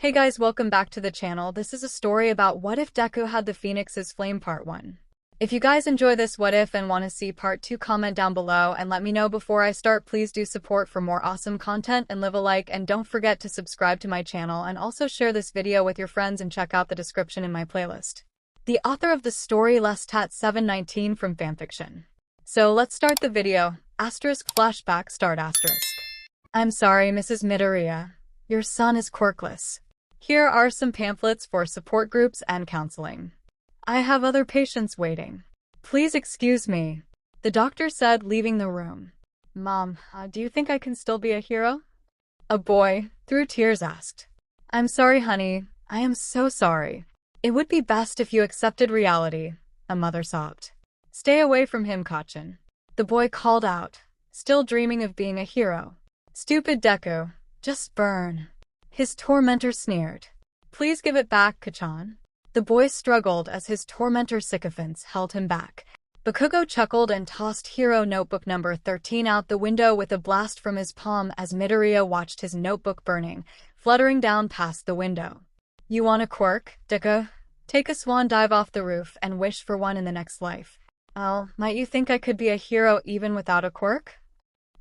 Hey guys, welcome back to the channel. This is a story about what if Deku had the Phoenix's flame part 1. If you guys enjoy this what if and want to see part 2, comment down below and let me know before I start. Please do support for more awesome content and leave a like, and don't forget to subscribe to my channel and also share this video with your friends and check out the description in my playlist. The author of the story 𝗧𝗵𝗲 from fanfiction. So let's start the video. Flashback start. I'm sorry, Mrs. Midoriya. Your son is quirkless. Here are some pamphlets for support groups and counseling. I have other patients waiting. Please excuse me, the doctor said, leaving the room. Mom, do you think I can still be a hero? A boy, through tears, asked. I'm sorry, honey. I am so sorry. It would be best if you accepted reality, a mother sobbed. Stay away from him, Kachin. The boy called out, still dreaming of being a hero. Stupid Deku, just burn. His tormentor sneered. Please give it back, Kachan. The boy struggled as his tormentor sycophants held him back. Bakugo chuckled and tossed hero notebook number 13 out the window with a blast from his palm as Midoriya watched his notebook burning, fluttering down past the window. You want a quirk, Deku? Take a swan dive off the roof and wish for one in the next life. Oh, might you think I could be a hero even without a quirk?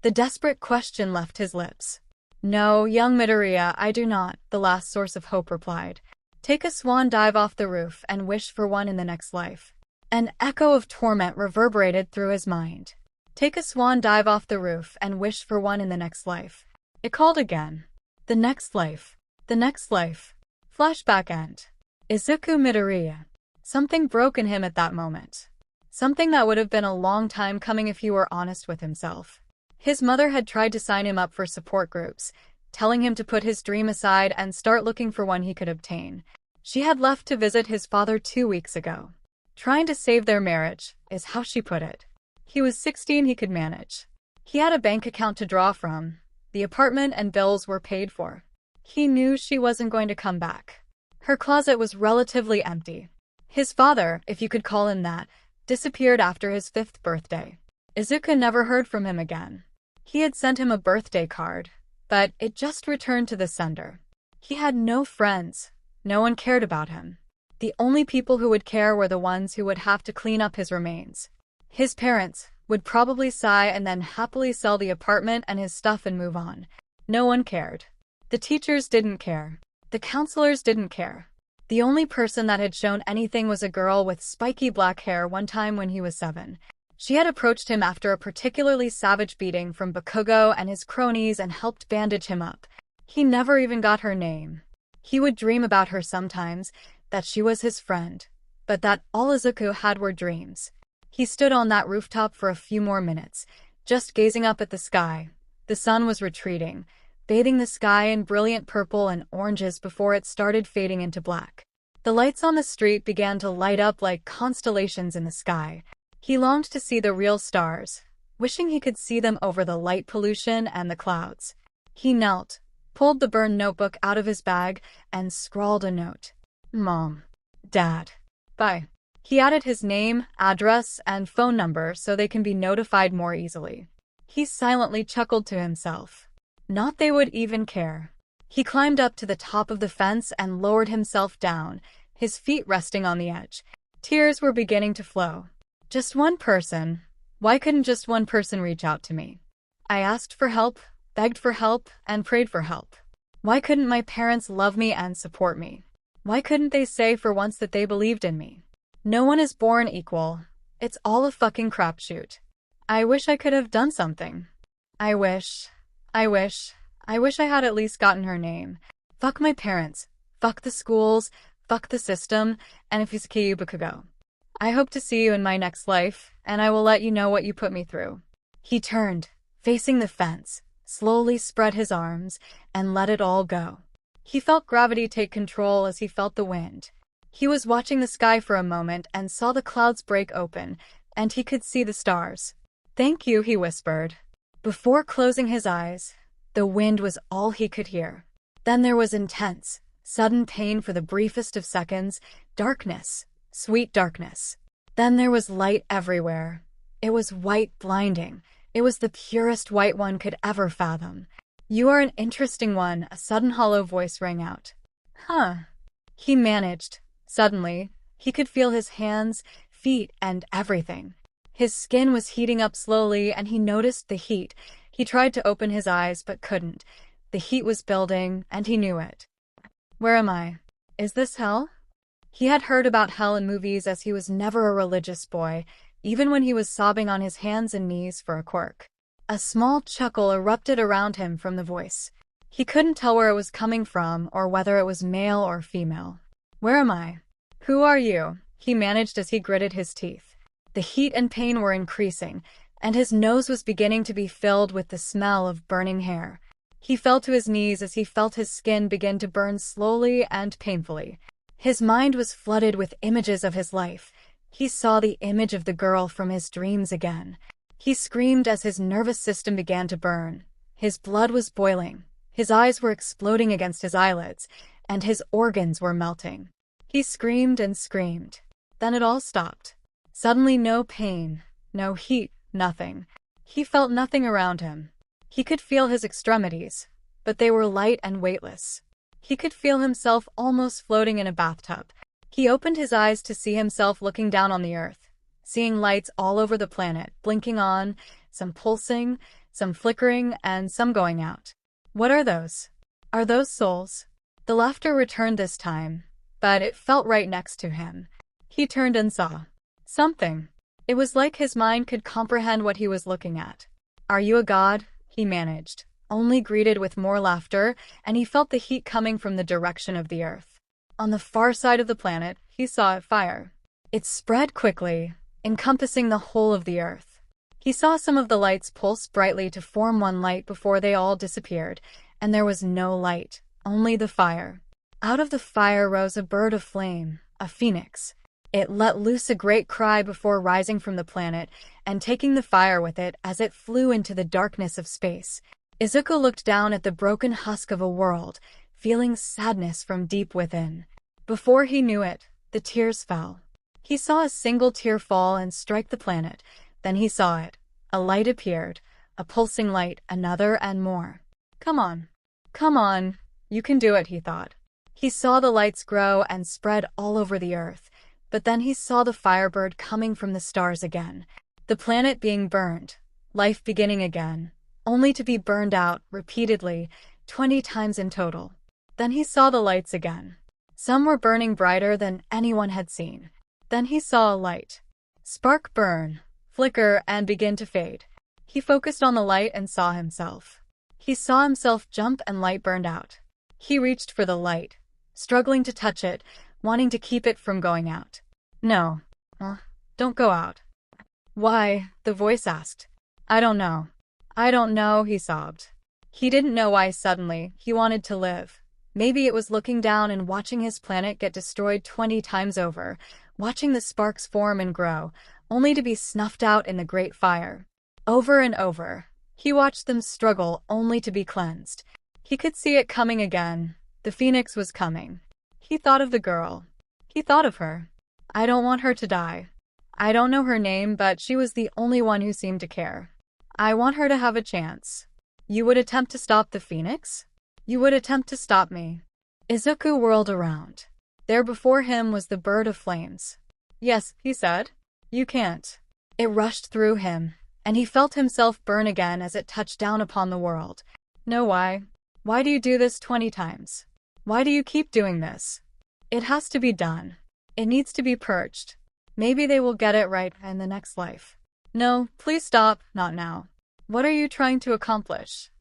The desperate question left his lips. No, young Midoriya, I do not, the last source of hope replied. Take a swan dive off the roof and wish for one in the next life. An echo of torment reverberated through his mind. Take a swan dive off the roof and wish for one in the next life. It called again. The next life. The next life. Flashback end. Izuku Midoriya. Something broke in him at that moment. Something that would have been a long time coming if he were honest with himself. His mother had tried to sign him up for support groups, telling him to put his dream aside and start looking for one he could obtain. She had left to visit his father 2 weeks ago. Trying to save their marriage, is how she put it. He was 16, he could manage. He had a bank account to draw from. The apartment and bills were paid for. He knew she wasn't going to come back. Her closet was relatively empty. His father, if you could call him that, disappeared after his 5th birthday. Izuku never heard from him again. He had sent him a birthday card, but it just returned to the sender. He had no friends. No one cared about him. The only people who would care were the ones who would have to clean up his remains. His parents would probably sigh and then happily sell the apartment and his stuff and move on. No one cared. The teachers didn't care. The counselors didn't care. The only person that had shown anything was a girl with spiky black hair one time when he was 7. She had approached him after a particularly savage beating from Bakugo and his cronies and helped bandage him up. He never even got her name. He would dream about her sometimes, that she was his friend, but that all Izuku had were dreams. He stood on that rooftop for a few more minutes, just gazing up at the sky. The sun was retreating, bathing the sky in brilliant purple and oranges before it started fading into black. The lights on the street began to light up like constellations in the sky. He longed to see the real stars, wishing he could see them over the light pollution and the clouds. He knelt, pulled the burned notebook out of his bag, and scrawled a note. Mom. Dad. Bye. He added his name, address, and phone number so they can be notified more easily. He silently chuckled to himself. Not they would even care. He climbed up to the top of the fence and lowered himself down, his feet resting on the edge. Tears were beginning to flow. Just one person. Why couldn't just one person reach out to me? I asked for help, begged for help, and prayed for help. Why couldn't my parents love me and support me? Why couldn't they say for once that they believed in me? No one is born equal. It's all a fucking crapshoot. I wish I could have done something. I wish I had at least gotten her name. Fuck my parents. Fuck the schools. Fuck the system. And if you Bakugo. I hope to see you in my next life, and I will let you know what you put me through. He turned, facing the fence, slowly spread his arms, and let it all go. He felt gravity take control as he felt the wind. He was watching the sky for a moment and saw the clouds break open, and he could see the stars. Thank you, he whispered. Before closing his eyes, the wind was all he could hear. Then there was intense, sudden pain for the briefest of seconds, darkness. Sweet darkness. Then there was light everywhere. It was white, blinding. It was the purest white one could ever fathom. You are an interesting one, a sudden hollow voice rang out. Huh. He managed. Suddenly, he could feel his hands, feet, and everything. His skin was heating up slowly, and he noticed the heat. He tried to open his eyes, but couldn't. The heat was building, and he knew it. Where am I? Is this hell? He had heard about hell in movies as he was never a religious boy, even when he was sobbing on his hands and knees for a quirk. A small chuckle erupted around him from the voice. He couldn't tell where it was coming from or whether it was male or female. Where am I? Who are you? He managed as he gritted his teeth. The heat and pain were increasing, and his nose was beginning to be filled with the smell of burning hair. He fell to his knees as he felt his skin begin to burn slowly and painfully. His mind was flooded with images of his life. He saw the image of the girl from his dreams again. He screamed as his nervous system began to burn. His blood was boiling. His eyes were exploding against his eyelids, and his organs were melting. He screamed and screamed. Then it all stopped. Suddenly no pain, no heat, nothing. He felt nothing around him. He could feel his extremities, but they were light and weightless. He could feel himself almost floating in a bathtub. He opened his eyes to see himself looking down on the earth, seeing lights all over the planet, blinking on, some pulsing, some flickering, and some going out. What are those? Are those souls? The laughter returned this time, but it felt right next to him. He turned and saw something. It was like his mind could comprehend what he was looking at. Are you a god? He managed, only greeted with more laughter, and he felt the heat coming from the direction of the earth. On the far side of the planet, he saw a fire. It spread quickly, encompassing the whole of the earth. He saw some of the lights pulse brightly to form one light before they all disappeared, and there was no light, only the fire. Out of the fire rose a bird of flame, a phoenix. It let loose a great cry before rising from the planet and taking the fire with it as it flew into the darkness of space. Izuku looked down at the broken husk of a world, feeling sadness from deep within. Before he knew it, the tears fell. He saw a single tear fall and strike the planet. Then he saw it. A light appeared, a pulsing light, another, and more. Come on. Come on. You can do it, he thought. He saw the lights grow and spread all over the earth. But then he saw the firebird coming from the stars again, the planet being burned, life beginning again, only to be burned out repeatedly, 20 times in total. Then he saw the lights again. Some were burning brighter than anyone had seen. Then he saw a light spark burn, flicker, and begin to fade. He focused on the light and saw himself. He saw himself jump and light burned out. He reached for the light, struggling to touch it, wanting to keep it from going out. No. Don't go out. Why? The voice asked. I don't know. I don't know, he sobbed. He didn't know why suddenly he wanted to live. Maybe it was looking down and watching his planet get destroyed 20 times over, watching the sparks form and grow, only to be snuffed out in the great fire. Over and over, he watched them struggle only to be cleansed. He could see it coming again. The phoenix was coming. He thought of the girl. He thought of her. I don't want her to die. I don't know her name, but she was the only one who seemed to care. I want her to have a chance. You would attempt to stop the phoenix? You would attempt to stop me. Izuku whirled around. There before him was the bird of flames. Yes, he said. You can't. It rushed through him, and he felt himself burn again as it touched down upon the world. No, why? Why do you do this 20 times? Why do you keep doing this? It has to be done. It needs to be purged. Maybe they will get it right in the next life. No, please stop, not now. What are you trying to accomplish?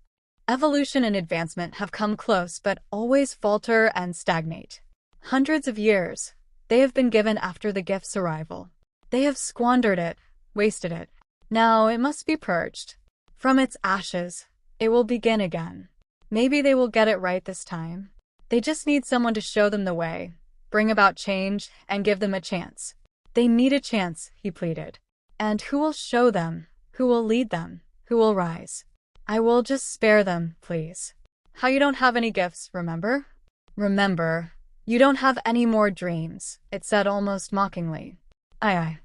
Evolution and advancement have come close but always falter and stagnate. Hundreds of years, they have been given after the gift's arrival. They have squandered it, wasted it. Now it must be purged. From its ashes, it will begin again. Maybe they will get it right this time. They just need someone to show them the way, bring about change, and give them a chance. They need a chance, he pleaded. And who will show them? Who will lead them? Who will rise? I will just spare them, please. How you don't have any gifts, remember? Remember, you don't have any more dreams, it said almost mockingly. I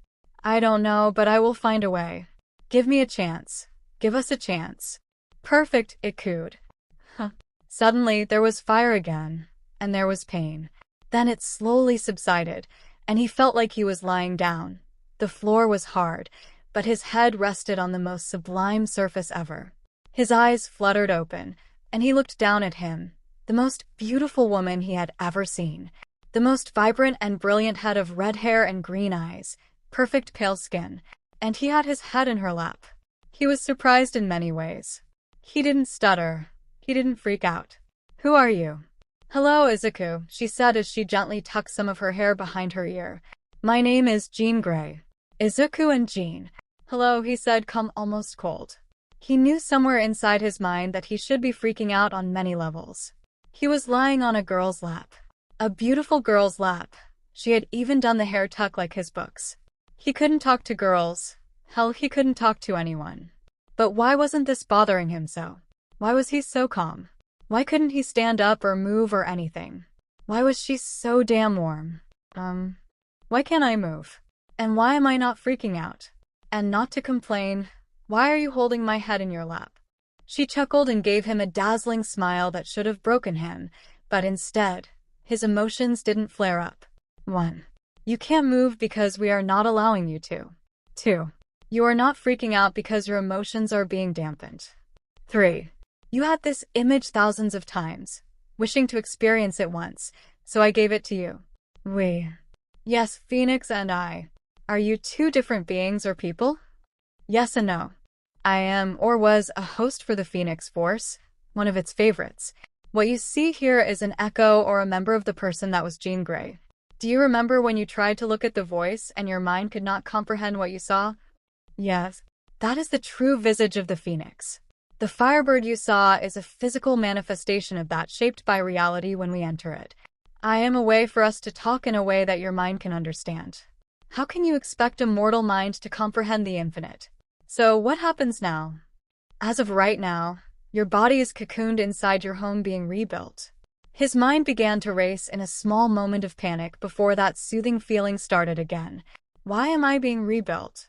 don't know, but I will find a way. Give me a chance. Give us a chance. Perfect, it cooed. Suddenly, there was fire again. and there was pain. Then it slowly subsided, and he felt like he was lying down. The floor was hard, but his head rested on the most sublime surface ever. His eyes fluttered open, and he looked down at him, the most beautiful woman he had ever seen. The most vibrant and brilliant head of red hair and green eyes, perfect pale skin, and he had his head in her lap. He was surprised in many ways. He didn't stutter. He didn't freak out. "Who are you?" "Hello, Izuku," she said as she gently tucked some of her hair behind her ear. "My name is Jean Grey." Izuku and Jean. "Hello," he said, calm, almost cold. He knew somewhere inside his mind that he should be freaking out on many levels. He was lying on a girl's lap. A beautiful girl's lap. She had even done the hair tuck like his books. He couldn't talk to girls. Hell, he couldn't talk to anyone. But why wasn't this bothering him so? Why was he so calm? Why couldn't he stand up or move or anything? Why was she so damn warm? Why can't I move? And why am I not freaking out? And not to complain, why are you holding my head in your lap? She chuckled and gave him a dazzling smile that should have broken him, but instead, his emotions didn't flare up. 1. You can't move because we are not allowing you to. 2. You are not freaking out because your emotions are being dampened. 3. You had this image thousands of times, wishing to experience it once, so I gave it to you. We. Yes, Phoenix and I. Are you two different beings or people? Yes and no. I am, or was, a host for the Phoenix Force, one of its favorites. What you see here is an echo or a member of the person that was Jean Grey. Do you remember when you tried to look at the voice and your mind could not comprehend what you saw? Yes. That is the true visage of the Phoenix. The firebird you saw is a physical manifestation of that, shaped by reality when we enter it. I am a way for us to talk in a way that your mind can understand. How can you expect a mortal mind to comprehend the infinite? So what happens now? As of right now, your body is cocooned inside your home being rebuilt. His mind began to race in a small moment of panic before that soothing feeling started again. Why am I being rebuilt?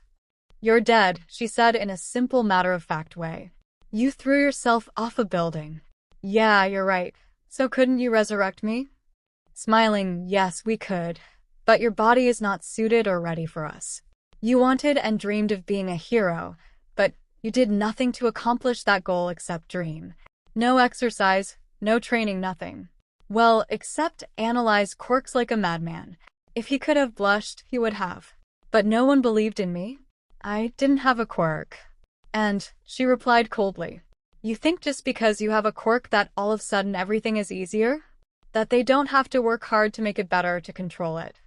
You're dead, she said in a simple matter-of-fact way. You threw yourself off a building. Yeah, you're right. So couldn't you resurrect me? Smiling, yes, we could. But your body is not suited or ready for us. You wanted and dreamed of being a hero, but you did nothing to accomplish that goal except dream. No exercise, no training, nothing. Well, except analyze quirks like a madman. If he could have blushed, he would have. But no one believed in me. I didn't have a quirk. And, she replied coldly, you think just because you have a quirk that all of a sudden everything is easier? That they don't have to work hard to make it better to control it?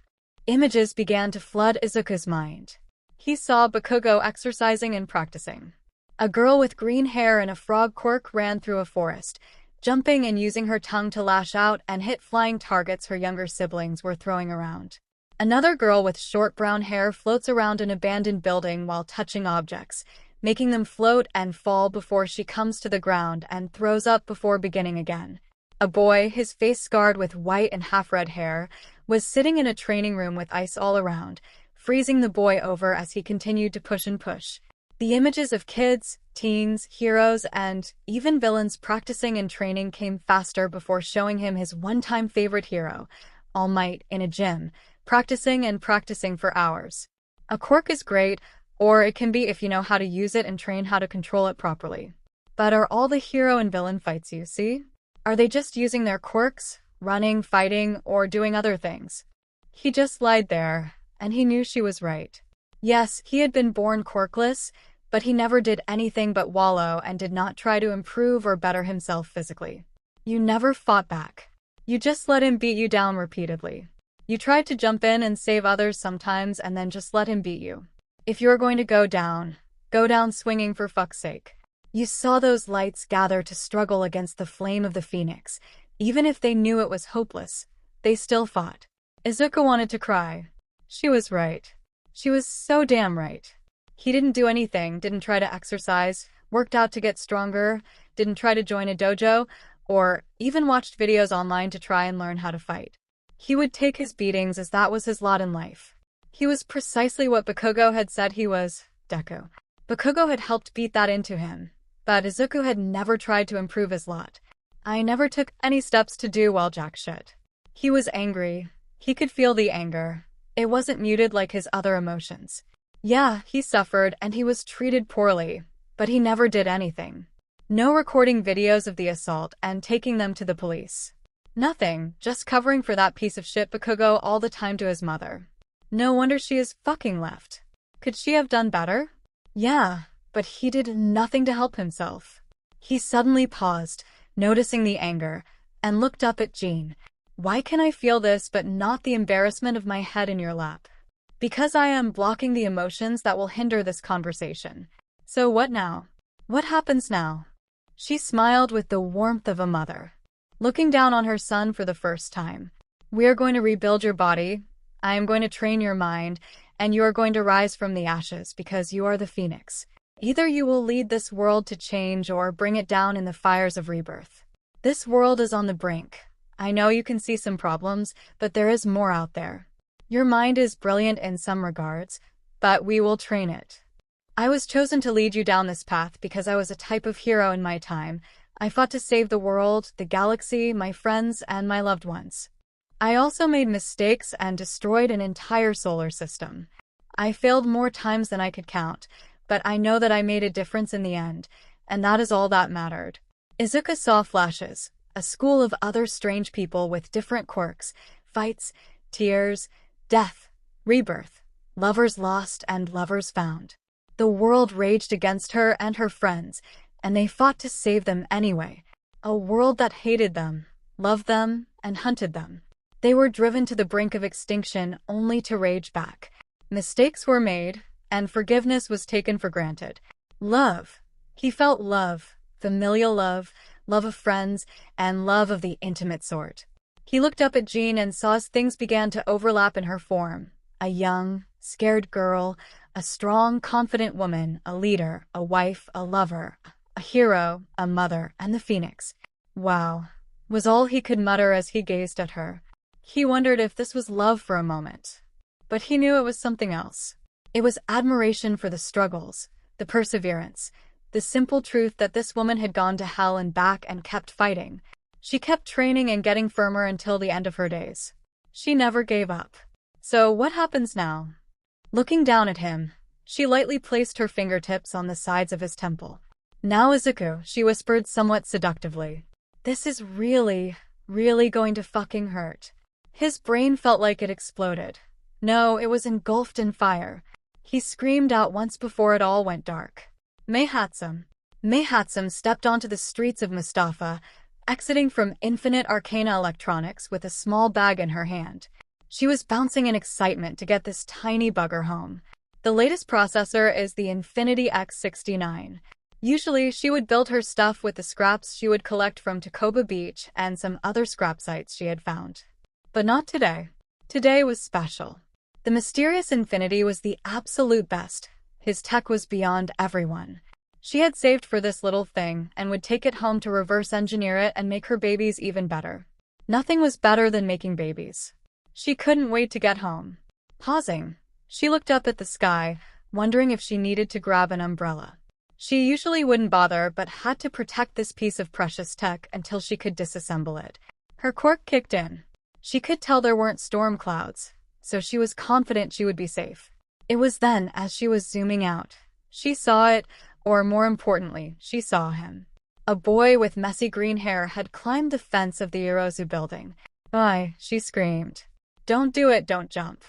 Images began to flood Izuku's mind. He saw Bakugo exercising and practicing. A girl with green hair and a frog quirk ran through a forest, jumping and using her tongue to lash out and hit flying targets her younger siblings were throwing around. Another girl with short brown hair floats around an abandoned building while touching objects, making them float and fall before she comes to the ground and throws up before beginning again. A boy, his face scarred with white and half-red hair, was sitting in a training room with ice all around, freezing the boy over as he continued to push and push. The images of kids, teens, heroes, and even villains practicing and training came faster before showing him his one-time favorite hero, All Might, in a gym, practicing and practicing for hours. A quirk is great, or it can be if you know how to use it and train how to control it properly. But are all the hero and villain fights you see? Are they just using their quirks, running, fighting, or doing other things? He just lied there, and he knew she was right. Yes, he had been born quirkless, but he never did anything but wallow and did not try to improve or better himself physically. You never fought back. You just let him beat you down repeatedly. You tried to jump in and save others sometimes and then just let him beat you. If you're going to go down swinging for fuck's sake. You saw those lights gather to struggle against the flame of the Phoenix. Even if they knew it was hopeless, they still fought. Izuku wanted to cry. She was right. She was so damn right. He didn't do anything, didn't try to exercise, worked out to get stronger, didn't try to join a dojo, or even watched videos online to try and learn how to fight. He would take his beatings as that was his lot in life. He was precisely what Bakugo had said he was, Deku. Bakugo had helped beat that into him, but Izuku had never tried to improve his lot. I never took any steps to do well jack shit. He was angry. He could feel the anger. It wasn't muted like his other emotions. Yeah, he suffered and he was treated poorly, but he never did anything. No recording videos of the assault and taking them to the police. Nothing, just covering for that piece of shit 𝗵𝗃𝗀𝗁 all the time to his mother. No wonder she is fucking left. Could she have done better? Yeah, but he did nothing to help himself. He suddenly paused, noticing the anger, and looked up at Jean. Why can I feel this but not the embarrassment of my head in your lap? Because I am blocking the emotions that will hinder this conversation. So what now? What happens now? She smiled with the warmth of a mother, looking down on her son for the first time. We are going to rebuild your body. I am going to train your mind, and you are going to rise from the ashes because you are the phoenix. Either you will lead this world to change or bring it down in the fires of rebirth. This world is on the brink. I know you can see some problems, but there is more out there. Your mind is brilliant in some regards, but we will train it. I was chosen to lead you down this path because I was a type of hero in my time. I fought to save the world, the galaxy, my friends, and my loved ones. I also made mistakes and destroyed an entire solar system. I failed more times than I could count, but I know that I made a difference in the end, and that is all that mattered. Izuku saw flashes, a school of other strange people with different quirks, fights, tears, death, rebirth, lovers lost and lovers found. The world raged against her and her friends, and they fought to save them anyway. A world that hated them, loved them, and hunted them. They were driven to the brink of extinction only to rage back. Mistakes were made, and forgiveness was taken for granted. Love. He felt love, familial love, love of friends, and love of the intimate sort. He looked up at Jean and saw as things began to overlap in her form. A young, scared girl, a strong, confident woman, a leader, a wife, a lover, a hero, a mother, and the phoenix. Wow, was all he could mutter as he gazed at her. He wondered if this was love for a moment. But he knew it was something else. It was admiration for the struggles, the perseverance, the simple truth that this woman had gone to hell and back and kept fighting. She kept training and getting firmer until the end of her days. She never gave up. So what happens now? Looking down at him, she lightly placed her fingertips on the sides of his temple. Now Izuku, she whispered somewhat seductively. This is really going to fucking hurt. His brain felt like it exploded. No, it was engulfed in fire. He screamed out once before it all went dark. 𝗵𝗃𝗁 stepped onto the streets of Mustafa, exiting from Infinite Arcana Electronics with a small bag in her hand. She was bouncing in excitement to get this tiny bugger home. The latest processor is the Infinity X69. Usually, she would build her stuff with the scraps she would collect from 𝗃𝐽𝐵 Beach and some other scrap sites she had found. But not today. Today was special. The mysterious Infinity was the absolute best. His tech was beyond everyone. She had saved for this little thing and would take it home to reverse engineer it and make her babies even better. Nothing was better than making babies. She couldn't wait to get home. Pausing, she looked up at the sky, wondering if she needed to grab an umbrella. She usually wouldn't bother but had to protect this piece of precious tech until she could disassemble it. Her quirk kicked in. She could tell there weren't storm clouds, so she was confident she would be safe. It was then, as she was zooming out, she saw it, or more importantly, she saw him. A boy with messy green hair had climbed the fence of the Irozu building. "Oi," she screamed. "Don't do it, don't jump.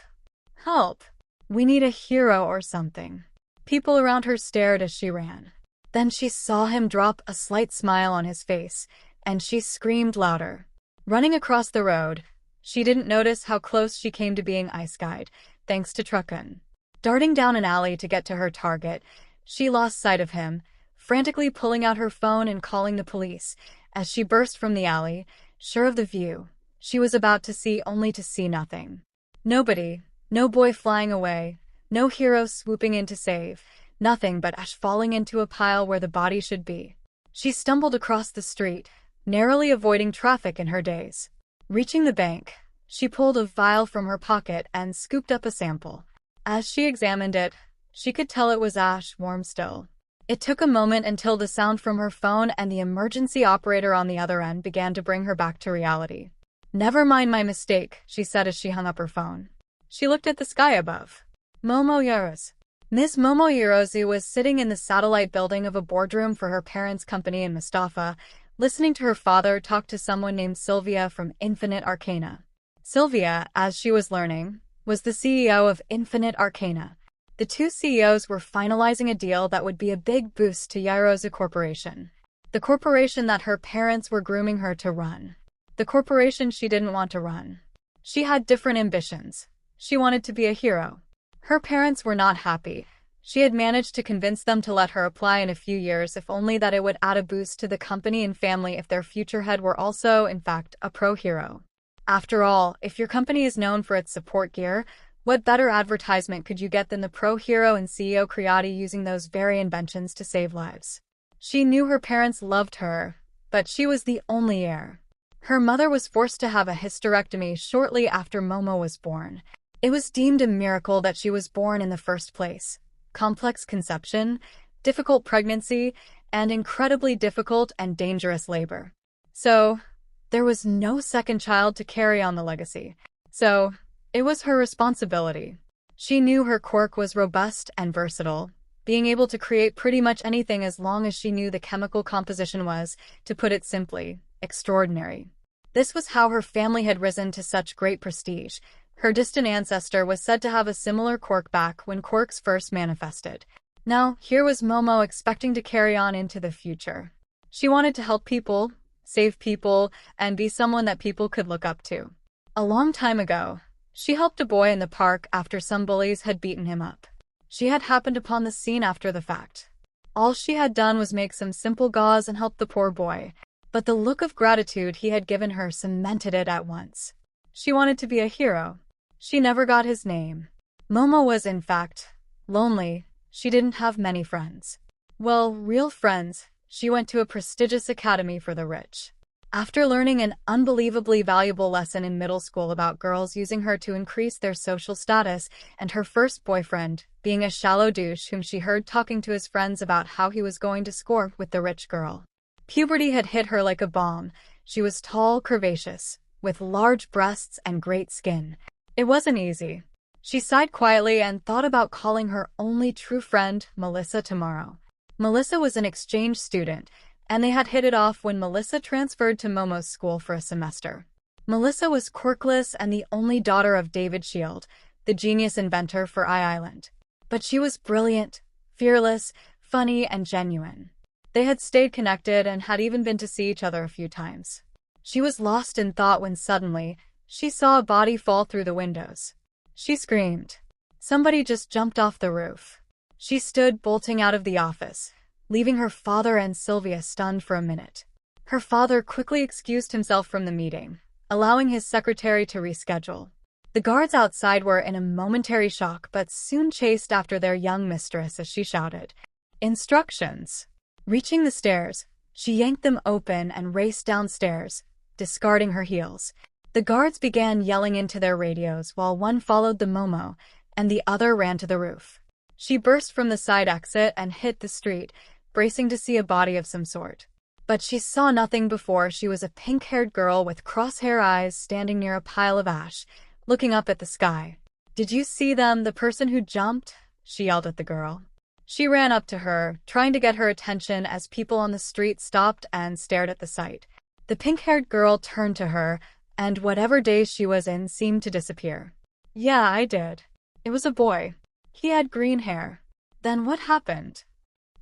Help! We need a hero or something." People around her stared as she ran. Then she saw him drop a slight smile on his face, and she screamed louder. Running across the road, she didn't notice how close she came to being ice-guyed, thanks to Trucken. Darting down an alley to get to her target, she lost sight of him, frantically pulling out her phone and calling the police. As she burst from the alley, sure of the view she was about to see only to see nothing. Nobody, no boy flying away, no hero swooping in to save, nothing but ash falling into a pile where the body should be. She stumbled across the street, narrowly avoiding traffic in her daze. Reaching the bank, she pulled a vial from her pocket and scooped up a sample. As she examined it, she could tell it was ash, warm still. It took a moment until the sound from her phone and the emergency operator on the other end began to bring her back to reality. "Never mind my mistake," she said as she hung up her phone. She looked at the sky above. 𝗵𝗲𝗧𝗵𝗲. Ms. 𝗵𝗲𝗧𝗵𝗲 was sitting in the satellite building of a boardroom for her parents' company in Mustafa, listening to her father talk to someone named Sylvia from Infinite Arcana. Sylvia, as she was learning, was the CEO of Infinite Arcana. The two CEOs were finalizing a deal that would be a big boost to 𝐒𝐬𝐢𝐳 Corporation, the corporation that her parents were grooming her to run. The corporation she didn't want to run. She had different ambitions. She wanted to be a hero. Her parents were not happy. She had managed to convince them to let her apply in a few years, if only that it would add a boost to the company and family if their future head were also, in fact, a pro-hero. After all, if your company is known for its support gear, what better advertisement could you get than the pro-hero and CEO Creati using those very inventions to save lives? She knew her parents loved her, but she was the only heir. Her mother was forced to have a hysterectomy shortly after Momo was born. It was deemed a miracle that she was born in the first place. Complex conception, difficult pregnancy, and incredibly difficult and dangerous labor. So, there was no second child to carry on the legacy. So, it was her responsibility. She knew her quirk was robust and versatile, being able to create pretty much anything as long as she knew the chemical composition was, to put it simply, extraordinary. This was how her family had risen to such great prestige. Her distant ancestor was said to have a similar quirk back when quirks first manifested. Now, here was Momo expecting to carry on into the future. She wanted to help people, save people, and be someone that people could look up to. A long time ago, she helped a boy in the park after some bullies had beaten him up. She had happened upon the scene after the fact. All she had done was make some simple gauze and help the poor boy, but the look of gratitude he had given her cemented it at once. She wanted to be a hero. She never got his name. Momo was, in fact, lonely. She didn't have many friends. Well, real friends. She went to a prestigious academy for the rich. After learning an unbelievably valuable lesson in middle school about girls using her to increase their social status, and her first boyfriend being a shallow douche whom she heard talking to his friends about how he was going to score with the rich girl. Puberty had hit her like a bomb. She was tall, curvaceous, with large breasts and great skin. It wasn't easy. She sighed quietly and thought about calling her only true friend Melissa tomorrow. Melissa was an exchange student, and they had hit it off when Melissa transferred to Momo's school for a semester. Melissa was quirkless and the only daughter of 𝗬𝗲𝗄𝐿, the genius inventor for 𝐼𝐺𝐿and. But she was brilliant, fearless, funny, and genuine. They had stayed connected and had even been to see each other a few times. She was lost in thought when suddenly, she saw a body fall through the windows. She screamed. Somebody just jumped off the roof. She stood bolting out of the office, leaving her father and Sylvia stunned for a minute. Her father quickly excused himself from the meeting, allowing his secretary to reschedule. The guards outside were in a momentary shock but soon chased after their young mistress as she shouted, "Instructions!" Reaching the stairs, she yanked them open and raced downstairs, discarding her heels. The guards began yelling into their radios while one followed the Momo, and the other ran to the roof. She burst from the side exit and hit the street, bracing to see a body of some sort. But she saw nothing before she was a pink-haired girl with crosshair eyes standing near a pile of ash, looking up at the sky. "Did you see them, the person who jumped?" she yelled at the girl. She ran up to her, trying to get her attention as people on the street stopped and stared at the sight. The pink-haired girl turned to her, and whatever daze she was in seemed to disappear. "Yeah, I did. It was a boy. He had green hair. Then what happened?"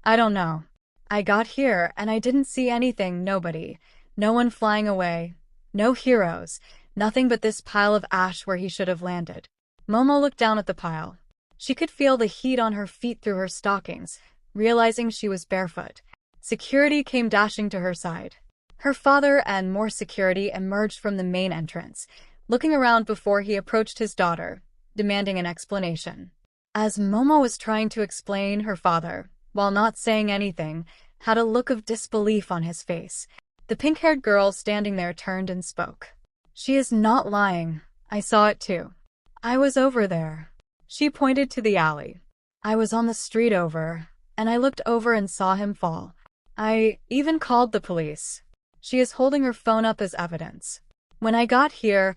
"I don't know. I got here and I didn't see anything, nobody. No one flying away. No heroes. Nothing but this pile of ash where he should have landed." Momo looked down at the pile. She could feel the heat on her feet through her stockings, realizing she was barefoot. Security came dashing to her side. Her father and more security emerged from the main entrance, looking around before he approached his daughter, demanding an explanation. As Momo was trying to explain, her father, while not saying anything, had a look of disbelief on his face. The pink-haired girl standing there turned and spoke. "She is not lying. I saw it too. I was over there." She pointed to the alley. "I was on the street over, and I looked over and saw him fall. I even called the police. She is holding her phone up as evidence. When I got here,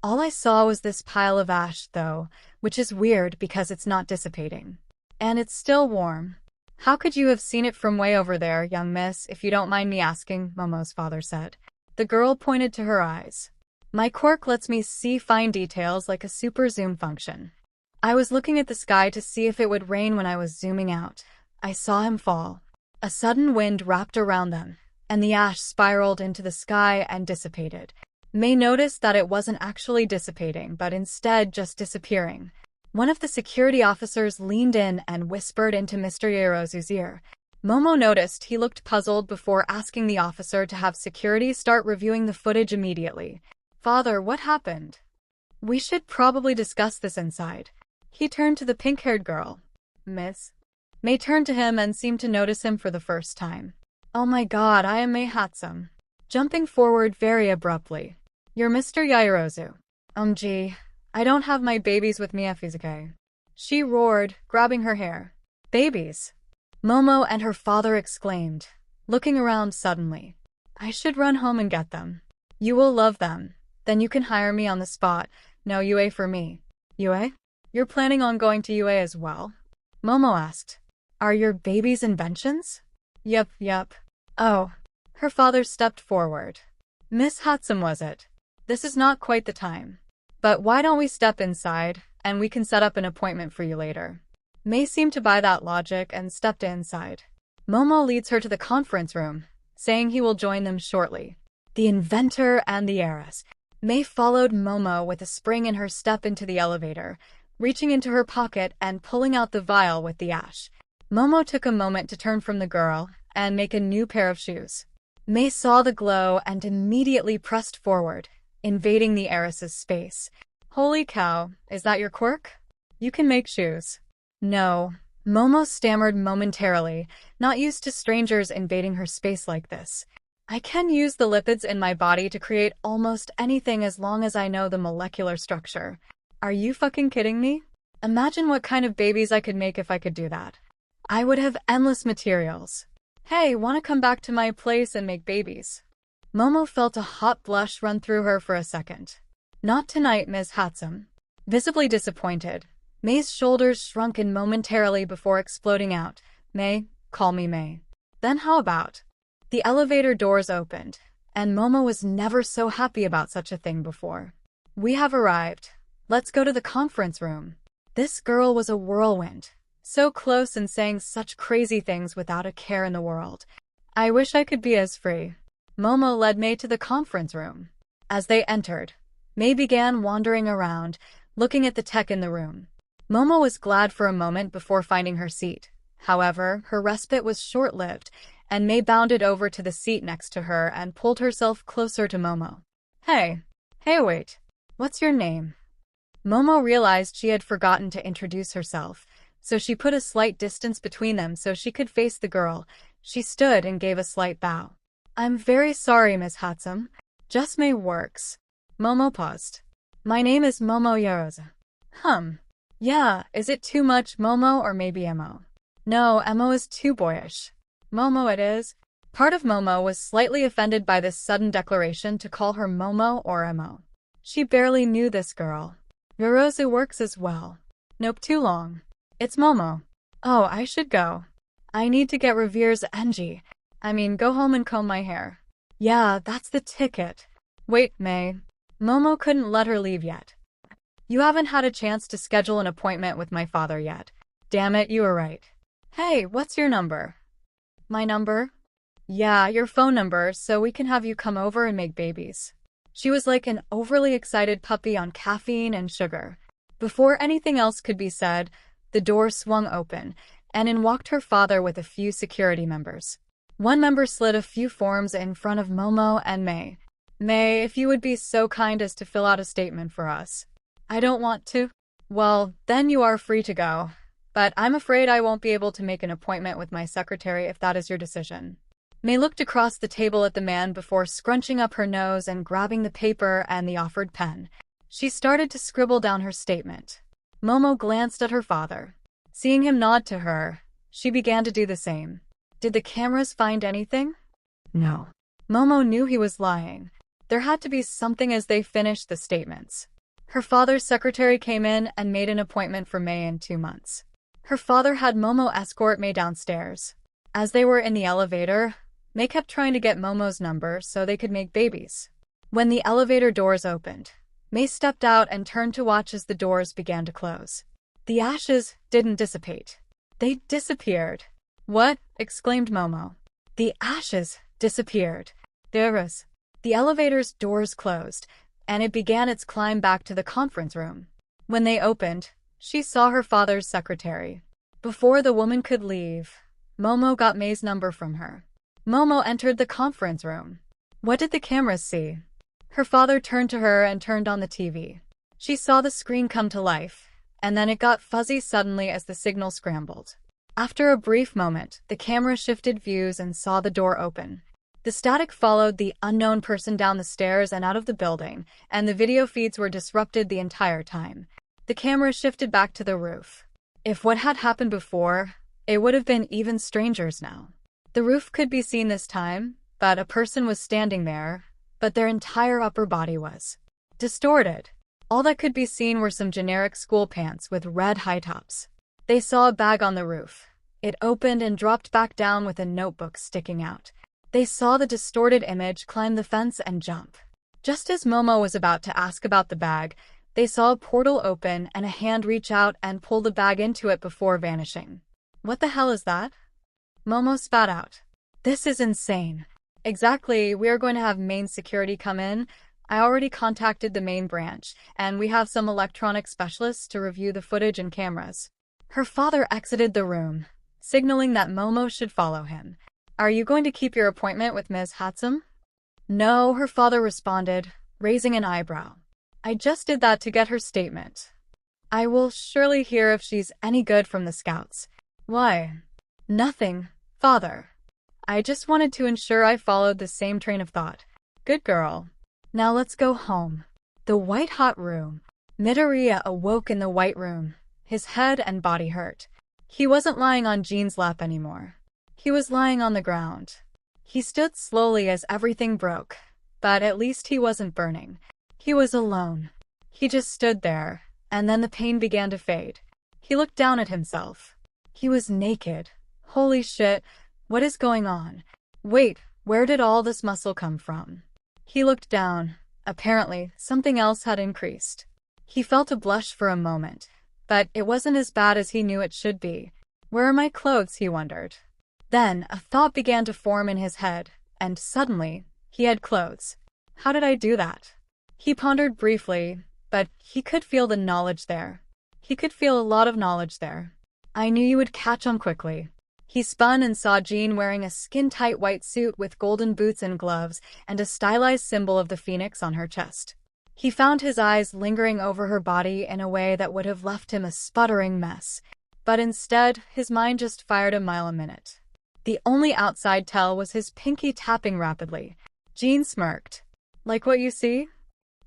all I saw was this pile of ash, though, which is weird because it's not dissipating. And it's still warm. How could you have seen it from way over there, young miss, if you don't mind me asking, Momo's father said. The girl pointed to her eyes. My quirk lets me see fine details like a super zoom function. I was looking at the sky to see if it would rain when I was zooming out. I saw him fall. A sudden wind wrapped around them, and the ash spiraled into the sky and dissipated. May noticed that it wasn't actually dissipating, but instead just disappearing. One of the security officers leaned in and whispered into Mr. Yaozu's ear. Momo noticed he looked puzzled before asking the officer to have security start reviewing the footage immediately. Father, what happened? We should probably discuss this inside. He turned to the pink-haired girl. Miss? May turned to him and seemed to notice him for the first time. Oh my god, I am 𝗵𝗃𝗧𝗵𝗲. Jumping forward very abruptly. You're Mr. Yaozu. Gee, I don't have my babies with me, 𝗵𝗃𝗧𝗍𝐿. She roared, grabbing her hair. Babies? Momo and her father exclaimed, looking around suddenly. I should run home and get them. You will love them. Then you can hire me on the spot. No UA for me. UA? You're planning on going to UA as well? Momo asked. Are your babies inventions? Yup. Oh. Her father stepped forward. Miss 𝗵𝗃𝗧𝗵𝗲, was it? This is not quite the time. But why don't we step inside, and we can set up an appointment for you later. May seemed to buy that logic and stepped inside. Momo leads her to the conference room, saying he will join them shortly. The inventor and the heiress. May followed Momo with a spring in her step into the elevator, reaching into her pocket and pulling out the vial with the ash. Momo took a moment to turn from the girl and make a new pair of shoes. May saw the glow and immediately pressed forward, invading the heiress's space. Holy cow, is that your quirk? You can make shoes. No. Momo stammered momentarily, not used to strangers invading her space like this. I can use the lipids in my body to create almost anything as long as I know the molecular structure. Are you fucking kidding me? Imagine what kind of babies I could make if I could do that. I would have endless materials. Hey, wanna come back to my place and make babies? Momo felt a hot blush run through her for a second. Not tonight, Ms. 𝗵𝗃𝗧𝗵𝗲. Visibly disappointed, May's shoulders shrunk in momentarily before exploding out. May, call me May. Then how about? The elevator doors opened, and Momo was never so happy about such a thing before. We have arrived. Let's go to the conference room. This girl was a whirlwind. So close and saying such crazy things without a care in the world. I wish I could be as free. Momo led May to the conference room. As they entered, May began wandering around, looking at the tech in the room. Momo was glad for a moment before finding her seat. However, her respite was short-lived, and May bounded over to the seat next to her and pulled herself closer to Momo. Hey, wait. What's your name? Momo realized she had forgotten to introduce herself, so she put a slight distance between them so she could face the girl. She stood and gave a slight bow. I'm very sorry, Ms. 𝗵𝗃𝗧𝗵𝗲. Just May works. Momo paused. My name is Momo Yaozu. Yeah, is it too much Momo or maybe Emo? No, Emo is too boyish. Momo it is. Part of Momo was slightly offended by this sudden declaration to call her Momo or Emo. She barely knew this girl. Yaozu works as well. Nope, too long. It's Momo. Oh, I should go. I need to get 𝗵𝗃𝗧𝗵𝗲𝗍. Go home and comb my hair. Yeah, that's the ticket. Wait, May. Momo couldn't let her leave yet. You haven't had a chance to schedule an appointment with my father yet. Damn it, you were right. Hey, what's your number? My number? Yeah, your phone number, so we can have you come over and make babies. She was like an overly excited puppy on caffeine and sugar. Before anything else could be said, the door swung open, and in walked her father with a few security members. One member slid a few forms in front of Momo and May. May, if you would be so kind as to fill out a statement for us. I don't want to. Well, then you are free to go. But I'm afraid I won't be able to make an appointment with my secretary if that is your decision. May looked across the table at the man before scrunching up her nose and grabbing the paper and the offered pen. She started to scribble down her statement. Momo glanced at her father. Seeing him nod to her, She began to do the same. Did the cameras find anything? No. Momo knew he was lying. There had to be something as they finished the statements. Her father's secretary came in and made an appointment for May in 2 months. Her father had Momo escort May downstairs. As they were in the elevator, May kept trying to get Momo's number so they could make babies. When the elevator doors opened, May stepped out and turned to watch as the doors began to close. The ashes didn't dissipate. They disappeared. What? Exclaimed Momo. The ashes disappeared. 𝐒𝐬𝐽. The elevator's doors closed, and it began its climb back to the conference room. When they opened, she saw her father's secretary. Before the woman could leave, Momo got May's number from her. Momo entered the conference room. What did the cameras see? Her father turned to her and turned on the TV. She saw the screen come to life, and then it got fuzzy suddenly as the signal scrambled. After a brief moment, the camera shifted views and saw the door open. The static followed the unknown person down the stairs and out of the building, and the video feeds were disrupted the entire time. The camera shifted back to the roof. If what had happened before, it would have been even strangers now. The roof could be seen this time, but a person was standing there, but their entire upper body was distorted. All that could be seen were some generic school pants with red high tops. They saw a bag on the roof. It opened and dropped back down with a notebook sticking out. They saw the distorted image climb the fence and jump. Just as Momo was about to ask about the bag, they saw a portal open and a hand reach out and pull the bag into it before vanishing. What the hell is that? Momo spat out. This is insane. Exactly, we are going to have main security come in. I already contacted the main branch, and we have some electronic specialists to review the footage and cameras. Her father exited the room, signaling that Momo should follow him. Are you going to keep your appointment with Ms. 𝗧𝗵𝗲? No, her father responded, raising an eyebrow. I just did that to get her statement. I will surely hear if she's any good from the scouts. Why? Nothing, father. I just wanted to ensure I followed the same train of thought. Good girl. Now let's go home. The white-hot room. Midoriya awoke in the white room. His head and body hurt. He wasn't lying on Jean's lap anymore. He was lying on the ground. He stood slowly as everything broke, but at least he wasn't burning. He was alone. He just stood there, and then the pain began to fade. He looked down at himself. He was naked. Holy shit, what is going on? Wait, where did all this muscle come from? He looked down. Apparently, something else had increased. He felt a blush for a moment, but it wasn't as bad as he knew it should be. Where are my clothes, he wondered. Then a thought began to form in his head, and suddenly, he had clothes. How did I do that? He pondered briefly, but he could feel the knowledge there. He could feel a lot of knowledge there. I knew you would catch on quickly. He spun and saw Jean wearing a skin-tight white suit with golden boots and gloves and a stylized symbol of the phoenix on her chest. He found his eyes lingering over her body in a way that would have left him a sputtering mess. But instead, his mind just fired a mile a minute. The only outside tell was his pinky tapping rapidly. Jean smirked. Like what you see?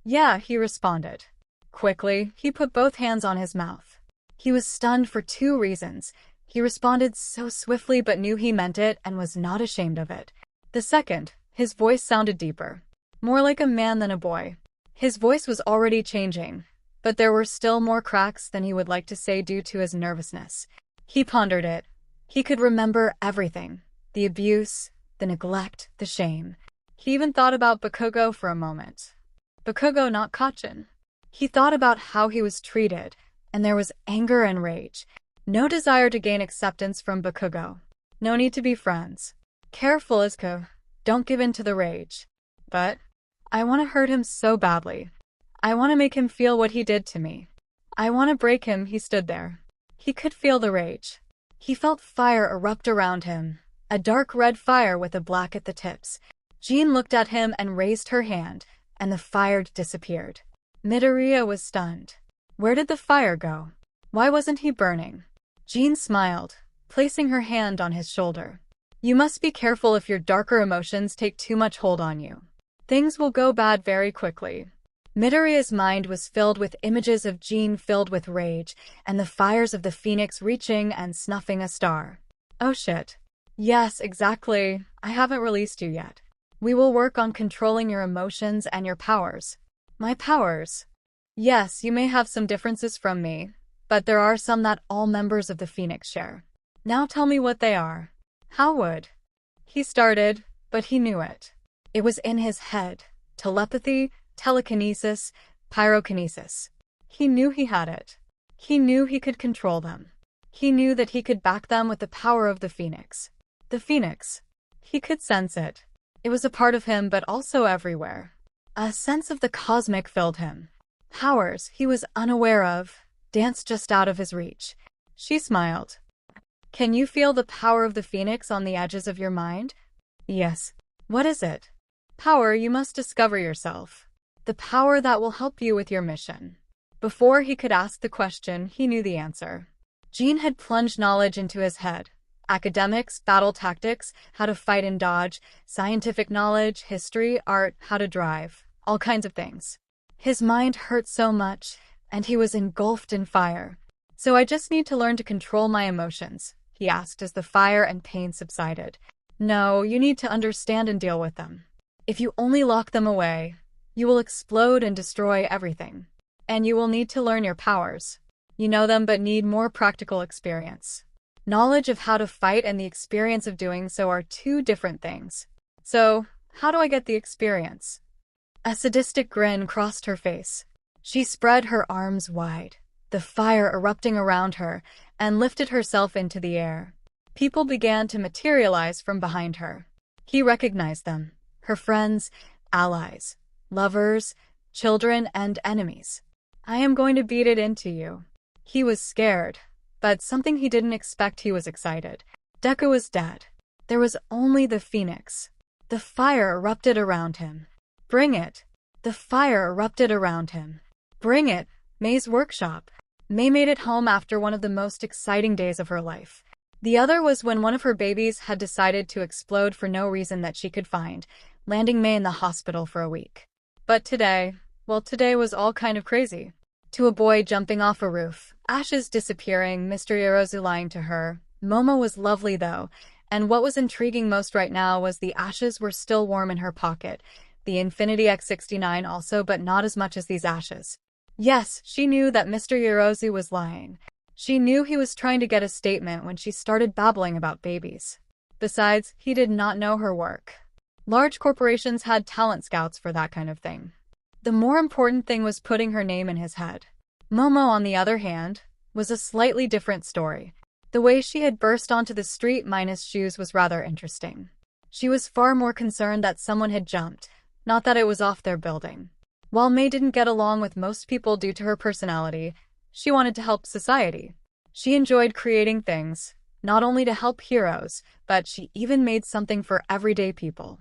Yeah, he responded. Quickly, he put both hands on his mouth. He was stunned for 2 reasons. He responded so swiftly but knew he meant it and was not ashamed of it. The second, his voice sounded deeper. More like a man than a boy. His voice was already changing, but there were still more cracks than he would like to say due to his nervousness. He pondered it. He could remember everything. The abuse, the neglect, the shame. He even thought about 𝗵𝗃𝗃 for a moment. 𝗵𝗃𝗃, not 𝐭𝐻𝑖n. He thought about how he was treated, and there was anger and rage. No desire to gain acceptance from 𝗵𝗃𝗃. No need to be friends. Careful, Izuku. Don't give in to the rage. But I want to hurt him so badly. I want to make him feel what he did to me. I want to break him. He stood there. He could feel the rage. He felt fire erupt around him, a dark red fire with a black at the tips. Jean looked at him and raised her hand, and the fire disappeared. Midoriya was stunned. Where did the fire go? Why wasn't he burning? Jean smiled, placing her hand on his shoulder. You must be careful if your darker emotions take too much hold on you. Things will go bad very quickly. Midoriya's mind was filled with images of Jean filled with rage, and the fires of the phoenix reaching and snuffing a star. Oh shit. Yes, exactly. I haven't released you yet. We will work on controlling your emotions and your powers. My powers? Yes, you may have some differences from me, but there are some that all members of the Phoenix share. Now tell me what they are. How would? He started, but he knew it. It was in his head. Telepathy, telekinesis, pyrokinesis. He knew he had it. He knew he could control them. He knew that he could back them with the power of the Phoenix. The Phoenix. He could sense it. It was a part of him, but also everywhere. A sense of the cosmic filled him. Powers he was unaware of danced just out of his reach. She smiled. Can you feel the power of the Phoenix on the edges of your mind? Yes. What is it? Power you must discover yourself. The power that will help you with your mission. Before he could ask the question, he knew the answer. Jean had plunged knowledge into his head. Academics, battle tactics, how to fight and dodge, scientific knowledge, history, art, how to drive, all kinds of things. His mind hurt so much, and he was engulfed in fire. So I just need to learn to control my emotions, he asked as the fire and pain subsided. No, you need to understand and deal with them. If you only lock them away, you will explode and destroy everything. And you will need to learn your powers. You know them but need more practical experience. Knowledge of how to fight and the experience of doing so are two different things. So, how do I get the experience? A sadistic grin crossed her face. She spread her arms wide, the fire erupting around her, and lifted herself into the air. People began to materialize from behind her. He recognized them. Her friends, allies, lovers, children, and enemies. I am going to beat it into you. He was scared, but something he didn't expect. He was excited. Deku was dead. There was only the Phoenix. The fire erupted around him. Bring it. The fire erupted around him. Bring it. May's workshop. May made it home after one of the most exciting days of her life. The other was when one of her babies had decided to explode for no reason that she could find, landing May in the hospital for a week. But today, well, today was all kind of crazy. To a boy jumping off a roof, ashes disappearing, Mr. Yorozu lying to her. Momo was lovely though, and what was intriguing most right now was the ashes were still warm in her pocket. The Infinity X69 also, but not as much as these ashes. Yes, she knew that Mr. Yorozu was lying. She knew he was trying to get a statement when she started babbling about babies. Besides, he did not know her work. Large corporations had talent scouts for that kind of thing. The more important thing was putting her name in his head. Momo, on the other hand, was a slightly different story. The way she had burst onto the street minus shoes was rather interesting. She was far more concerned that someone had jumped, not that it was off their building. While May didn't get along with most people due to her personality, she wanted to help society. She enjoyed creating things, not only to help heroes, but she even made something for everyday people.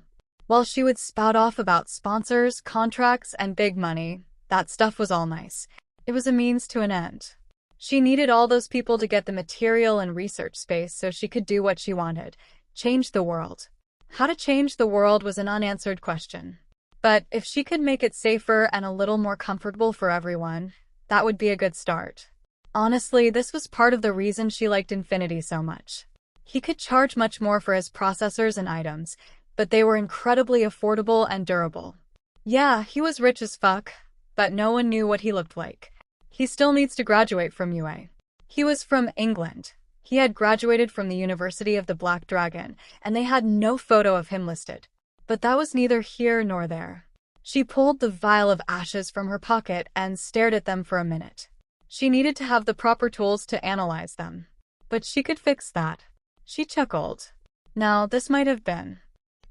While she would spout off about sponsors, contracts, and big money, that stuff was all nice. It was a means to an end. She needed all those people to get the material and research space so she could do what she wanted, change the world. How to change the world was an unanswered question. But if she could make it safer and a little more comfortable for everyone, that would be a good start. Honestly, this was part of the reason she liked Infinity so much. He could charge much more for his processors and items, but they were incredibly affordable and durable. Yeah, he was rich as fuck, but no one knew what he looked like. He still needs to graduate from UA. He was from England. He had graduated from the University of the Black Dragon, and they had no photo of him listed. But that was neither here nor there. She pulled the vial of ashes from her pocket and stared at them for a minute. She needed to have the proper tools to analyze them. But she could fix that. She chuckled. Now, this might have been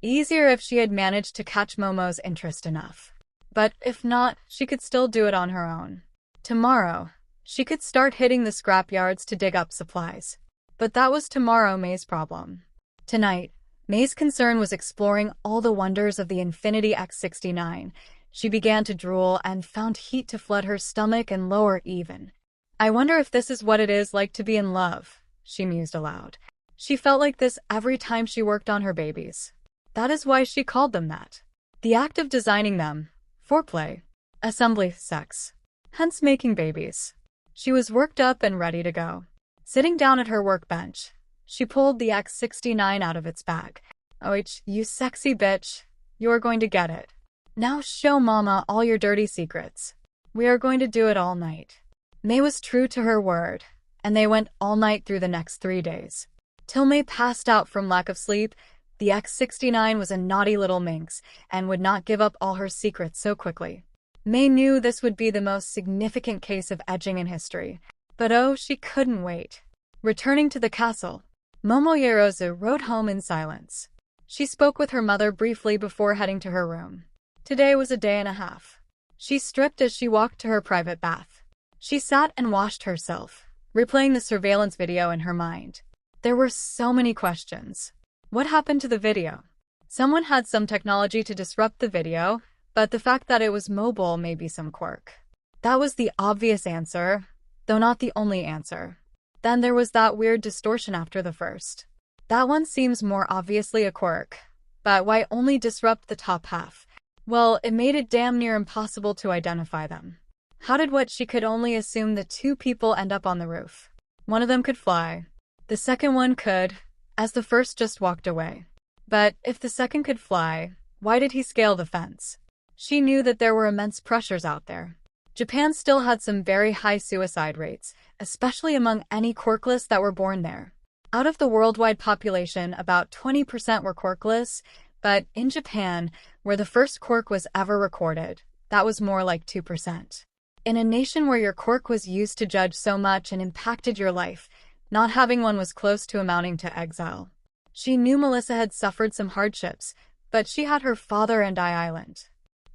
easier if she had managed to catch Momo's interest enough. But if not, she could still do it on her own. Tomorrow, she could start hitting the scrapyards to dig up supplies. But that was tomorrow May's problem. Tonight, May's concern was exploring all the wonders of the Infinity X69. She began to drool and found heat to flood her stomach and lower even. I wonder if this is what it is like to be in love, she mused aloud. She felt like this every time she worked on her babies. That is why she called them that. The act of designing them, foreplay, assembly, sex, hence making babies. She was worked up and ready to go. Sitting down at her workbench, She pulled the 𝗧𝗵𝗲 out of its bag. "𝐻, you sexy bitch. You're going to get it. Now show mama all your dirty secrets. We are going to do it all night." May was true to her word, and they went all night through the next 3 days. Till May passed out from lack of sleep, the 𝗧𝗵𝗲 was a naughty little minx and would not give up all her secrets so quickly. May knew this would be the most significant case of edging in history, but oh, she couldn't wait. Returning to the castle, 𝗵𝗲 rode home in silence. She spoke with her mother briefly before heading to her room. Today was a day and a half. She stripped as she walked to her private bath. She sat and washed herself, replaying the surveillance video in her mind. There were so many questions. What happened to the video? Someone had some technology to disrupt the video, but the fact that it was mobile may be some quirk. That was the obvious answer, though not the only answer. Then there was that weird distortion after the first. That one seems more obviously a quirk, but why only disrupt the top half? Well, it made it damn near impossible to identify them. How did what she could only assume the two people end up on the roof? One of them could fly. The second one could, as the first just walked away. But if the second could fly, why did he scale the fence? She knew that there were immense pressures out there. Japan still had some very high suicide rates, especially among any quirkless that were born there. Out of the worldwide population, about 20% were quirkless, but in Japan, where the first quirk was ever recorded, that was more like 2%. In a nation where your quirk was used to judge so much and impacted your life, not having one was close to amounting to exile. She knew Melissa had suffered some hardships, but she had her father and Island.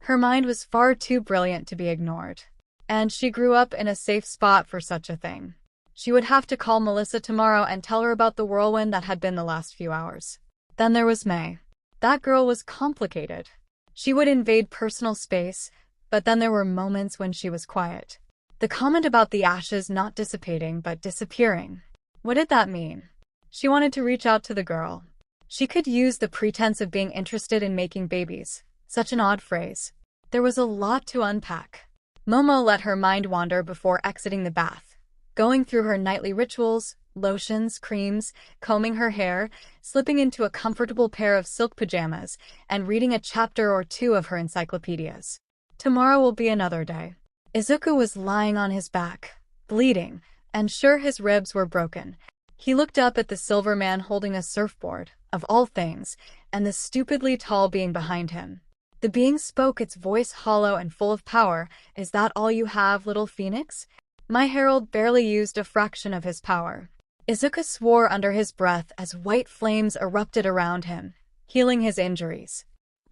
Her mind was far too brilliant to be ignored, and she grew up in a safe spot for such a thing. She would have to call Melissa tomorrow and tell her about the whirlwind that had been the last few hours. Then there was May. That girl was complicated. She would invade personal space, but then there were moments when she was quiet. The comment about the ashes not dissipating but disappearing. What did that mean? She wanted to reach out to the girl. She could use the pretense of being interested in making babies. Such an odd phrase. There was a lot to unpack. 𝗵𝗲 let her mind wander before exiting the bath, going through her nightly rituals, lotions, creams, combing her hair, slipping into a comfortable pair of silk pajamas, and reading a chapter or two of her encyclopedias. Tomorrow will be another day. Izuku was lying on his back, bleeding, and sure his ribs were broken. He looked up at the silver man holding a surfboard, of all things, and the stupidly tall being behind him. The being spoke, its voice hollow and full of power. "Is that all you have, little phoenix?" My herald barely used a fraction of his power. Izuku swore under his breath as white flames erupted around him, healing his injuries.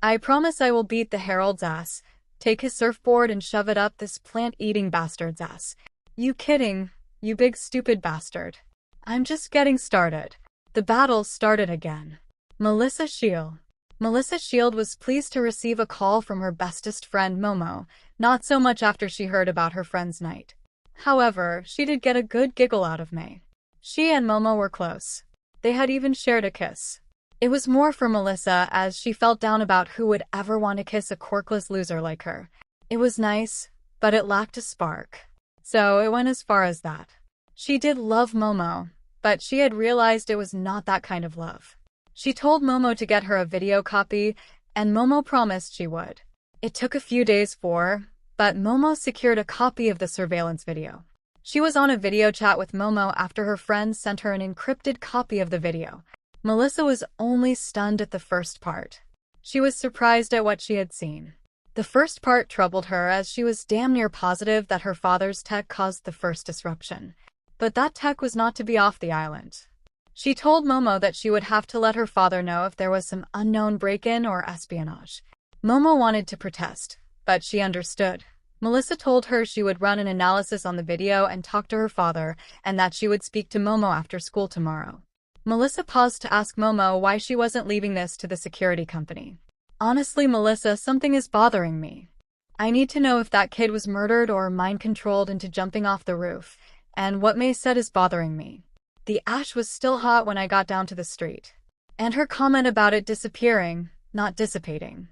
"I promise I will beat the herald's ass. Take his surfboard and shove it up this plant-eating bastard's ass." "You kidding, you big stupid bastard. I'm just getting started." The battle started again. Melissa 𝗓𝗓 was pleased to receive a call from her bestest friend 𝗵𝗲, not so much after she heard about her friend's night. However, she did get a good giggle out of May. She and 𝗵𝗲 were close. They had even shared a kiss. It was more for Melissa, as she felt down about who would ever want to kiss a quirkless loser like her. It was nice, but it lacked a spark. So it went as far as that. She did love 𝗵𝗲, but she had realized it was not that kind of love. She told 𝗵𝗲 to get her a video copy, and 𝗵𝗲 promised she would. It took a few days but 𝗵𝗲 secured a copy of the surveillance video. She was on a video chat with 𝗵𝗲 after her friend sent her an encrypted copy of the video. Melissa was only stunned at the first part. She was surprised at what she had seen. The first part troubled her, as she was damn near positive that her father's tech caused the first disruption. But that tech was not to be off the island. She told 𝗵𝗲 that she would have to let her father know if there was some unknown break-in or espionage. 𝗵𝗲 wanted to protest, but she understood. Melissa told her she would run an analysis on the video and talk to her father, and that she would speak to 𝗵𝗲 after school tomorrow. Melissa paused to ask 𝗵𝗲 why she wasn't leaving this to the security company. "Honestly, Melissa, something is bothering me. I need to know if that kid was murdered or mind-controlled into jumping off the roof, and what May said is bothering me. The ash was still hot when I got down to the street. And her comment about it disappearing, not dissipating.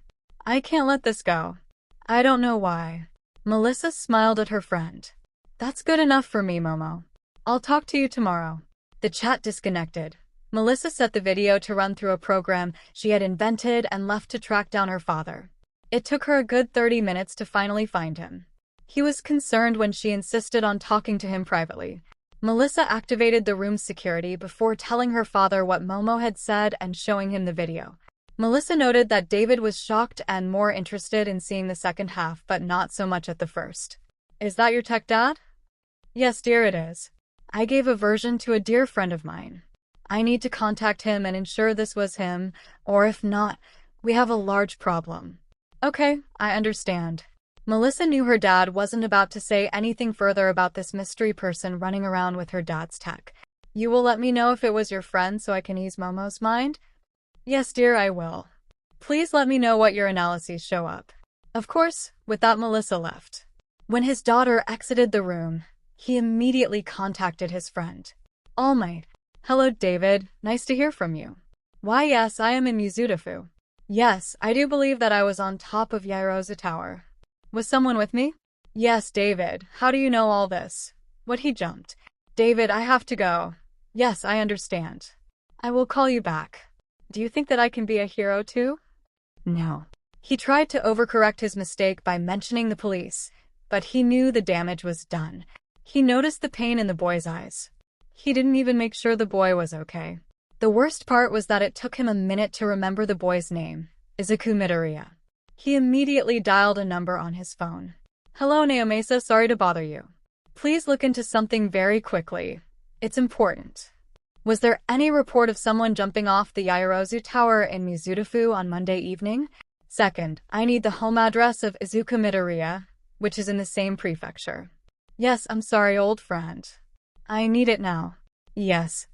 I can't let this go. I don't know why." Melissa smiled at her friend. "That's good enough for me, 𝗵𝗲. I'll talk to you tomorrow." The chat disconnected. Melissa set the video to run through a program she had invented and left to track down her father. It took her a good 30 minutes to finally find him. He was concerned when she insisted on talking to him privately. Melissa activated the room's security before telling her father what Momo had said and showing him the video. Melissa noted that David was shocked and more interested in seeing the second half, but not so much at the first. "Is that your tech dad?" "Yes, dear, it is. I gave a version to a dear friend of mine. I need to contact him and ensure this was him, or if not, we have a large problem." "Okay, I understand." Melissa knew her dad wasn't about to say anything further about this mystery person running around with her dad's tech. "You will let me know if it was your friend so I can ease Momo's mind?" "Yes, dear, I will. Please let me know what your analyses show up." Of course, with that, Melissa left. When his daughter exited the room, he immediately contacted his friend. "𝗓𝗵𝗲. Hello, David. Nice to hear from you." "Why, yes, I am in 𝗧𝗵𝗲. Yes, I do believe that I was on top of 𝐒𝐻𝐢𝐳 tower. Was someone with me?" "Yes, David. How do you know all this?" "What, he jumped?" "David, I have to go." "Yes, I understand. I will call you back." "Do you think that I can be a hero too?" "No." He tried to overcorrect his mistake by mentioning the police, but he knew the damage was done. He noticed the pain in the boy's eyes. He didn't even make sure the boy was okay. The worst part was that it took him a minute to remember the boy's name, Izuku Midoriya. He immediately dialed a number on his phone. "Hello, 𝗵𝗲𝗧𝗏, sorry to bother you. Please look into something very quickly. It's important. Was there any report of someone jumping off the 𝐒𝐻𝐢𝐳 tower in 𝗧𝗵𝗲 on Monday evening? Second, I need the home address of Izuku Midoriya, which is in the same prefecture." "Yes, I'm sorry, old friend. I need it now." "Yes.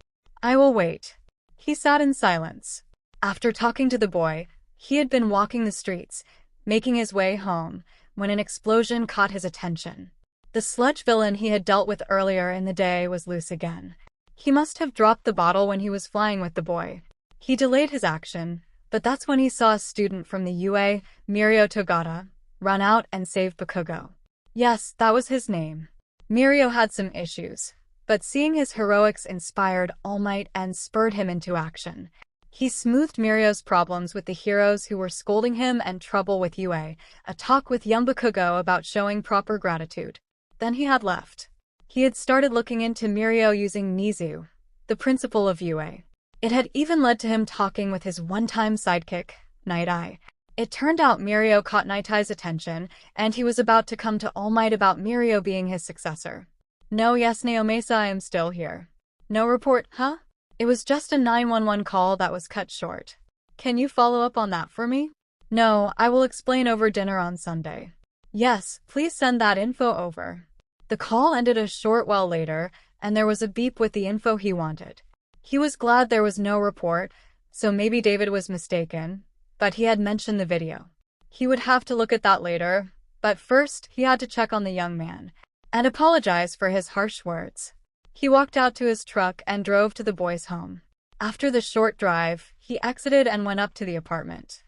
I will wait." He sat in silence. After talking to the boy, he had been walking the streets, making his way home, when an explosion caught his attention. The sludge villain he had dealt with earlier in the day was loose again. He must have dropped the bottle when he was flying with the boy. He delayed his action, but that's when he saw a student from the UA, Mirio Togata, run out and save 𝗵𝗃𝗀𝗀. Yes, that was his name. Mirio had some issues, but seeing his heroics inspired 𝗓𝗵𝗲 and spurred him into action. He smoothed Mirio's problems with the heroes who were scolding him and trouble with UA, a talk with young 𝗵𝗃𝗀𝗀 about showing proper gratitude. Then he had left. He had started looking into Mirio using Nizu, the principal of UA. It had even led to him talking with his one-time sidekick, Night Eye. It turned out Mirio caught Night Eye's attention, and he was about to come to 𝗓𝗵𝗲 about Mirio being his successor. "No, yes, 𝗵𝗲𝗧𝗏, I am still here." "No report, huh?" "It was just a 911 call that was cut short. Can you follow up on that for me?" "No, I will explain over dinner on Sunday." "Yes, please send that info over." The call ended a short while later, and there was a beep with the info he wanted. He was glad there was no report, so maybe David was mistaken, but he had mentioned the video. He would have to look at that later, but first he had to check on the young man and apologize for his harsh words. He walked out to his truck and drove to the boy's home. After the short drive, he exited and went up to the apartment.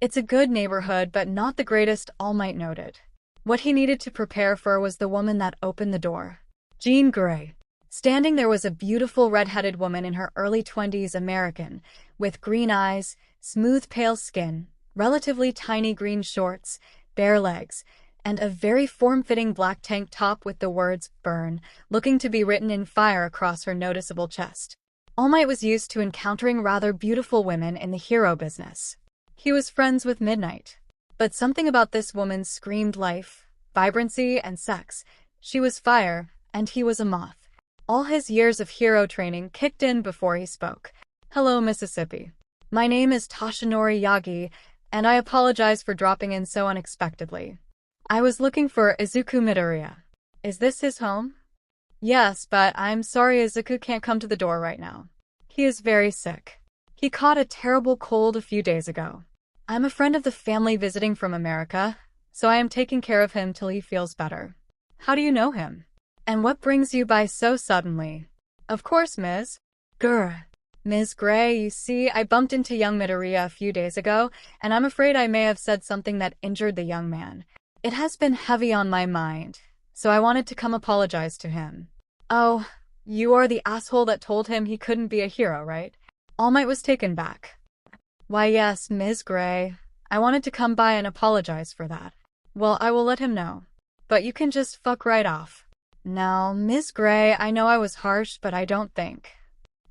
"It's a good neighborhood, but not the greatest," 𝗓𝗵𝗲 noted. What he needed to prepare for was the woman that opened the door. Jean Grey. Standing there was a beautiful red-headed woman in her early 20s, American, with green eyes, smooth pale skin, relatively tiny green shorts, bare legs, and a very form-fitting black tank top with the words "Burn" looking to be written in fire across her noticeable chest. 𝗓𝗵𝗲 was used to encountering rather beautiful women in the hero business. He was friends with Midnight. But something about this woman screamed life, vibrancy, and sex. She was fire, and he was a moth. All his years of hero training kicked in before he spoke. "Hello, Mississippi. My name is Toshinori Yagi, and I apologize for dropping in so unexpectedly. I was looking for Izuku Midoriya. Is this his home?" "Yes, but I'm sorry Izuku can't come to the door right now. He is very sick. He caught a terrible cold a few days ago. I'm a friend of the family visiting from America, so I am taking care of him till he feels better." "How do you know him? And what brings you by so suddenly?" "Of course, Ms. Grr. Ms. Grey, you see, I bumped into young Midoriya a few days ago, and I'm afraid I may have said something that injured the young man. It has been heavy on my mind, so I wanted to come apologize to him." "Oh, you are the asshole that told him he couldn't be a hero, right?" All Might was taken back. Why yes, Ms. Gray. I wanted to come by and apologize for that. Well, I will let him know. But you can just fuck right off. Now, Ms. Gray, I know I was harsh, but I don't think.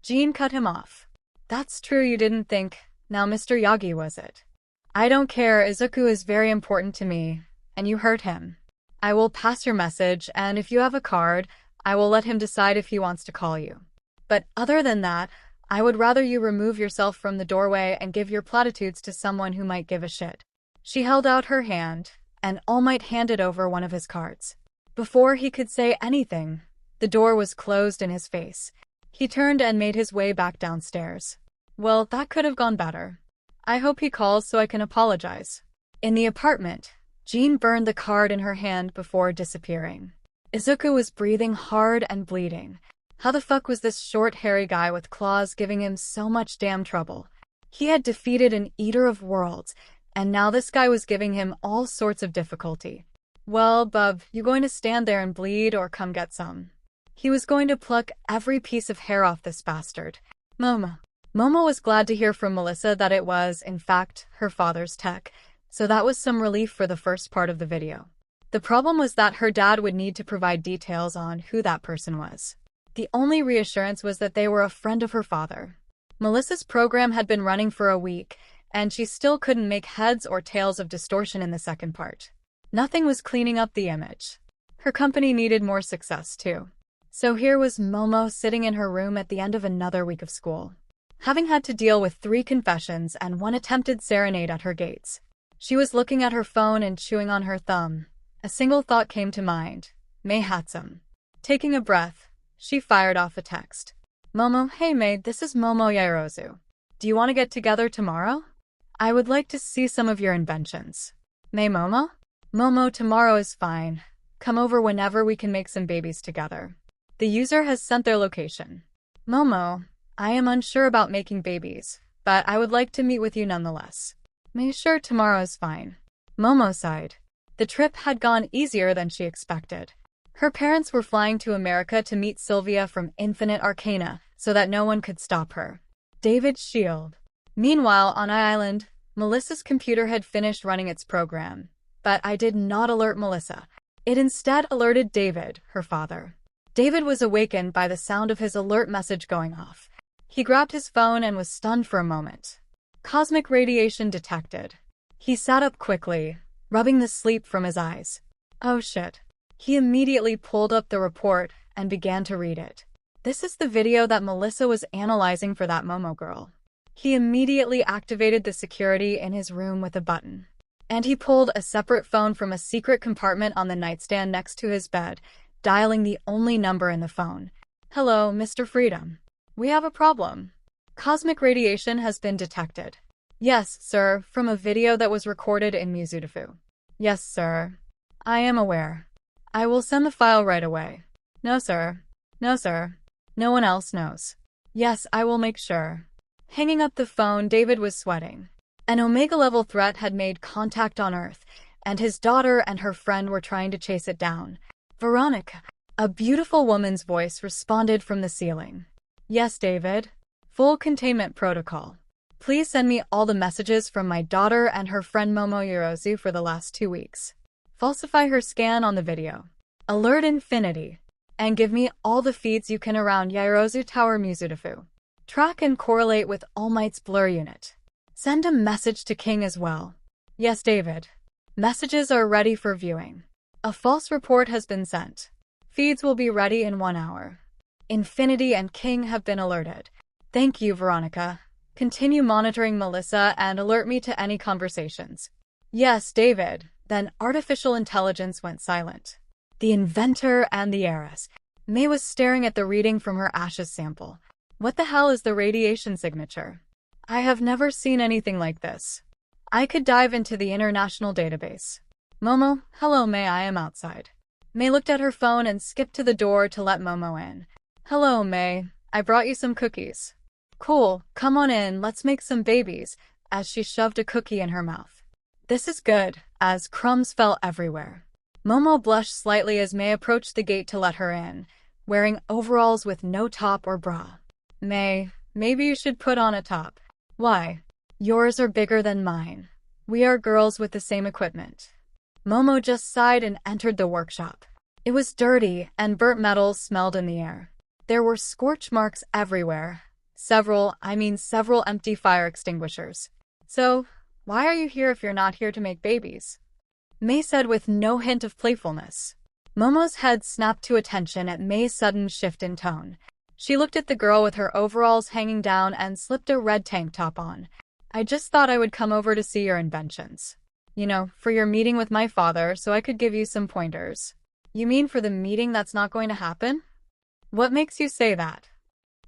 Jean cut him off. That's true, you didn't think. Now Mr. Yagi was it. I don't care, Izuku is very important to me, and you hurt him. I will pass your message, and if you have a card, I will let him decide if he wants to call you. But other than that, I would rather you remove yourself from the doorway and give your platitudes to someone who might give a shit. She held out her hand, and All Might handed over one of his cards. Before he could say anything, the door was closed in his face. He turned and made his way back downstairs. Well, that could have gone better. I hope he calls so I can apologize. In the apartment, Jean burned the card in her hand before disappearing. Izuku was breathing hard and bleeding. How the fuck was this short, hairy guy with claws giving him so much damn trouble? He had defeated an Eater of Worlds, and now this guy was giving him all sorts of difficulty. Well, bub, you going to stand there and bleed or come get some? He was going to pluck every piece of hair off this bastard. Momo was glad to hear from Melissa that it was, in fact, her father's tech, so that was some relief for the first part of the video. The problem was that her dad would need to provide details on who that person was. The only reassurance was that they were a friend of her father. Melissa's program had been running for a week, and she still couldn't make heads or tails of distortion in the second part. Nothing was cleaning up the image. Her company needed more success, too. So here was Momo sitting in her room at the end of another week of school, having had to deal with 3 confessions and 1 attempted serenade at her gates. She was looking at her phone and chewing on her thumb. A single thought came to mind. 𝗵𝗃𝗧𝗵𝗲. Taking a breath, she fired off a text. Momo, hey maid, this is Momo Yaoyorozu. Do you want to get together tomorrow? I would like to see some of your inventions. Momo? Momo, tomorrow is fine. Come over whenever we can make some babies together. The user has sent their location. Momo, I am unsure about making babies, but I would like to meet with you nonetheless. Sure, tomorrow is fine. Momo sighed. The trip had gone easier than she expected. Her parents were flying to America to meet Sylvia from Infinite Arcana so that no one could stop her. David's shield. Meanwhile, on Island, Melissa's computer had finished running its program. But I did not alert Melissa. It instead alerted David, her father. David was awakened by the sound of his alert message going off. He grabbed his phone and was stunned for a moment. Cosmic radiation detected. He sat up quickly, rubbing the sleep from his eyes. Oh shit. He immediately pulled up the report and began to read it. This is the video that Melissa was analyzing for that Momo girl. He immediately activated the security in his room with a button. And he pulled a separate phone from a secret compartment on the nightstand next to his bed, dialing the only number in the phone. Hello, Mr. Freedom. We have a problem. Cosmic radiation has been detected. Yes, sir, from a video that was recorded in 𝗵𝗃𝗧𝗵𝗲. Yes, sir. I am aware. I will send the file right away. No, sir. No, sir. No one else knows. Yes, I will make sure. Hanging up the phone, David was sweating. An Omega-level threat had made contact on Earth, and his daughter and her friend were trying to chase it down. Veronica, a beautiful woman's voice, responded from the ceiling. Yes, David. Full containment protocol. Please send me all the messages from my daughter and her friend Momo Yaoyorozu for the last 2 weeks. Falsify her scan on the video. Alert Infinity. And give me all the feeds you can around Yaoyorozu Tower 𝗵𝗃𝗧𝗵𝗲. Track and correlate with All Might's blur unit. Send a message to King as well. Yes, David. Messages are ready for viewing. A false report has been sent. Feeds will be ready in 1 hour. Infinity and King have been alerted. Thank you, Veronica. Continue monitoring Melissa and alert me to any conversations. Yes, David. Then artificial intelligence went silent. The inventor and the heiress. May was staring at the reading from her ashes sample. What the hell is the radiation signature? I have never seen anything like this. I could dive into the international database. Momo, hello May, I am outside. May looked at her phone and skipped to the door to let Momo in. Hello May, I brought you some cookies. Cool, come on in, let's make some babies, as she shoved a cookie in her mouth. This is good, as crumbs fell everywhere. Momo blushed slightly as May approached the gate to let her in, wearing overalls with no top or bra. May, Maybe you should put on a top. Why? Yours are bigger than mine. We are girls with the same equipment. Momo just sighed and entered the workshop. It was dirty, and burnt metals smelled in the air. There were scorch marks everywhere. Several empty fire extinguishers. So, why are you here if you're not here to make babies? May said with no hint of playfulness. Momo's head snapped to attention at May's sudden shift in tone. She looked at the girl with her overalls hanging down and slipped a red tank top on. I just thought I would come over to see your inventions. You know, for your meeting with my father, so I could give you some pointers. You mean for the meeting that's not going to happen? What makes you say that?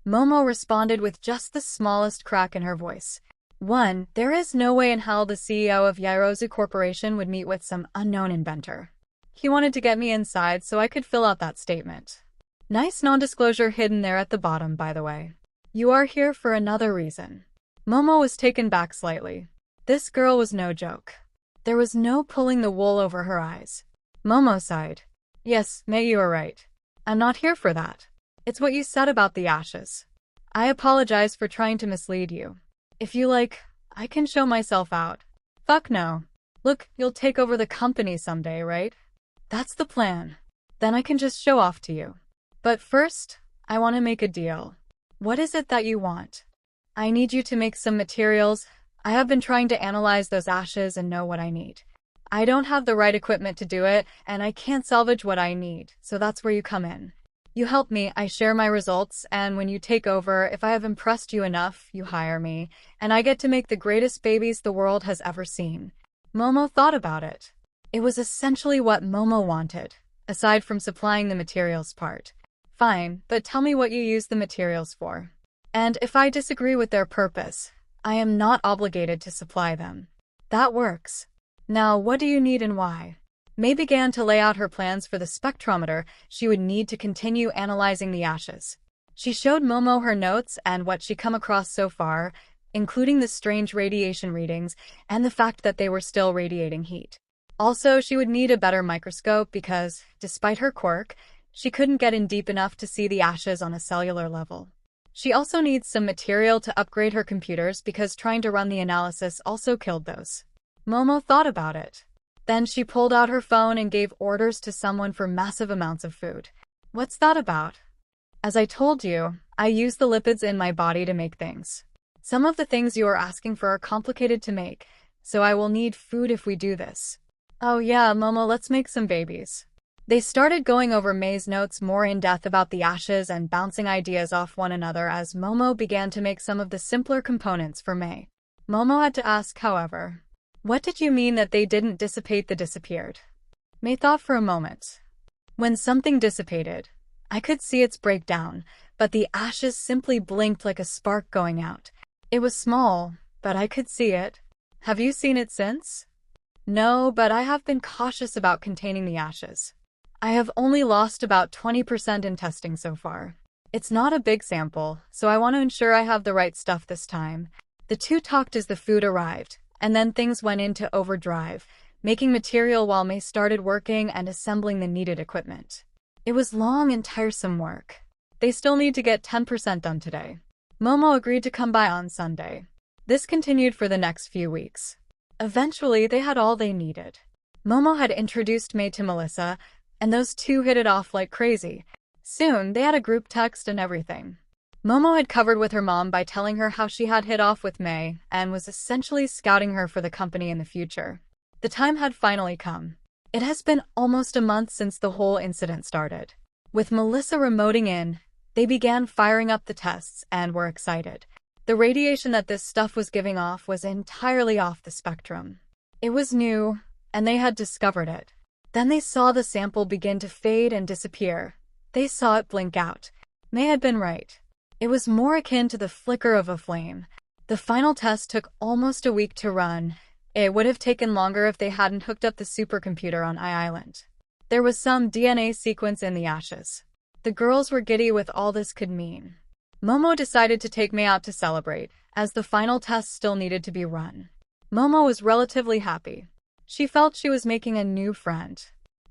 Momo responded with just the smallest crack in her voice. 1. There is no way in hell the CEO of Yaozu Corporation would meet with some unknown inventor. He wanted to get me inside so I could fill out that statement. Nice non-disclosure hidden there at the bottom, by the way. You are here for another reason. Momo was taken back slightly. This girl was no joke. There was no pulling the wool over her eyes. Momo sighed. Yes, May, you are right. I'm not here for that. It's what you said about the ashes. I apologize for trying to mislead you. If you like, I can show myself out. Fuck no. Look, you'll take over the company someday, right? That's the plan. Then I can just show off to you. But first, I want to make a deal. What is it that you want? I need you to make some materials. I have been trying to analyze those ashes and know what I need. I don't have the right equipment to do it, and I can't salvage what I need, so that's where you come in. You help me, I share my results, and when you take over, if I have impressed you enough, you hire me, and I get to make the greatest babies the world has ever seen. Momo thought about it. It was essentially what Momo wanted, aside from supplying the materials part. Fine, but tell me what you use the materials for. And if I disagree with their purpose, I am not obligated to supply them. That works. Now, what do you need and why? May began to lay out her plans for the spectrometer she would need to continue analyzing the ashes. She showed Momo her notes and what she'd come across so far, including the strange radiation readings and the fact that they were still radiating heat. Also, she would need a better microscope because, despite her quirk, she couldn't get in deep enough to see the ashes on a cellular level. She also needs some material to upgrade her computers because trying to run the analysis also killed those. Momo thought about it. Then she pulled out her phone and gave orders to someone for massive amounts of food. What's that about? As I told you, I use the lipids in my body to make things. Some of the things you are asking for are complicated to make, so I will need food if we do this. Oh yeah, Momo, let's make some babies. They started going over May's notes more in depth about the ashes and bouncing ideas off one another as Momo began to make some of the simpler components for May. Momo had to ask, however, what did you mean that they didn't dissipate the disappeared? May thought for a moment. When something dissipated, I could see its breakdown, but the ashes simply blinked like a spark going out. It was small, but I could see it. Have you seen it since? No, but I have been cautious about containing the ashes. I have only lost about 20% in testing so far. It's not a big sample, so I want to ensure I have the right stuff this time. The two talked as the food arrived, and then things went into overdrive, making material while May started working and assembling the needed equipment. It was long and tiresome work. They still need to get 10% done today. Momo agreed to come by on Sunday. This continued for the next few weeks. Eventually, they had all they needed. Momo had introduced May to Melissa, and those two hit it off like crazy. Soon, they had a group text and everything. Momo had covered with her mom by telling her how she had hit off with May and was essentially scouting her for the company in the future. The time had finally come. It has been almost a month since the whole incident started. With Melissa remoting in, they began firing up the tests and were excited. The radiation that this stuff was giving off was entirely off the spectrum. It was new, and they had discovered it. Then they saw the sample begin to fade and disappear. They saw it blink out. May had been right. It was more akin to the flicker of a flame. The final test took almost a week to run. It would have taken longer if they hadn't hooked up the supercomputer on Island. There was some DNA sequence in the ashes. The girls were giddy with all this could mean. Momo decided to take May out to celebrate, as the final test still needed to be run. Momo was relatively happy. She felt she was making a new friend.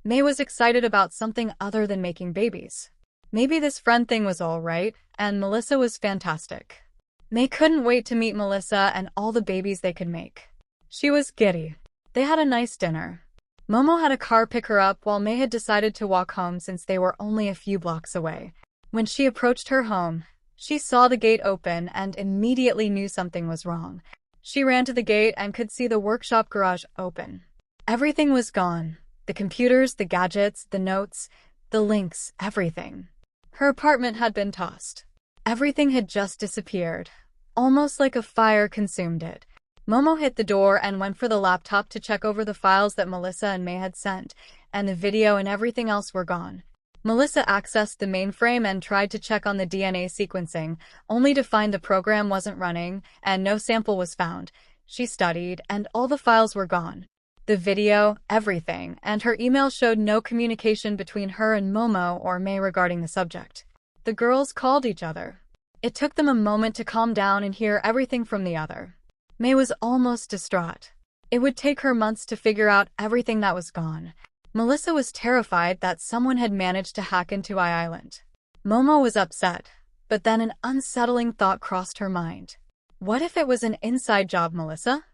May was excited about something other than making babies. Maybe this friend thing was all right, and Melissa was fantastic. May couldn't wait to meet Melissa and all the babies they could make. She was giddy. They had a nice dinner. Momo had a car pick her up while May had decided to walk home since they were only a few blocks away. When she approached her home, she saw the gate open and immediately knew something was wrong. She ran to the gate and could see the workshop garage open. Everything was gone. The computers, the gadgets, the notes, the links, everything. Her apartment had been tossed. Everything had just disappeared, almost like a fire consumed it. Momo hit the door and went for the laptop to check over the files that Melissa and May had sent, and the video and everything else were gone. Melissa accessed the mainframe and tried to check on the DNA sequencing, only to find the program wasn't running and no sample was found. She studied, and all the files were gone. The video, everything, and her email showed no communication between her and Momo or May regarding the subject. The girls called each other. It took them a moment to calm down and hear everything from the other. May was almost distraught. It would take her months to figure out everything that was gone. Melissa was terrified that someone had managed to hack into I-Island. Momo was upset, but then an unsettling thought crossed her mind. What if it was an inside job, Melissa?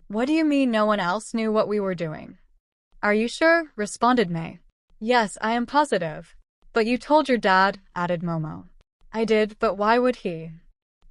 What do you mean no one else knew what we were doing? Are you sure? Responded May. Yes, I am positive. But you told your dad, added Momo. I did, but why would he?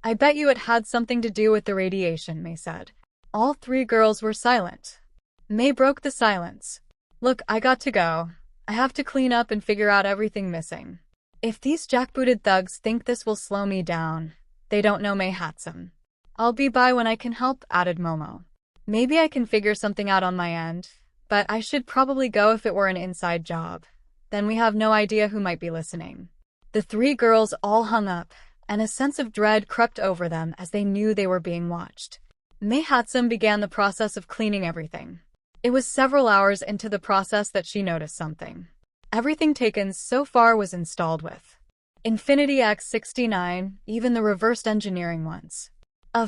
I bet you it had something to do with the radiation, May said. All three girls were silent. May broke the silence. Look, I got to go. I have to clean up and figure out everything missing. If these jackbooted thugs think this will slow me down, they don't know May 𝗧𝗵𝗲. I'll be by when I can help, added Momo. Maybe I can figure something out on my end, but I should probably go if it were an inside job. Then we have no idea who might be listening. The three girls all hung up, and a sense of dread crept over them as they knew they were being watched. May 𝗧𝗵𝗲 began the process of cleaning everything. It was several hours into the process that she noticed something. Everything taken so far was installed with Infinity X69, even the reversed engineering ones.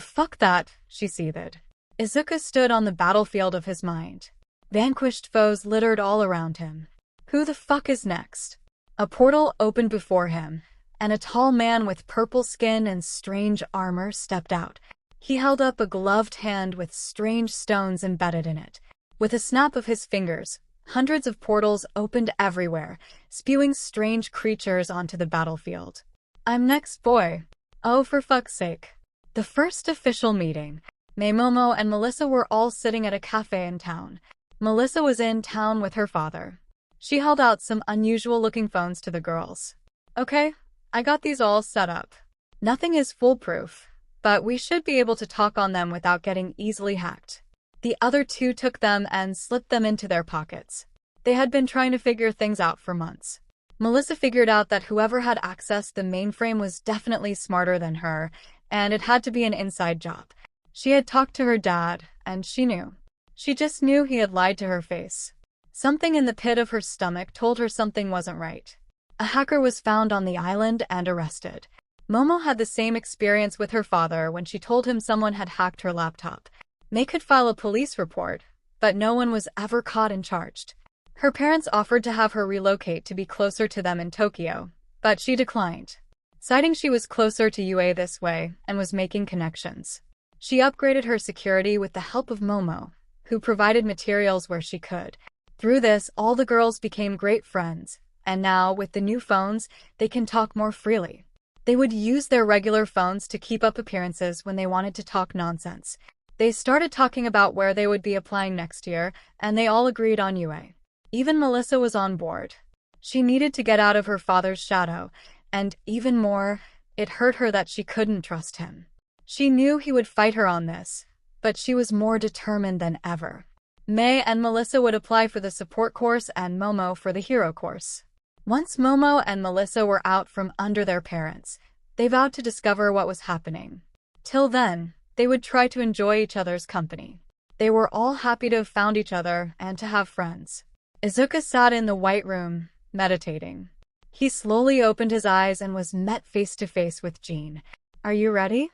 Fuck that, she seethed. Izuku stood on the battlefield of his mind. Vanquished foes littered all around him. Who the fuck is next? A portal opened before him, and a tall man with purple skin and strange armor stepped out. He held up a gloved hand with strange stones embedded in it. With a snap of his fingers, hundreds of portals opened everywhere, spewing strange creatures onto the battlefield. I'm next, boy. Oh, for fuck's sake. The first official meeting. May, Momo, and Melissa were all sitting at a cafe in town. Melissa was in town with her father. She held out some unusual-looking phones to the girls. Okay, I got these all set up. Nothing is foolproof, but we should be able to talk on them without getting easily hacked. The other two took them and slipped them into their pockets. They had been trying to figure things out for months. Melissa figured out that whoever had accessed the mainframe was definitely smarter than her, and it had to be an inside job. She had talked to her dad, and she knew. She just knew he had lied to her face. Something in the pit of her stomach told her something wasn't right. A hacker was found on the island and arrested. Momo had the same experience with her father when she told him someone had hacked her laptop. May could file a police report, but no one was ever caught and charged. Her parents offered to have her relocate to be closer to them in Tokyo, but she declined, citing she was closer to UA this way and was making connections. She upgraded her security with the help of Momo, who provided materials where she could. Through this, all the girls became great friends, and now, with the new phones, they can talk more freely. They would use their regular phones to keep up appearances when they wanted to talk nonsense. They started talking about where they would be applying next year, and they all agreed on UA. Even Melissa was on board. She needed to get out of her father's shadow, and even more, it hurt her that she couldn't trust him. She knew he would fight her on this, but she was more determined than ever. May and Melissa would apply for the support course and Momo for the hero course. Once Momo and Melissa were out from under their parents, they vowed to discover what was happening. Till then, they would try to enjoy each other's company. They were all happy to have found each other and to have friends. Izuku sat in the white room, meditating. He slowly opened his eyes and was met face to face with Jean. Are you ready?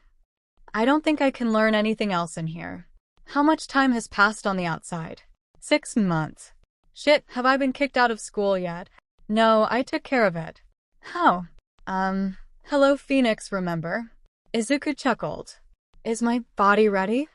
I don't think I can learn anything else in here. How much time has passed on the outside? 6 months. Shit, have I been kicked out of school yet? No, I took care of it. How? Hello Phoenix, remember? Izuku chuckled. Is my body ready?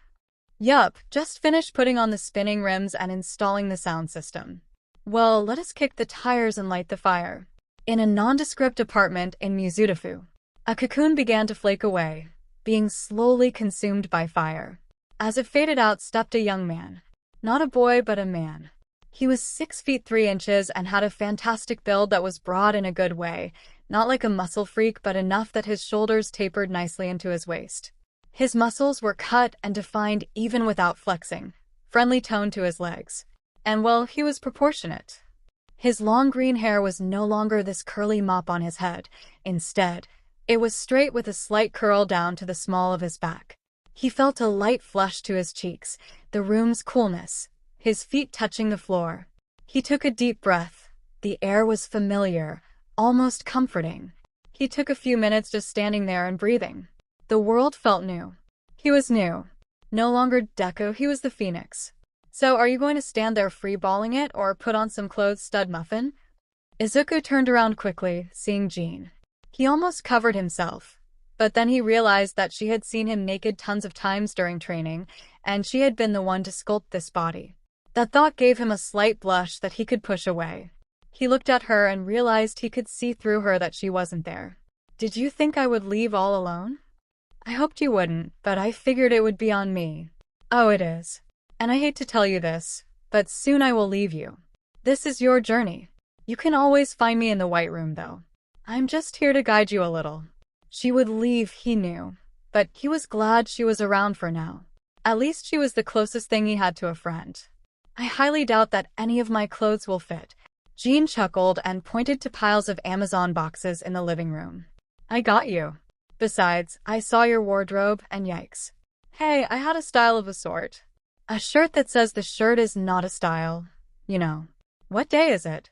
Yup, just finished putting on the spinning rims and installing the sound system. Well, let us kick the tires and light the fire. In a nondescript apartment in 𝗵𝗲𝗄, a cocoon began to flake away, being slowly consumed by fire. As it faded out stepped a young man. Not a boy, but a man. He was 6 feet 3 inches and had a fantastic build that was broad in a good way, not like a muscle freak but enough that his shoulders tapered nicely into his waist. His muscles were cut and defined even without flexing, friendly tone to his legs. And well, he was proportionate. His long green hair was no longer this curly mop on his head. Instead, it was straight with a slight curl down to the small of his back. He felt a light flush to his cheeks, the room's coolness, his feet touching the floor. He took a deep breath. The air was familiar, almost comforting. He took a few minutes just standing there and breathing. The world felt new. He was new. No longer Deku, he was the Phoenix. So are you going to stand there freeballing it or put on some clothes, 𝗧𝗵𝗲? Izuku turned around quickly, seeing Jean. He almost covered himself. But then he realized that she had seen him naked tons of times during training, and she had been the one to sculpt this body. That thought gave him a slight blush that he could push away. He looked at her and realized he could see through her that she wasn't there. Did you think I would leave all alone? I hoped you wouldn't, but I figured it would be on me. Oh, it is. And I hate to tell you this, but soon I will leave you. This is your journey. You can always find me in the White Room, though. I'm just here to guide you a little. She would leave, he knew, but he was glad she was around for now. At least she was the closest thing he had to a friend. I highly doubt that any of my clothes will fit. Jean chuckled and pointed to piles of Amazon boxes in the living room. I got you. Besides, I saw your wardrobe, and yikes. Hey, I had a style of a sort. A shirt that says the shirt is not a style. You know. What day is it?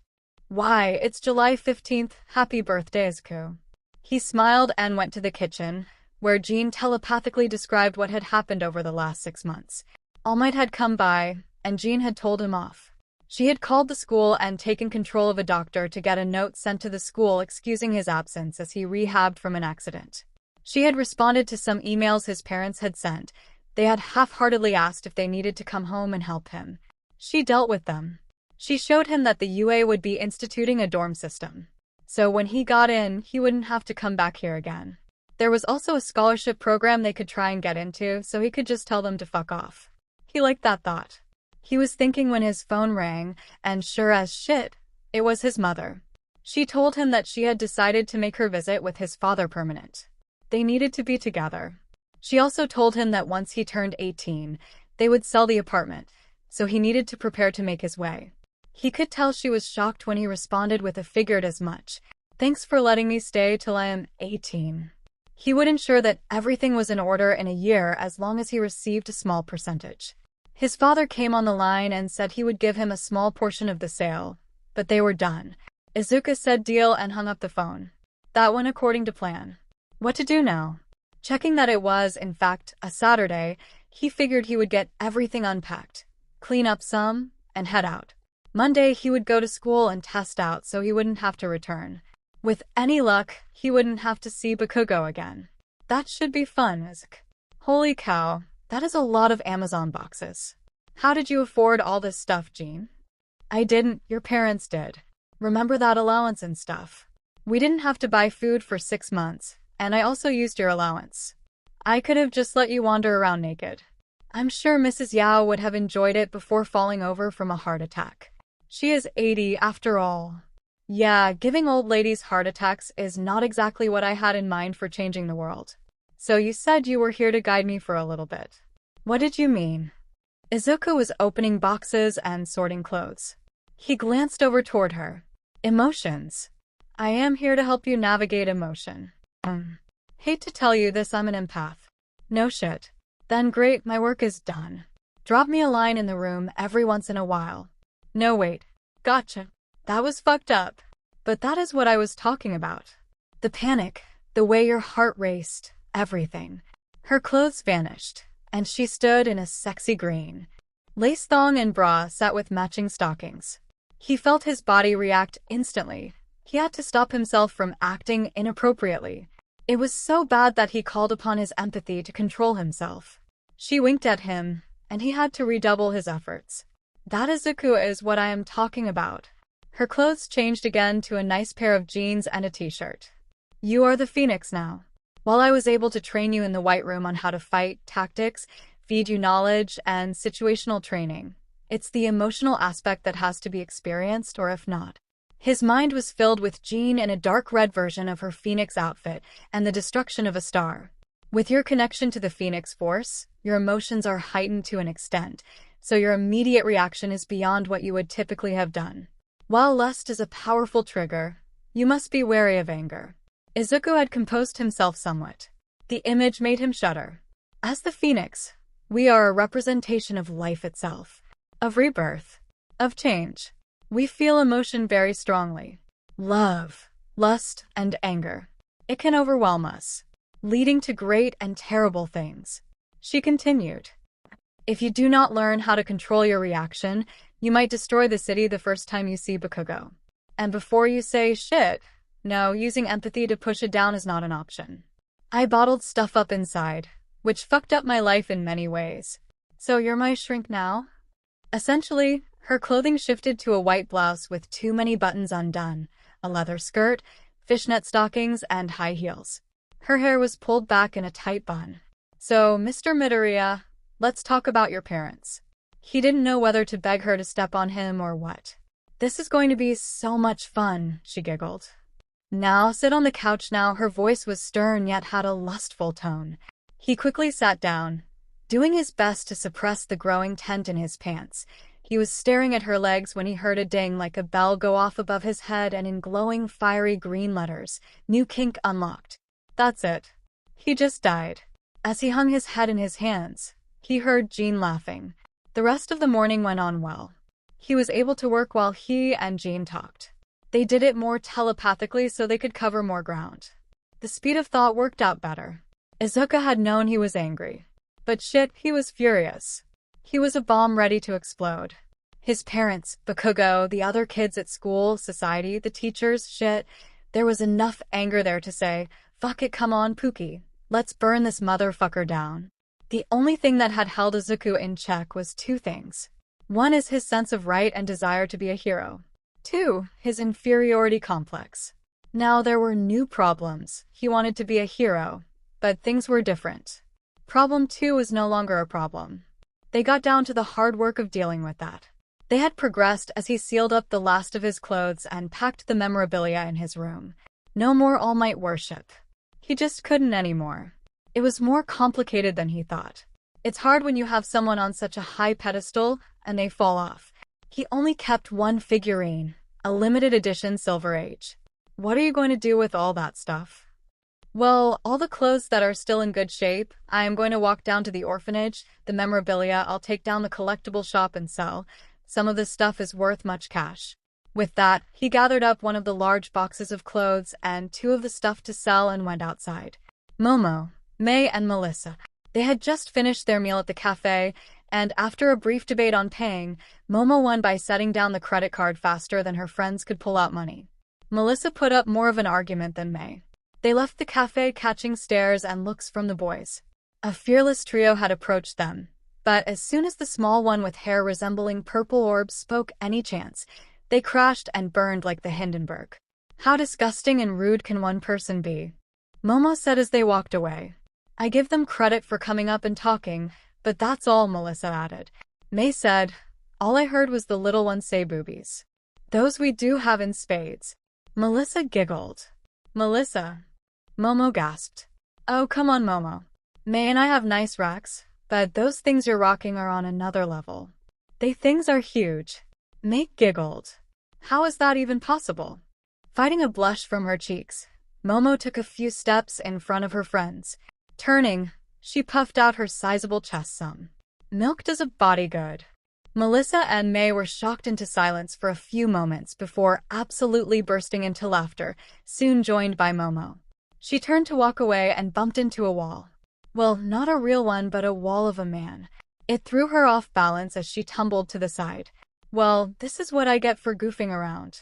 Why, it's July 15th. Happy birthday, Izuku. He smiled and went to the kitchen, where Jean telepathically described what had happened over the last 6 months. All Might had come by, and Jean had told him off. She had called the school and taken control of a doctor to get a note sent to the school excusing his absence as he rehabbed from an accident. She had responded to some emails his parents had sent. They had half-heartedly asked if they needed to come home and help him. She dealt with them. She showed him that the UA would be instituting a dorm system. So when he got in, he wouldn't have to come back here again. There was also a scholarship program they could try and get into, so he could just tell them to fuck off. He liked that thought. He was thinking when his phone rang, and sure as shit, it was his mother. She told him that she had decided to make her visit with his father permanent. They needed to be together. She also told him that once he turned 18, they would sell the apartment, so he needed to prepare to make his way. He could tell she was shocked when he responded with a figured as much. Thanks for letting me stay till I am 18. He would ensure that everything was in order in a year as long as he received a small percentage. His father came on the line and said he would give him a small portion of the sale, but they were done. Izuku said deal and hung up the phone. That went according to plan. What to do now? Checking that it was, in fact, a Saturday, he figured he would get everything unpacked, clean up some, and head out. Monday he would go to school and test out so he wouldn't have to return. With any luck, he wouldn't have to see 𝗵𝗃𝗃 again. That should be fun, Izuku. Holy cow, that is a lot of Amazon boxes. How did you afford all this stuff, Jean? I didn't, your parents did. Remember that allowance and stuff. We didn't have to buy food for 6 months, and I also used your allowance. I could have just let you wander around naked. I'm sure Mrs. Yao would have enjoyed it before falling over from a heart attack. She is 80 after all. Yeah, giving old ladies heart attacks is not exactly what I had in mind for changing the world. So you said you were here to guide me for a little bit. What did you mean? Izuku was opening boxes and sorting clothes. He glanced over toward her. Emotions. I am here to help you navigate emotion. Hate to tell you this, I'm an empath. No shit. Then great, my work is done. Drop me a line in the room every once in a while. No wait. Gotcha. That was fucked up. But that is what I was talking about. The panic, the way your heart raced, everything. Her clothes vanished, and she stood in a sexy green lace thong and bra set with matching stockings. He felt his body react instantly. He had to stop himself from acting inappropriately. It was so bad that he called upon his empathy to control himself. She winked at him, and he had to redouble his efforts. That Izuku is what I am talking about. Her clothes changed again to a nice pair of jeans and a t-shirt. You are the Phoenix now. While I was able to train you in the White Room on how to fight, tactics, feed you knowledge, and situational training, it's the emotional aspect that has to be experienced, or if not. His mind was filled with Jean in a dark red version of her Phoenix outfit and the destruction of a star. With your connection to the Phoenix Force, your emotions are heightened to an extent, so your immediate reaction is beyond what you would typically have done. While lust is a powerful trigger, you must be wary of anger. Izuku had composed himself somewhat. The image made him shudder. As the Phoenix, we are a representation of life itself, of rebirth, of change. We feel emotion very strongly. Love, lust, and anger. It can overwhelm us, leading to great and terrible things. She continued. If you do not learn how to control your reaction, you might destroy the city the first time you see Bakugo. And before you say shit, no, using empathy to push it down is not an option. I bottled stuff up inside, which fucked up my life in many ways. So you're my shrink now? Essentially, her clothing shifted to a white blouse with too many buttons undone, a leather skirt, fishnet stockings, and high heels. Her hair was pulled back in a tight bun. So, Mr. Midoriya, let's talk about your parents. He didn't know whether to beg her to step on him or what. This is going to be so much fun, she giggled. Now, sit on the couch now. Her voice was stern yet had a lustful tone. He quickly sat down, doing his best to suppress the growing tent in his pants. He was staring at her legs when he heard a ding like a bell go off above his head, and in glowing fiery green letters, "New kink unlocked." That's it. He just died. As he hung his head in his hands, he heard Jean laughing. The rest of the morning went on well. He was able to work while he and Jean talked. They did it more telepathically so they could cover more ground. The speed of thought worked out better. Izuku had known he was angry. But shit, he was furious. He was a bomb ready to explode. His parents, Bakugo, the other kids at school, society, the teachers, shit. There was enough anger there to say, fuck it, come on, Pookie. Let's burn this motherfucker down. The only thing that had held Izuku in check was two things. One is his sense of right and desire to be a hero. Two, his inferiority complex. Now there were new problems. He wanted to be a hero, but things were different. Problem two was no longer a problem. They got down to the hard work of dealing with that. They had progressed as he sealed up the last of his clothes and packed the memorabilia in his room. No more All Might worship. He just couldn't anymore. It was more complicated than he thought. It's hard when you have someone on such a high pedestal and they fall off. He only kept one figurine, a limited edition Silver Age. What are you going to do with all that stuff? Well, all the clothes that are still in good shape, I am going to walk down to the orphanage. The memorabilia I'll take down the collectible shop and sell. Some of this stuff is worth much cash. With that, he gathered up one of the large boxes of clothes and two of the stuff to sell and went outside. Momo, May, and Melissa. They had just finished their meal at the cafe, and after a brief debate on paying, Momo won by setting down the credit card faster than her friends could pull out money. Melissa put up more of an argument than May. They left the cafe catching stares and looks from the boys. A fearless trio had approached them, but as soon as the small one with hair resembling purple orbs spoke any chance, they crashed and burned like the Hindenburg. How disgusting and rude can one person be? Momo said as they walked away. I give them credit for coming up and talking, but that's all, Melissa added. May said, all I heard was the little ones say boobies. Those we do have in spades. Melissa giggled. Melissa. Momo gasped. Oh, come on, Momo. May and I have nice racks, but those things you're rocking are on another level. They things are huge. May giggled. How is that even possible? Fighting a blush from her cheeks, Momo took a few steps in front of her friends. Turning, she puffed out her sizable chest some. Milk does a body good. Melissa and May were shocked into silence for a few moments before absolutely bursting into laughter, soon joined by Momo. She turned to walk away and bumped into a wall. Well, not a real one, but a wall of a man. It threw her off balance as she tumbled to the side. Well, this is what I get for goofing around,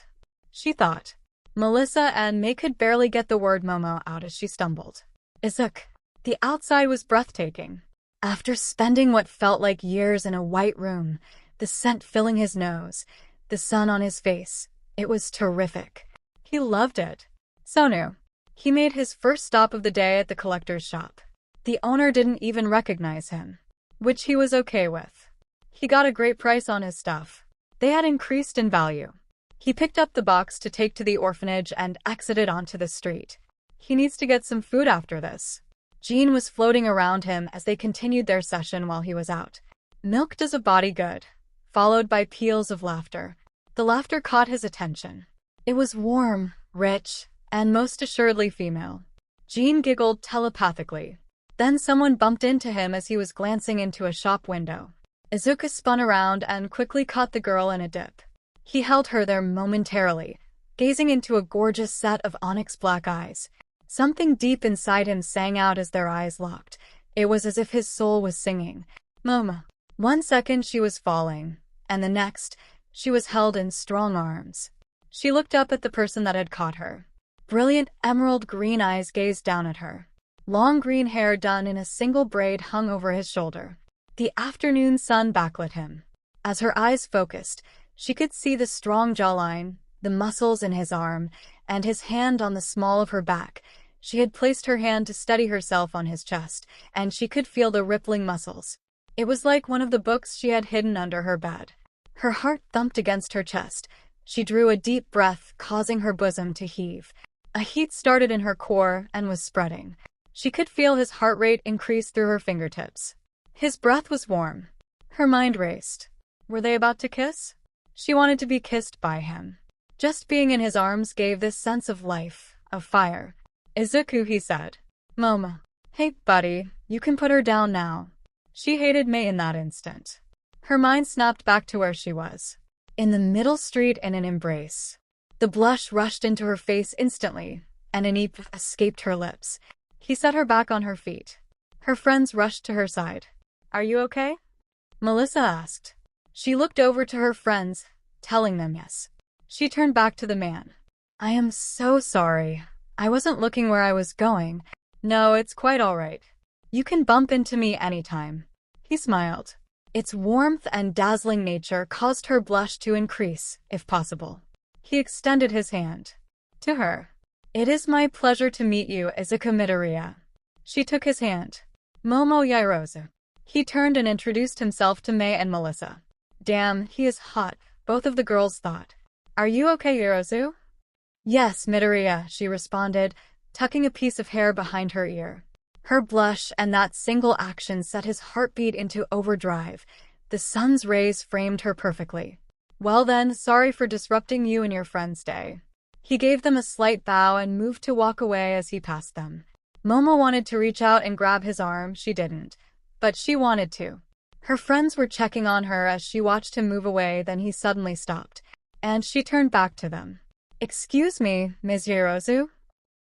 she thought. Melissa and May could barely get the word Momo out as she stumbled. 𝗧𝗏. The outside was breathtaking. After spending what felt like years in a white room, the scent filling his nose, the sun on his face, it was terrific. He loved it. Sonu. He made his first stop of the day at the collector's shop. The owner didn't even recognize him, which he was okay with. He got a great price on his stuff. They had increased in value. He picked up the box to take to the orphanage and exited onto the street. He needs to get some food after this. Jean was floating around him as they continued their session while he was out. Milk does a body good, followed by peals of laughter. The laughter caught his attention. It was warm, rich, and most assuredly female. Jean giggled telepathically. Then someone bumped into him as he was glancing into a shop window. Izuku spun around and quickly caught the girl in a dip. He held her there momentarily, gazing into a gorgeous set of onyx black eyes. Something deep inside him sang out as their eyes locked. It was as if his soul was singing. Momo. 1 second she was falling, and the next, she was held in strong arms. She looked up at the person that had caught her. Brilliant emerald green eyes gazed down at her. Long green hair done in a single braid hung over his shoulder. The afternoon sun backlit him. As her eyes focused, she could see the strong jawline, the muscles in his arm, and his hand on the small of her back. She had placed her hand to steady herself on his chest, and she could feel the rippling muscles. It was like one of the books she had hidden under her bed. Her heart thumped against her chest. She drew a deep breath, causing her bosom to heave. A heat started in her core and was spreading. She could feel his heart rate increase through her fingertips. His breath was warm. Her mind raced. Were they about to kiss? She wanted to be kissed by him. Just being in his arms gave this sense of life, of fire. Izuku, he said. Momo. Hey, buddy, you can put her down now. She hated May in that instant. Her mind snapped back to where she was. In the middle street in an embrace. The blush rushed into her face instantly, and an eep escaped her lips. He set her back on her feet. Her friends rushed to her side. Are you okay? Melissa asked. She looked over to her friends, telling them yes. She turned back to the man. I am so sorry. I wasn't looking where I was going. No, it's quite all right. You can bump into me anytime. He smiled. Its warmth and dazzling nature caused her blush to increase, if possible. He extended his hand. To her. It is my pleasure to meet you, Izuku Midoriya. She took his hand. Momo Yaoyorozu. He turned and introduced himself to May and Melissa. Damn, he is hot, both of the girls thought. Are you okay, Yaoyorozu? Yes, Midoriya, she responded, tucking a piece of hair behind her ear. Her blush and that single action set his heartbeat into overdrive. The sun's rays framed her perfectly. Well then, sorry for disrupting you and your friend's day. He gave them a slight bow and moved to walk away as he passed them. Momo wanted to reach out and grab his arm, she didn't. But she wanted to. Her friends were checking on her as she watched him move away, then he suddenly stopped. And she turned back to them. Excuse me, Ms. Yaoyorozu?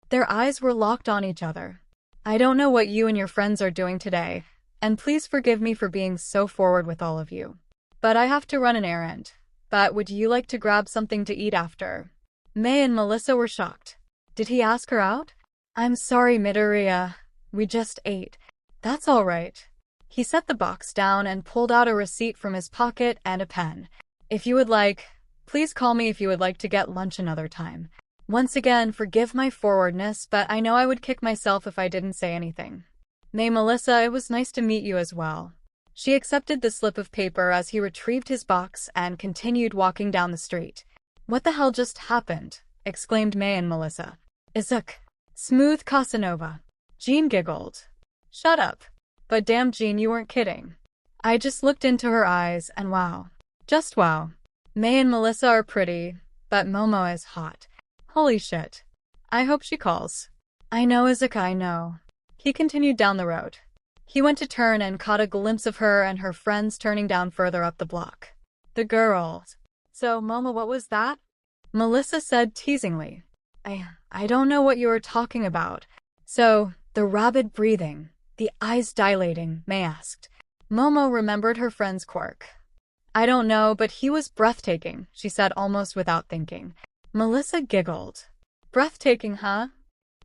Their eyes were locked on each other. I don't know what you and your friends are doing today, and please forgive me for being so forward with all of you. But I have to run an errand. But would you like to grab something to eat after? May and Melissa were shocked. Did he ask her out? I'm sorry, Midoriya. We just ate. That's all right. He set the box down and pulled out a receipt from his pocket and a pen. If you would like, please call me if you would like to get lunch another time. Once again, forgive my forwardness, but I know I would kick myself if I didn't say anything. May Melissa, it was nice to meet you as well. She accepted the slip of paper as he retrieved his box and continued walking down the street. What the hell just happened? Exclaimed May and Melissa. 𝗧𝗏𝗵𝗲 𝗔𝗂𝐺. Jean giggled. Shut up. But damn Jean, you weren't kidding. I just looked into her eyes and wow. Just wow. May and Melissa are pretty, but Momo is hot. Holy shit. I hope she calls. I know, Izuku, I know. He continued down the road. He went to turn and caught a glimpse of her and her friends turning down further up the block. The girls. So, Momo, what was that? Melissa said teasingly. I don't know what you were talking about. So, the rapid breathing, the eyes dilating, May asked. Momo remembered her friend's quirk. I don't know, but he was breathtaking, she said almost without thinking. Melissa giggled. breathtaking, huh?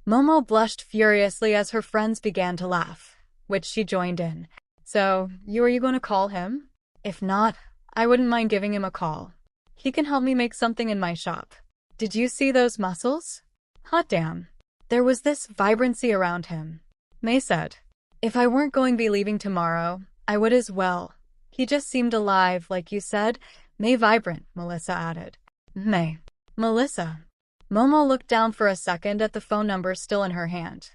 Momo blushed furiously as her friends began to laugh, which she joined in. So, are you going to call him? If not, I wouldn't mind giving him a call. He can help me make something in my shop. Did you see those muscles? Hot damn. There was this vibrancy around him. May said. If I weren't going to be leaving tomorrow, I would as well. He just seemed alive, like you said. May vibrant, Melissa added. May. Melissa. Momo looked down for a second at the phone number still in her hand.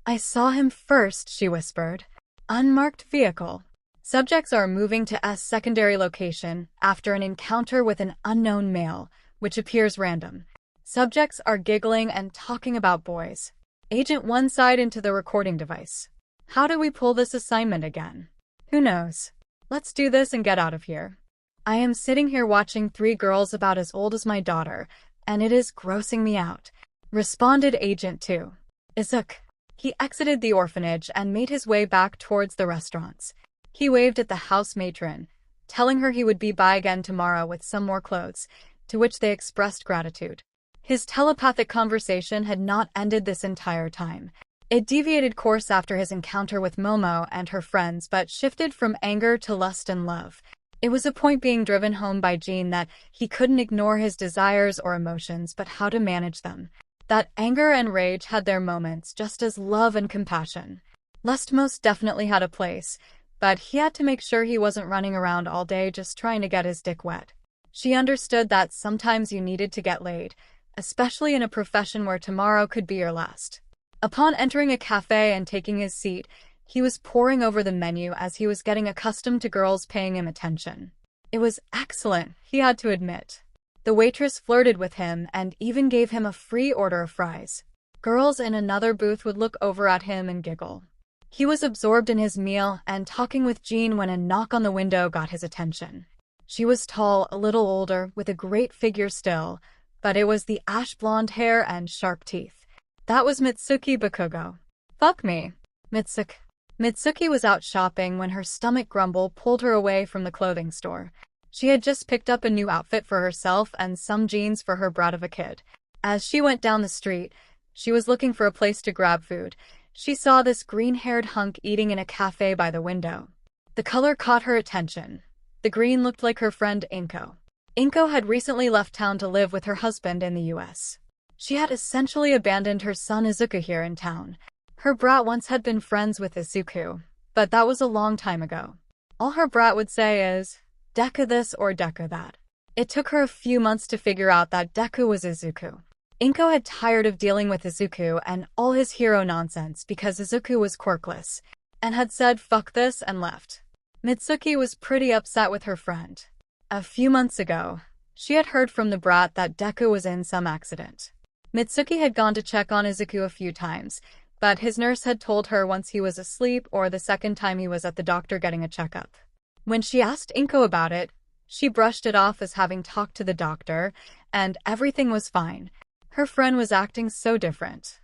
I saw him first, she whispered. Unmarked vehicle. Subjects are moving to S secondary location after an encounter with an unknown male, which appears random. Subjects are giggling and talking about boys. Agent one side into the recording device. How do we pull this assignment again? Who knows? Let's do this and get out of here. I am sitting here watching 3 girls about as old as my daughter, and it is grossing me out, responded Agent 2. Izuku. He exited the orphanage and made his way back towards the restaurants. He waved at the house matron, telling her he would be by again tomorrow with some more clothes, to which they expressed gratitude. His telepathic conversation had not ended this entire time. It deviated course after his encounter with Momo and her friends, but shifted from anger to lust and love. It was a point being driven home by Jean that he couldn't ignore his desires or emotions, but how to manage them. That anger and rage had their moments, just as love and compassion. Lust most definitely had a place, but he had to make sure he wasn't running around all day just trying to get his dick wet. She understood that sometimes you needed to get laid, especially in a profession where tomorrow could be your last. Upon entering a cafe and taking his seat, he was poring over the menu as he was getting accustomed to girls paying him attention. It was excellent, he had to admit. The waitress flirted with him and even gave him a free order of fries. Girls in another booth would look over at him and giggle. He was absorbed in his meal and talking with Jean when a knock on the window got his attention. She was tall, a little older, with a great figure still, but it was the ash blonde hair and sharp teeth. That was Mitsuki Bakugo. Fuck me. Mitsuki was out shopping when her stomach grumble pulled her away from the clothing store. She had just picked up a new outfit for herself and some jeans for her brat of a kid. As she went down the street, she was looking for a place to grab food. She saw this green-haired hunk eating in a cafe by the window. The color caught her attention. The green looked like her friend 𝗂𝐭. 𝗂𝐭 had recently left town to live with her husband in the US. She had essentially abandoned her son Izuku here in town. Her brat once had been friends with Izuku, but that was a long time ago. All her brat would say is, Deku this or Deku that. It took her a few months to figure out that Deku was Izuku. 𝗂𝐭 had tired of dealing with Izuku and all his hero nonsense because Izuku was quirkless, and had said fuck this and left. Mitsuki was pretty upset with her friend. A few months ago, she had heard from the brat that Deku was in some accident. Mitsuki had gone to check on Izuku a few times, but his nurse had told her once he was asleep or the second time he was at the doctor getting a checkup. When she asked 𝗂𝐭 about it, she brushed it off as having talked to the doctor, and everything was fine. Her friend was acting so different.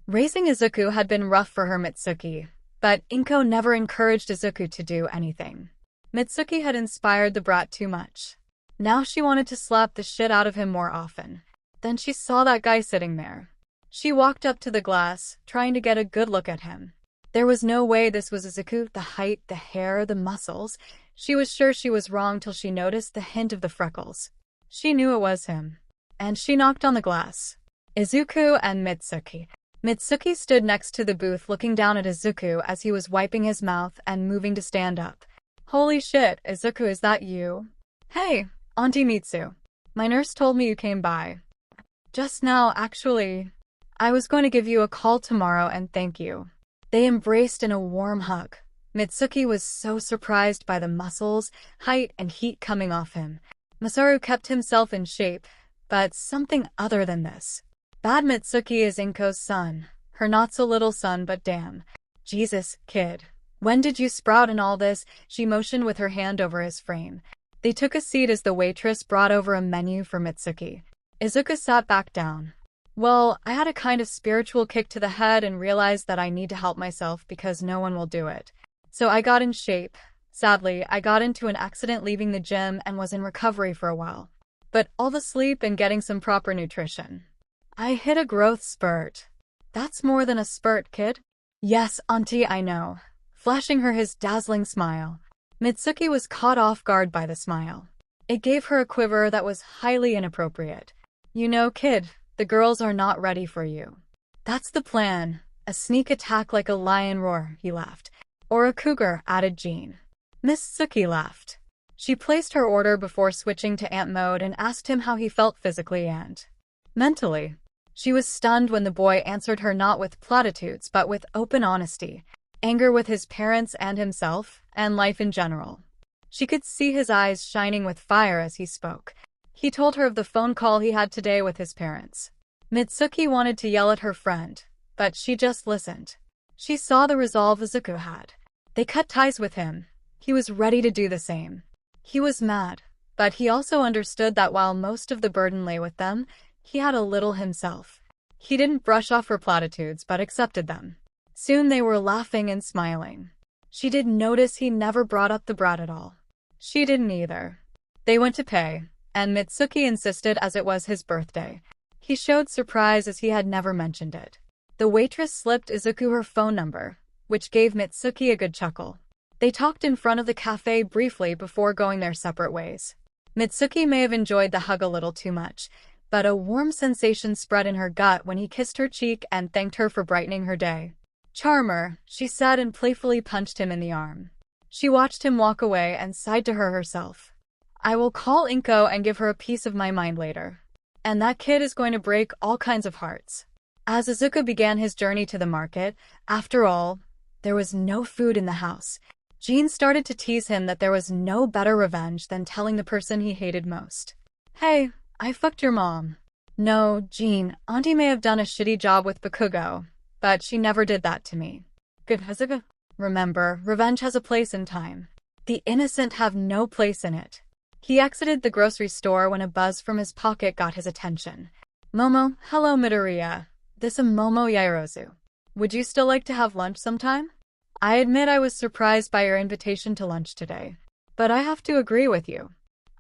Raising Izuku had been rough for her Mitsuki, but 𝗂𝐭 never encouraged Izuku to do anything. Mitsuki had inspired the brat too much. Now she wanted to slap the shit out of him more often. Then she saw that guy sitting there. She walked up to the glass, trying to get a good look at him. There was no way this was Izuku, the height, the hair, the muscles. She was sure she was wrong till she noticed the hint of the freckles. She knew it was him. And she knocked on the glass. Izuku and Mitsuki. Mitsuki stood next to the booth looking down at Izuku as he was wiping his mouth and moving to stand up. Holy shit, Izuku, is that you? Hey, Auntie Mitsu. My nurse told me you came by. Just now, actually. I was going to give you a call tomorrow and thank you. They embraced in a warm hug. Mitsuki was so surprised by the muscles, height, and heat coming off him. Masaru kept himself in shape, but something other than this. Bad Mitsuki is 𝗂𝐭's son. Her not-so-little son, but damn. Jesus, kid. When did you sprout in all this? She motioned with her hand over his frame. They took a seat as the waitress brought over a menu for Mitsuki. Izuku sat back down. Well, I had a kind of spiritual kick to the head and realized that I need to help myself because no one will do it. So I got in shape. Sadly, I got into an accident leaving the gym and was in recovery for a while. But all the sleep and getting some proper nutrition. I hit a growth spurt. That's more than a spurt, kid. Yes, auntie, I know. Flashing her his dazzling smile. Mitsuki was caught off guard by the smile. It gave her a quiver that was highly inappropriate. You know, kid, the girls are not ready for you. That's the plan. A sneak attack like a lion roar, he laughed. Or a cougar, added Jean. Mitsuki laughed. She placed her order before switching to ant mode and asked him how he felt physically and mentally. She was stunned when the boy answered her not with platitudes but with open honesty, anger with his parents and himself, and life in general. She could see his eyes shining with fire as he spoke. He told her of the phone call he had today with his parents. Mitsuki wanted to yell at her friend, but she just listened. She saw the resolve Izuku had. They cut ties with him. He was ready to do the same. He was mad, but he also understood that while most of the burden lay with them, he had a little himself. He didn't brush off her platitudes but accepted them. Soon they were laughing and smiling. She didn't notice he never brought up the brat at all. She didn't either. They went to pay, and Mitsuki insisted as it was his birthday. He showed surprise as he had never mentioned it. The waitress slipped Izuku her phone number, which gave Mitsuki a good chuckle. They talked in front of the cafe briefly before going their separate ways. Mitsuki may have enjoyed the hug a little too much, but a warm sensation spread in her gut when he kissed her cheek and thanked her for brightening her day. Charmer, she said and playfully punched him in the arm. She watched him walk away and sighed to herself. I will call Inko and give her a piece of my mind later. And that kid is going to break all kinds of hearts. As Izuku began his journey to the market, after all, there was no food in the house. Jean started to tease him that there was no better revenge than telling the person he hated most. Hey, I fucked your mom. No, Jean, auntie may have done a shitty job with Bakugo, but she never did that to me. Good Izuku. Remember, revenge has a place in time. The innocent have no place in it. He exited the grocery store when a buzz from his pocket got his attention. Momo, hello Midoriya. This is Momo Yaoyorozu. Would you still like to have lunch sometime? I admit I was surprised by your invitation to lunch today, but I have to agree with you.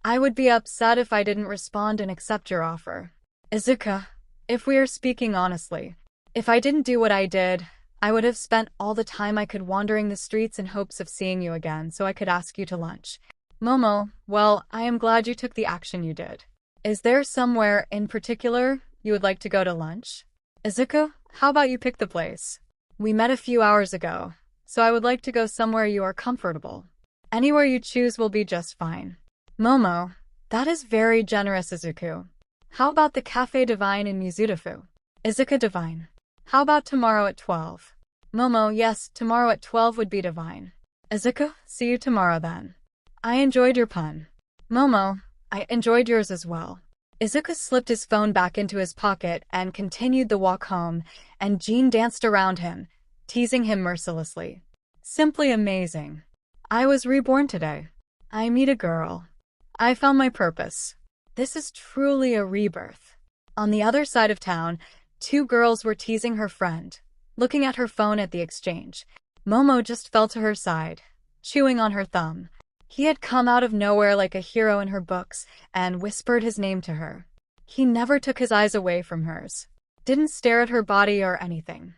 I would be upset if I didn't respond and accept your offer. Izuku, if we are speaking honestly, if I didn't do what I did, I would have spent all the time I could wandering the streets in hopes of seeing you again so I could ask you to lunch. Momo, well, I am glad you took the action you did. Is there somewhere in particular you would like to go to lunch? Izuku, how about you pick the place? We met a few hours ago, so I would like to go somewhere you are comfortable. Anywhere you choose will be just fine. Momo, that is very generous, Izuku. How about the Cafe Divine in Mizutofu? Izuku, divine. How about tomorrow at 12? Momo, yes, tomorrow at 12 would be divine. Izuku, see you tomorrow then. I enjoyed your pun. Momo, I enjoyed yours as well. Izuku slipped his phone back into his pocket and continued the walk home, and Jean danced around him, teasing him mercilessly. Simply amazing. I was reborn today. I meet a girl. I found my purpose. This is truly a rebirth. On the other side of town, two girls were teasing her friend, looking at her phone at the exchange. Momo just fell to her side, chewing on her thumb. He had come out of nowhere like a hero in her books and whispered his name to her. He never took his eyes away from hers, didn't stare at her body or anything.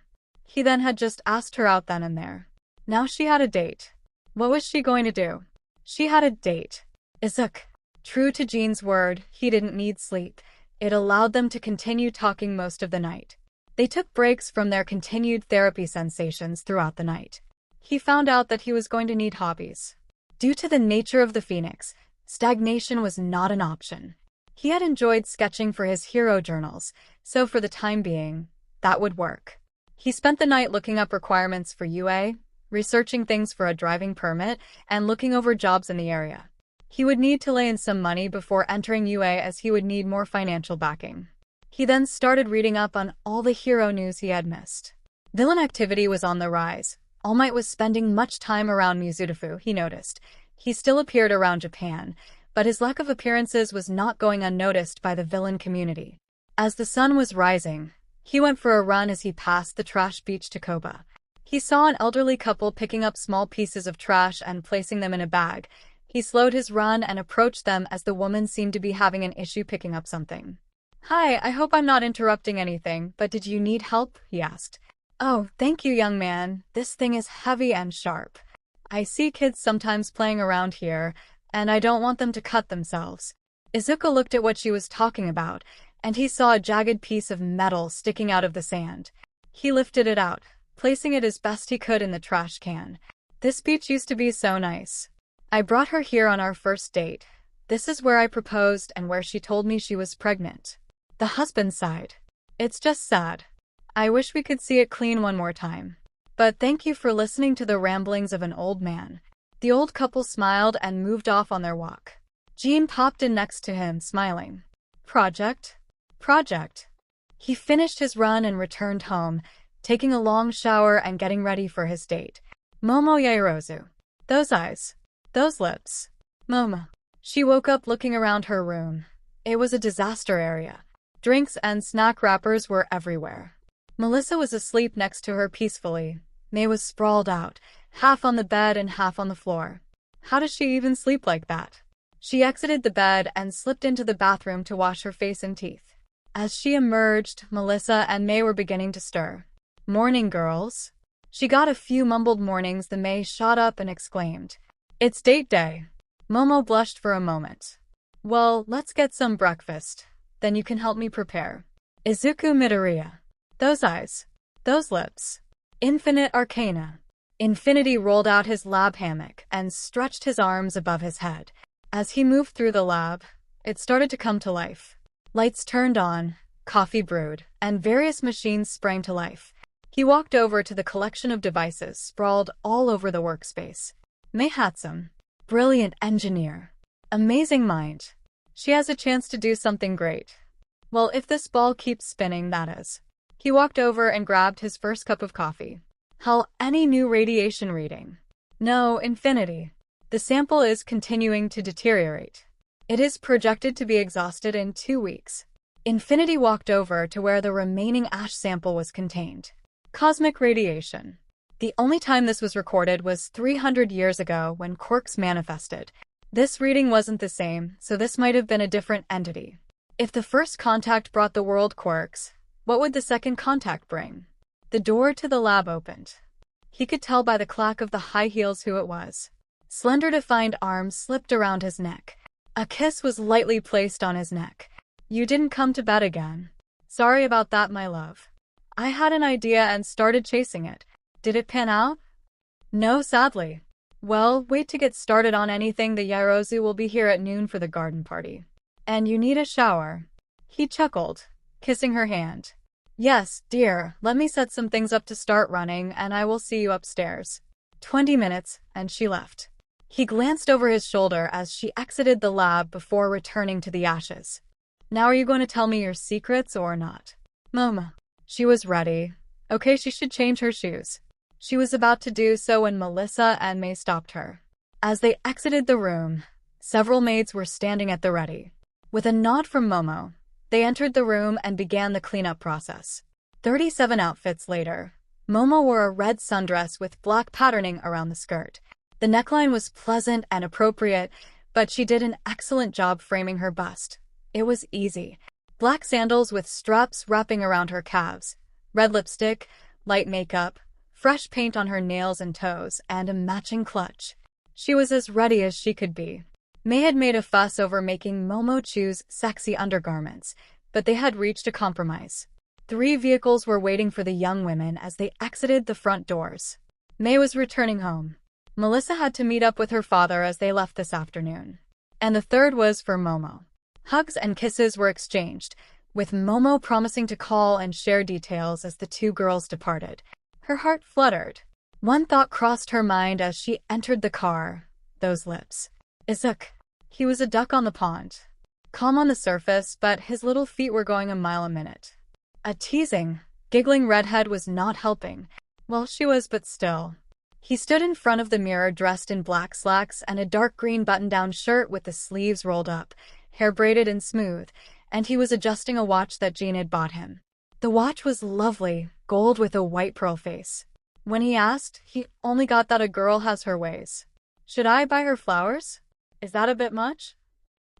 He then had just asked her out then and there. Now she had a date. What was she going to do? She had a date. Izuku. True to Jean's word, he didn't need sleep. It allowed them to continue talking most of the night. They took breaks from their continued therapy sensations throughout the night. He found out that he was going to need hobbies. Due to the nature of the Phoenix, stagnation was not an option. He had enjoyed sketching for his hero journals, so for the time being, that would work. He spent the night looking up requirements for UA, researching things for a driving permit, and looking over jobs in the area. He would need to lay in some money before entering UA as he would need more financial backing. He then started reading up on all the hero news he had missed. Villain activity was on the rise. All Might was spending much time around Mizutofu, he noticed. He still appeared around Japan, but his lack of appearances was not going unnoticed by the villain community. As the sun was rising, he went for a run as he passed the trash beach to Koba. He saw an elderly couple picking up small pieces of trash and placing them in a bag. He slowed his run and approached them as the woman seemed to be having an issue picking up something. Hi, I hope I'm not interrupting anything, but did you need help? He asked. Oh, thank you, young man. This thing is heavy and sharp. I see kids sometimes playing around here, and I don't want them to cut themselves. Izuku looked at what she was talking about, and he saw a jagged piece of metal sticking out of the sand. He lifted it out, placing it as best he could in the trash can. This beach used to be so nice. I brought her here on our first date. This is where I proposed and where she told me she was pregnant. The husband sighed. It's just sad. I wish we could see it clean one more time. But thank you for listening to the ramblings of an old man. The old couple smiled and moved off on their walk. Jean popped in next to him, smiling. Project? Project. He finished his run and returned home, taking a long shower and getting ready for his date. Momo Yaoyorozu. Those eyes. Those lips. Momo. She woke up looking around her room. It was a disaster area. Drinks and snack wrappers were everywhere. Melissa was asleep next to her peacefully. May was sprawled out, half on the bed and half on the floor. How does she even sleep like that? She exited the bed and slipped into the bathroom to wash her face and teeth. As she emerged, Melissa and May were beginning to stir. Morning, girls. She got a few mumbled mornings. The May shot up and exclaimed, It's date day. Momo blushed for a moment. Well, let's get some breakfast. Then you can help me prepare. Izuku Midoriya. Those eyes. Those lips. Infinite Arcana. Infinity rolled out his lab hammock and stretched his arms above his head. As he moved through the lab, it started to come to life. Lights turned on, coffee brewed, and various machines sprang to life. He walked over to the collection of devices sprawled all over the workspace. May 𝗧𝗵𝗲. Brilliant engineer. Amazing mind. She has a chance to do something great. Well, if this ball keeps spinning, that is. He walked over and grabbed his first cup of coffee. Hell, any new radiation reading? No, infinity. The sample is continuing to deteriorate. It is projected to be exhausted in 2 weeks. Infinity walked over to where the remaining ash sample was contained. Cosmic radiation. The only time this was recorded was 300 years ago when quirks manifested. This reading wasn't the same, so this might have been a different entity. If the first contact brought the world quirks, what would the second contact bring? The door to the lab opened. He could tell by the clack of the high heels who it was. Slender defined arms slipped around his neck. A kiss was lightly placed on his neck. You didn't come to bed again. Sorry about that, my love. I had an idea and started chasing it. Did it pan out? No, sadly. Well, wait to get started on anything. The Yaoyorozu will be here at noon for the garden party. And you need a shower. He chuckled, kissing her hand. Yes, dear, let me set some things up to start running, and I will see you upstairs. 20 minutes, and she left. He glanced over his shoulder as she exited the lab before returning to the ashes. Now are you going to tell me your secrets or not? Momo. She was ready. Okay, she should change her shoes. She was about to do so when Melissa and May stopped her. As they exited the room, several maids were standing at the ready. With a nod from Momo, they entered the room and began the cleanup process. 37 outfits later, Momo wore a red sundress with black patterning around the skirt. The neckline was pleasant and appropriate, but she did an excellent job framing her bust. It was easy. Black sandals with straps wrapping around her calves, red lipstick, light makeup, fresh paint on her nails and toes, and a matching clutch. She was as ready as she could be. May had made a fuss over making Momo choose sexy undergarments, but they had reached a compromise. 3 vehicles were waiting for the young women as they exited the front doors. May was returning home. Melissa had to meet up with her father as they left this afternoon. And the third was for Momo. Hugs and kisses were exchanged, with Momo promising to call and share details as the 2 girls departed. Her heart fluttered. One thought crossed her mind as she entered the car. Those lips. Izuku. He was a duck on the pond. Calm on the surface, but his little feet were going a mile a minute. A teasing, giggling redhead was not helping. Well, she was, but still. He stood in front of the mirror dressed in black slacks and a dark green button-down shirt with the sleeves rolled up, hair braided and smooth, and he was adjusting a watch that Jean had bought him. The watch was lovely, gold with a white pearl face. When he asked, he only got that a girl has her ways. Should I buy her flowers? Is that a bit much?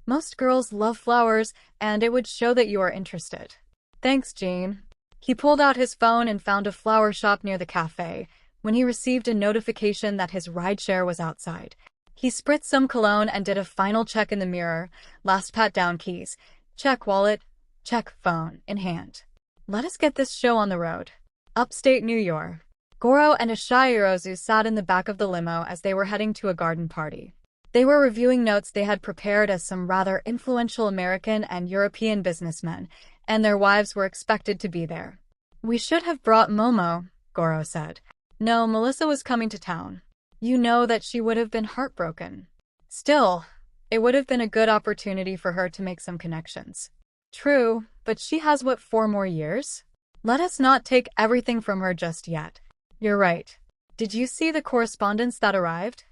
Most girls love flowers, and it would show that you are interested. Thanks, Jean. He pulled out his phone and found a flower shop near the cafe when he received a notification that his rideshare was outside. He spritzed some cologne and did a final check in the mirror, last pat down keys, check wallet, check phone in hand. Let us get this show on the road. Upstate New York. Goro and 𝐒𝐻𝐢𝐳𝐲 sat in the back of the limo as they were heading to a garden party. They were reviewing notes they had prepared as some rather influential American and European businessmen, and their wives were expected to be there. We should have brought Momo, Goro said. No, Melissa was coming to town. You know that she would have been heartbroken. Still, it would have been a good opportunity for her to make some connections. True, but she has 4 more years? Let us not take everything from her just yet. You're right. Did you see the correspondence that arrived?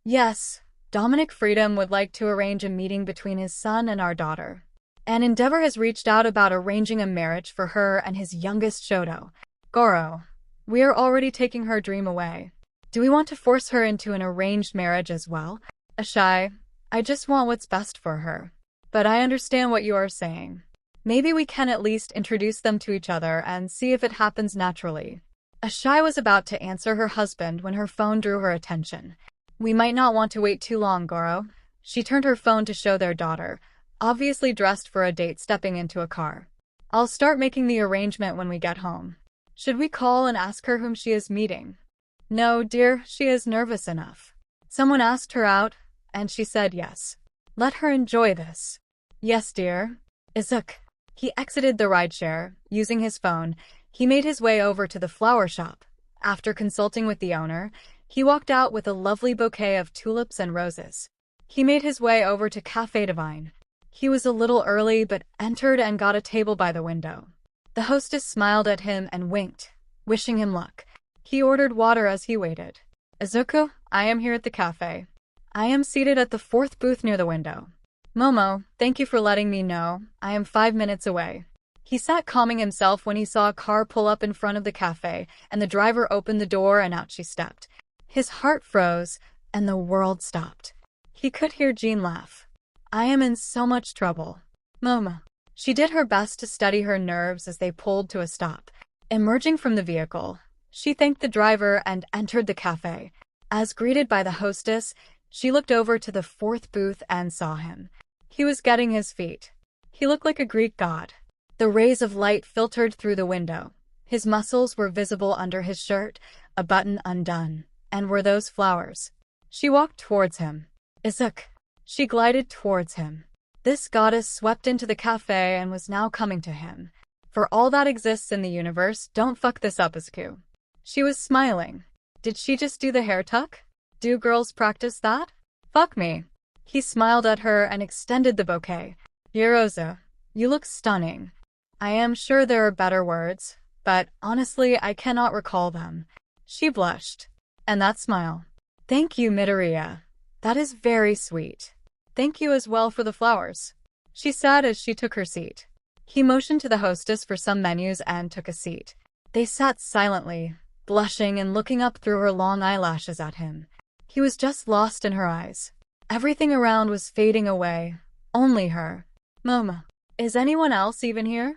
Yes, Dominic Freedom would like to arrange a meeting between his son and our daughter. And Endeavor has reached out about arranging a marriage for her and his youngest Shoto. Goro, we are already taking her dream away. Do we want to force her into an arranged marriage as well? 𝐻𝐻𝐲, I just want what's best for her. But I understand what you are saying. Maybe we can at least introduce them to each other and see if it happens naturally. 𝐻𝐻𝐲 was about to answer her husband when her phone drew her attention. We might not want to wait too long, Goro. She turned her phone to show their daughter, obviously dressed for a date, stepping into a car. I'll start making the arrangement when we get home. Should we call and ask her whom she is meeting? No, dear, she is nervous enough. Someone asked her out, and she said yes. Let her enjoy this. Yes, dear. Izuku. He exited the rideshare. Using his phone, he made his way over to the flower shop. After consulting with the owner, he walked out with a lovely bouquet of tulips and roses. He made his way over to Café Divine. He was a little early but entered and got a table by the window. The hostess smiled at him and winked, wishing him luck. He ordered water as he waited. Izuku, I am here at the cafe. I am seated at the 4th booth near the window. Momo, thank you for letting me know. I am 5 minutes away. He sat calming himself when he saw a car pull up in front of the cafe, and the driver opened the door and out she stepped. His heart froze, and the world stopped. He could hear Jean laugh. I am in so much trouble. Momo. She did her best to steady her nerves as they pulled to a stop. Emerging from the vehicle, she thanked the driver and entered the cafe. As greeted by the hostess, she looked over to the 4th booth and saw him. He was getting his feet. He looked like a Greek god. The rays of light filtered through the window. His muscles were visible under his shirt, a button undone. And were those flowers? She walked towards him. Izuku. She glided towards him. This goddess swept into the cafe and was now coming to him. For all that exists in the universe, don't fuck this up, Izuku. She was smiling. Did she just do the hair tuck? Do girls practice that? Fuck me. He smiled at her and extended the bouquet. Yoroza, you look stunning. I am sure there are better words, but honestly I cannot recall them. She blushed. And that smile. Thank you, Midoriya. That is very sweet. Thank you as well for the flowers, she said as she took her seat. He motioned to the hostess for some menus and took a seat. They sat silently, blushing and looking up through her long eyelashes at him. He was just lost in her eyes. Everything around was fading away. Only her. Momo. Is anyone else even here?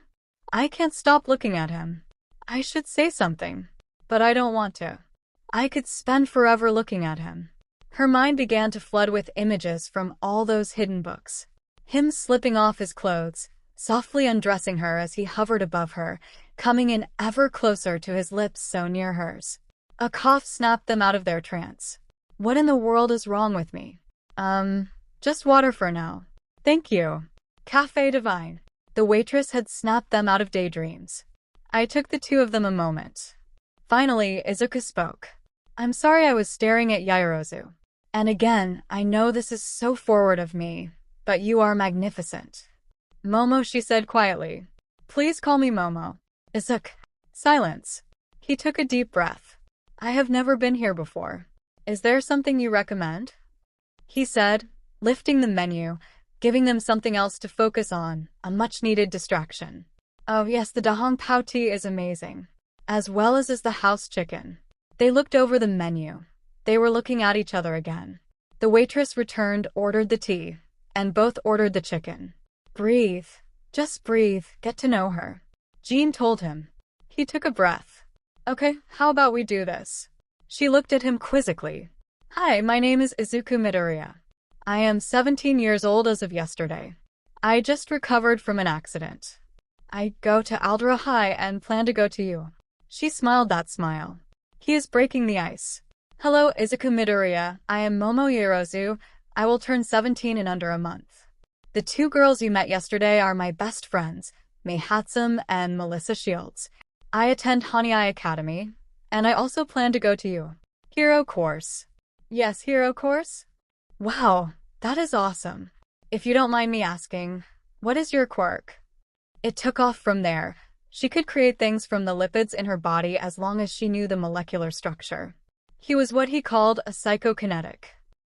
I can't stop looking at him. I should say something, but I don't want to. I could spend forever looking at him. Her mind began to flood with images from all those hidden books. Him slipping off his clothes, softly undressing her as he hovered above her, coming in ever closer to his lips so near hers. A cough snapped them out of their trance. What in the world is wrong with me? Just water for now. Thank you. Café Divine. The waitress had snapped them out of daydreams. I took the two of them a moment. Finally, Izuku spoke. I'm sorry I was staring at Yaoyorozu. And again, I know this is so forward of me, but you are magnificent. Momo, she said quietly. Please call me Momo. Izuku. Silence. He took a deep breath. I have never been here before. Is there something you recommend? He said, lifting the menu, giving them something else to focus on, a much-needed distraction. Oh yes, the dahong pao tea is amazing. As well as is the house chicken. They looked over the menu. They were looking at each other again. The waitress returned, ordered the tea. and both ordered the chicken. Breathe. Just breathe, get to know her. Jean told him. He took a breath. Okay, how about we do this? She looked at him quizzically. Hi, my name is Izuku Midoriya. I am 17 years old as of yesterday. I just recovered from an accident. I go to 𝐒𝐪𝐴 High and plan to go to you. She smiled that smile. He is breaking the ice. Hello, Izuku Midoriya. I am Momo Yorozu. I will turn 17 in under a month. The two girls you met yesterday are my best friends, 𝗵𝗃 and Melissa Shields. I attend Hanai Academy, and I also plan to go to you. Hero course. Yes, hero course? Wow, that is awesome. If you don't mind me asking, what is your quirk? It took off from there. She could create things from the lipids in her body as long as she knew the molecular structure. He was what he called a psychokinetic.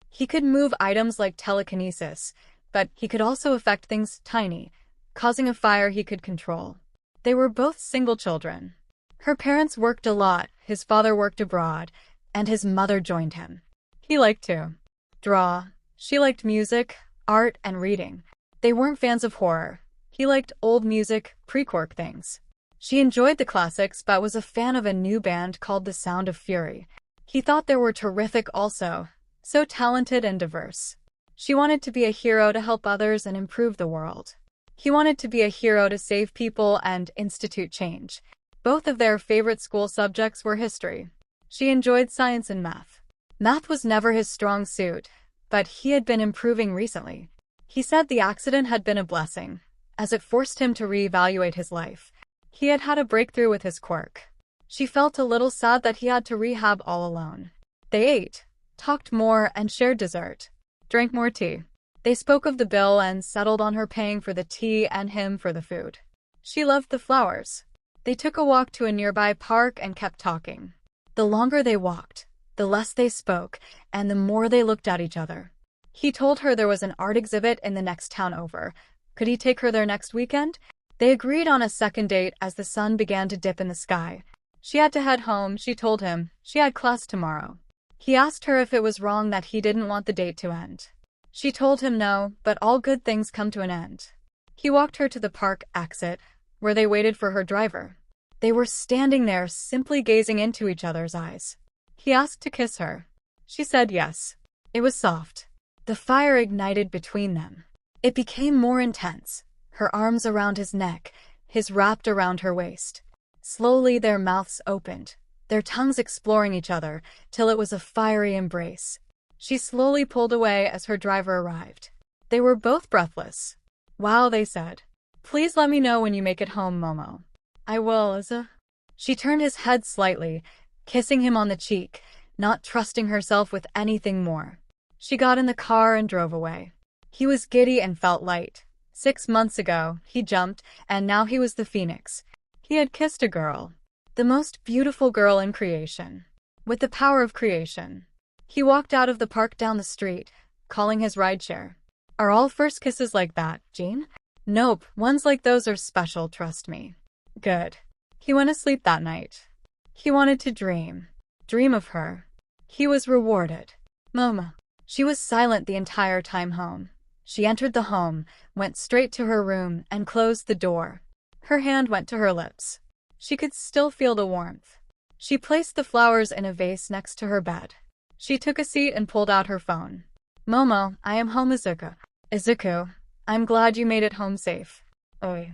He could move items like telekinesis, but he could also affect things tiny, causing a fire he could control. They were both single children. Her parents worked a lot, his father worked abroad, and his mother joined him. He liked to draw. She liked music, art, and reading. They weren't fans of horror. He liked old music, pre-quirk things. She enjoyed the classics but was a fan of a new band called The Sound of Fury. He thought they were terrific also, so talented and diverse. She wanted to be a hero to help others and improve the world. He wanted to be a hero to save people and institute change. Both of their favorite school subjects were history. She enjoyed science and math. Math was never his strong suit, but he had been improving recently. He said the accident had been a blessing, as it forced him to reevaluate his life. He had had a breakthrough with his quirk. She felt a little sad that he had to rehab all alone. They ate, talked more, and shared dessert. Drank more tea. They spoke of the bill and settled on her paying for the tea and him for the food. She loved the flowers. They took a walk to a nearby park and kept talking. The longer they walked, the less they spoke, and the more they looked at each other. He told her there was an art exhibit in the next town over. Could he take her there next weekend? They agreed on a second date as the sun began to dip in the sky. She had to head home, she told him. She had class tomorrow. He asked her if it was wrong that he didn't want the date to end. She told him no, but all good things come to an end. He walked her to the park exit, where they waited for her driver. They were standing there, simply gazing into each other's eyes. He asked to kiss her. She said yes. It was soft. The fire ignited between them. It became more intense, her arms around his neck, his wrapped around her waist. Slowly their mouths opened, their tongues exploring each other, till it was a fiery embrace. She slowly pulled away as her driver arrived. They were both breathless. Wow, they said. Please let me know when you make it home, Momo. I will, 𝐬𝐴. She turned his head slightly, kissing him on the cheek, not trusting herself with anything more. She got in the car and drove away. He was giddy and felt light. 6 months ago, he jumped, and now he was the phoenix. He had kissed a girl. The most beautiful girl in creation. With the power of creation. He walked out of the park down the street, calling his rideshare. Are all first kisses like that, Jean? Nope, ones like those are special, trust me. Good. He went asleep that night. He wanted to dream. Dream of her. He was rewarded. Momo. She was silent the entire time home. She entered the home, went straight to her room, and closed the door. Her hand went to her lips. She could still feel the warmth. She placed the flowers in a vase next to her bed. She took a seat and pulled out her phone. Momo, I am home, Izuku. Izuku, I'm glad you made it home safe. Oi.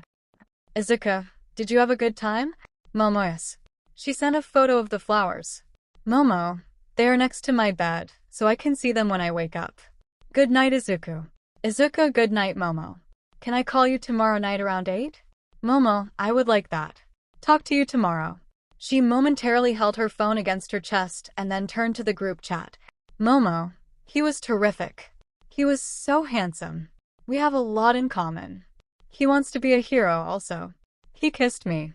Izuku, did you have a good time? Momo, yes. She sent a photo of the flowers. Momo, they are next to my bed, so I can see them when I wake up. Good night, Izuku. Izuku, good night, Momo. Can I call you tomorrow night around 8? Momo, I would like that. Talk to you tomorrow. She momentarily held her phone against her chest and then turned to the group chat. Momo, he was terrific. He was so handsome. We have a lot in common. He wants to be a hero also. He kissed me.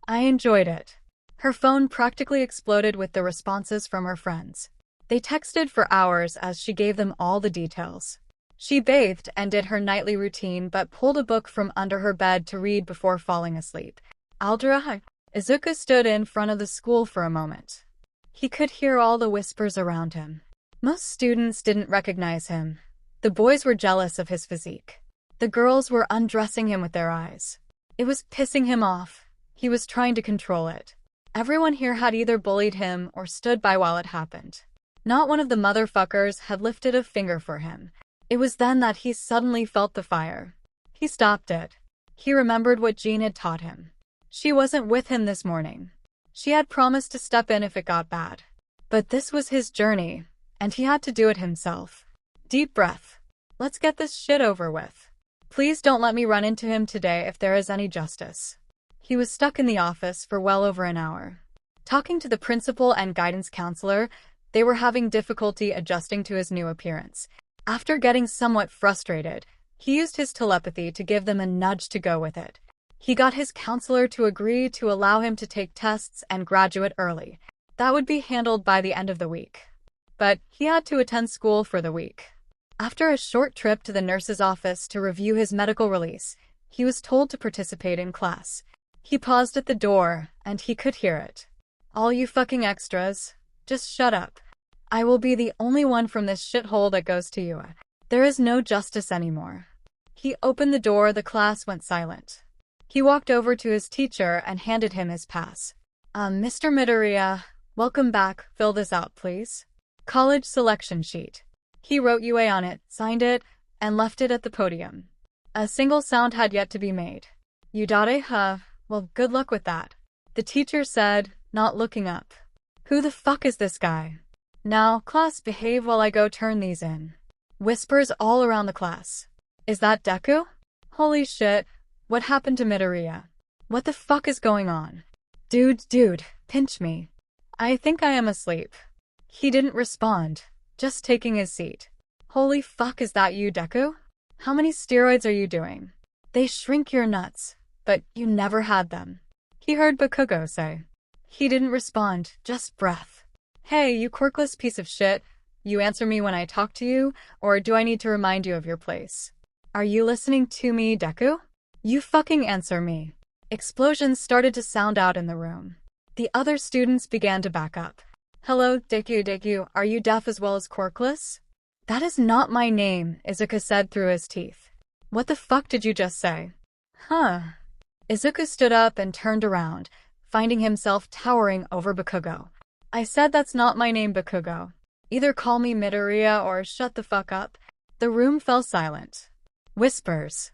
I enjoyed it. Her phone practically exploded with the responses from her friends. They texted for hours as she gave them all the details. She bathed and did her nightly routine but pulled a book from under her bed to read before falling asleep. 𝗓𝗪𝐴. Izuku stood in front of the school for a moment. He could hear all the whispers around him. Most students didn't recognize him. The boys were jealous of his physique. The girls were undressing him with their eyes. It was pissing him off. He was trying to control it. Everyone here had either bullied him or stood by while it happened. Not one of the motherfuckers had lifted a finger for him. It was then that he suddenly felt the fire. He stopped it. He remembered what Jean had taught him. She wasn't with him this morning. She had promised to step in if it got bad. But this was his journey, and he had to do it himself. Deep breath. Let's get this shit over with. Please don't let me run into him today if there is any justice. He was stuck in the office for well over an hour. Talking to the principal and guidance counselor, they were having difficulty adjusting to his new appearance. After getting somewhat frustrated, he used his telepathy to give them a nudge to go with it. He got his counselor to agree to allow him to take tests and graduate early. That would be handled by the end of the week. But he had to attend school for the week. After a short trip to the nurse's office to review his medical release, he was told to participate in class. He paused at the door, and he could hear it. All you fucking extras, just shut up. I will be the only one from this shithole that goes to 𝐒𝐻𝐢𝐴. There is no justice anymore. He opened the door, the class went silent. He walked over to his teacher and handed him his pass. Mr. Midoriya, welcome back, fill this out please. College selection sheet. He wrote UA on it, signed it, and left it at the podium. A single sound had yet to be made. 𝗬𝗲𝗏, well, good luck with that. The teacher said, not looking up. Who the fuck is this guy? Now, class, behave while I go turn these in. Whispers all around the class. Is that Deku? Holy shit, what happened to Midoriya? What the fuck is going on? Dude, pinch me. I think I am asleep. He didn't respond, just taking his seat. Holy fuck, is that you, Deku? How many steroids are you doing? They shrink your nuts, but you never had them. He heard 𝗵𝘃𝗀𝗧𝗏 say. He didn't respond, just breath. Hey, you quirkless piece of shit. You answer me when I talk to you, or do I need to remind you of your place? Are you listening to me, Deku? You fucking answer me. Explosions started to sound out in the room. The other students began to back up. Hello, Deku, are you deaf as well as quirkless? That is not my name, Izuku said through his teeth. What the fuck did you just say? Huh. Izuku stood up and turned around, finding himself towering over 𝗵𝘃𝗀𝗁. I said that's not my name, 𝗵𝘃𝗀𝗁. Either call me Midoriya or shut the fuck up. The room fell silent. Whispers.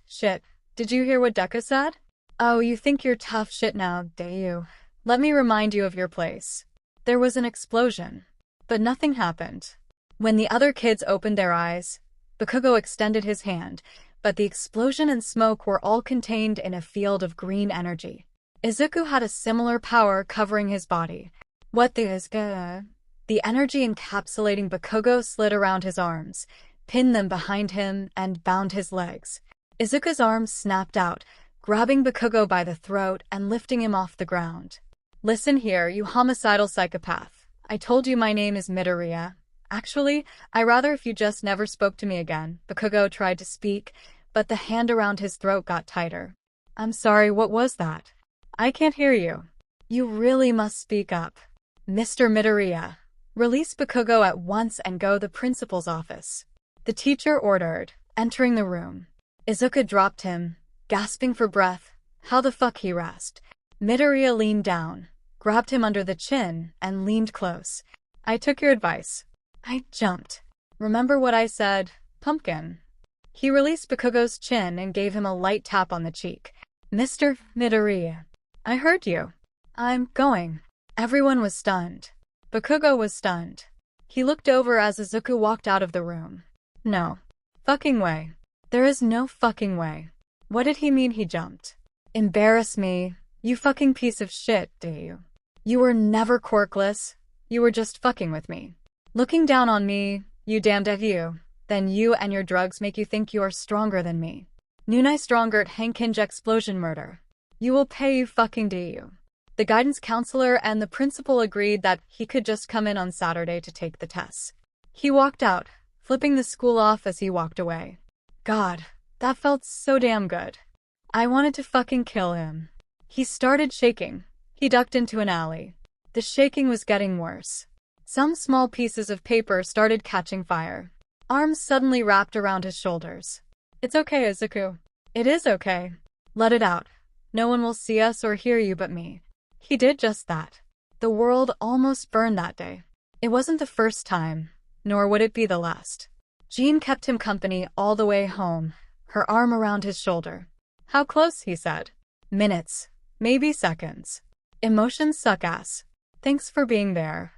Shit, did you hear what Deku said? Oh, you think you're tough shit now, do you? Let me remind you of your place. There was an explosion, but nothing happened. When the other kids opened their eyes, 𝗵𝘃𝗀𝗁 extended his hand, but the explosion and smoke were all contained in a field of green energy. Izuku had a similar power covering his body. WhatIf? The energy encapsulating 𝗵𝘃𝗀𝗁 slid around his arms, pinned them behind him, and bound his legs. Izuku's arms snapped out, grabbing 𝗵𝘃𝗀𝗁 by the throat and lifting him off the ground. Listen here, you homicidal psychopath. I told you my name is Midoriya. Actually, I rather if you just never spoke to me again. 𝗵𝘃𝗀𝗁 tried to speak, but the hand around his throat got tighter. I'm sorry, what was that? I can't hear you. You really must speak up. Mr. Midoriya, release 𝗵𝘃𝗀𝗁 at once and go to the principal's office. The teacher ordered, entering the room. Izuku dropped him, gasping for breath. How the fuck, he rasped. Midoriya leaned down, grabbed him under the chin, and leaned close. I took your advice. I jumped. Remember what I said, pumpkin? He released 𝗵𝘃𝗀𝗁's chin and gave him a light tap on the cheek. Mr. Midoriya, I heard you. I'm going. Everyone was stunned. 𝗵𝘃𝗀𝗁 was stunned. He looked over as Izuku walked out of the room. No. Fucking way. There is no fucking way. What did he mean he jumped? Embarrass me, you fucking piece of shit, do you? You were never quirkless. You were just fucking with me. Looking down on me, you damned at you. Then you and your drugs make you think you are stronger than me. Nunai stronger at 𝐒𝐭𝐚𝐲 explosion murder. You will pay, you fucking do you. The guidance counselor and the principal agreed that he could just come in on Saturday to take the tests. He walked out, flipping the school off as he walked away. God, that felt so damn good. I wanted to fucking kill him. He started shaking. He ducked into an alley. The shaking was getting worse. Some small pieces of paper started catching fire. arms suddenly wrapped around his shoulders. It's okay, Izuku. It is okay. Let it out. No one will see us or hear you but me. He did just that. The world almost burned that day. It wasn't the first time, nor would it be the last. Jean kept him company all the way home, her arm around his shoulder. How close, he said. Minutes. Maybe seconds. Emotions suck ass. Thanks for being there.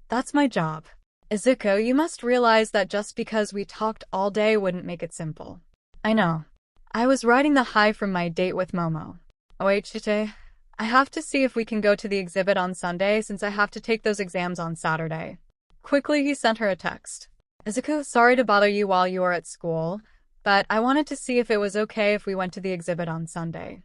That's my job. Izuku, you must realize that just because we talked all day wouldn't make it simple. I know. I was riding the high from my date with Momo. Oh wait, Chite. I have to see if we can go to the exhibit on Sunday since I have to take those exams on Saturday. Quickly, he sent her a text. Izuku, sorry to bother you while you are at school, but I wanted to see if it was okay if we went to the exhibit on Sunday.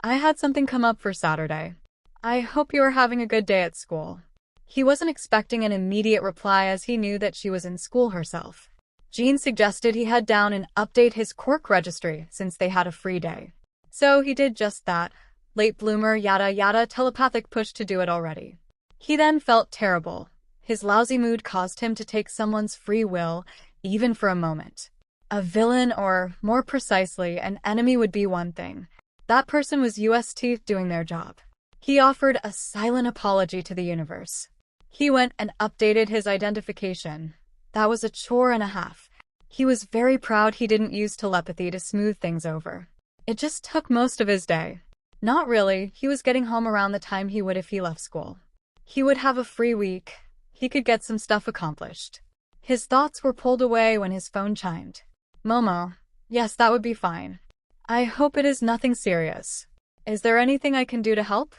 I had something come up for Saturday. I hope you are having a good day at school. He wasn't expecting an immediate reply as he knew that she was in school herself. Jean suggested he head down and update his quirk registry since they had a free day. So he did just that. Late bloomer, yada yada, telepathic push to do it already. He then felt terrible. His lousy mood caused him to take someone's free will, even for a moment. A villain, or more precisely, an enemy would be one thing. That person was UST doing their job. He offered a silent apology to the universe. He went and updated his identification. That was a chore and a half. He was very proud he didn't use telepathy to smooth things over. It just took most of his day. Not really, he was getting home around the time he would if he left school. He would have a free week. He could get some stuff accomplished. His thoughts were pulled away when his phone chimed. Momo. Yes, that would be fine. I hope it is nothing serious. Is there anything I can do to help?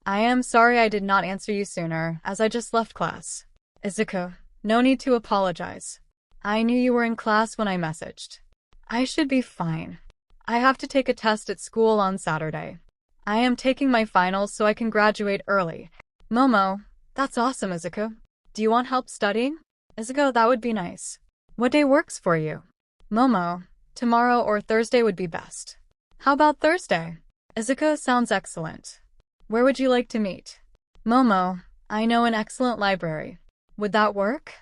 I am sorry I did not answer you sooner, as I just left class. Izuku, no need to apologize. I knew you were in class when I messaged. I should be fine. I have to take a test at school on Saturday. I am taking my finals so I can graduate early. Momo, that's awesome, Izuku. Do you want help studying? Izuku, that would be nice. What day works for you? Momo, tomorrow or Thursday would be best. How about Thursday? Izuku, sounds excellent. Where would you like to meet? Momo, I know an excellent library. Would that work?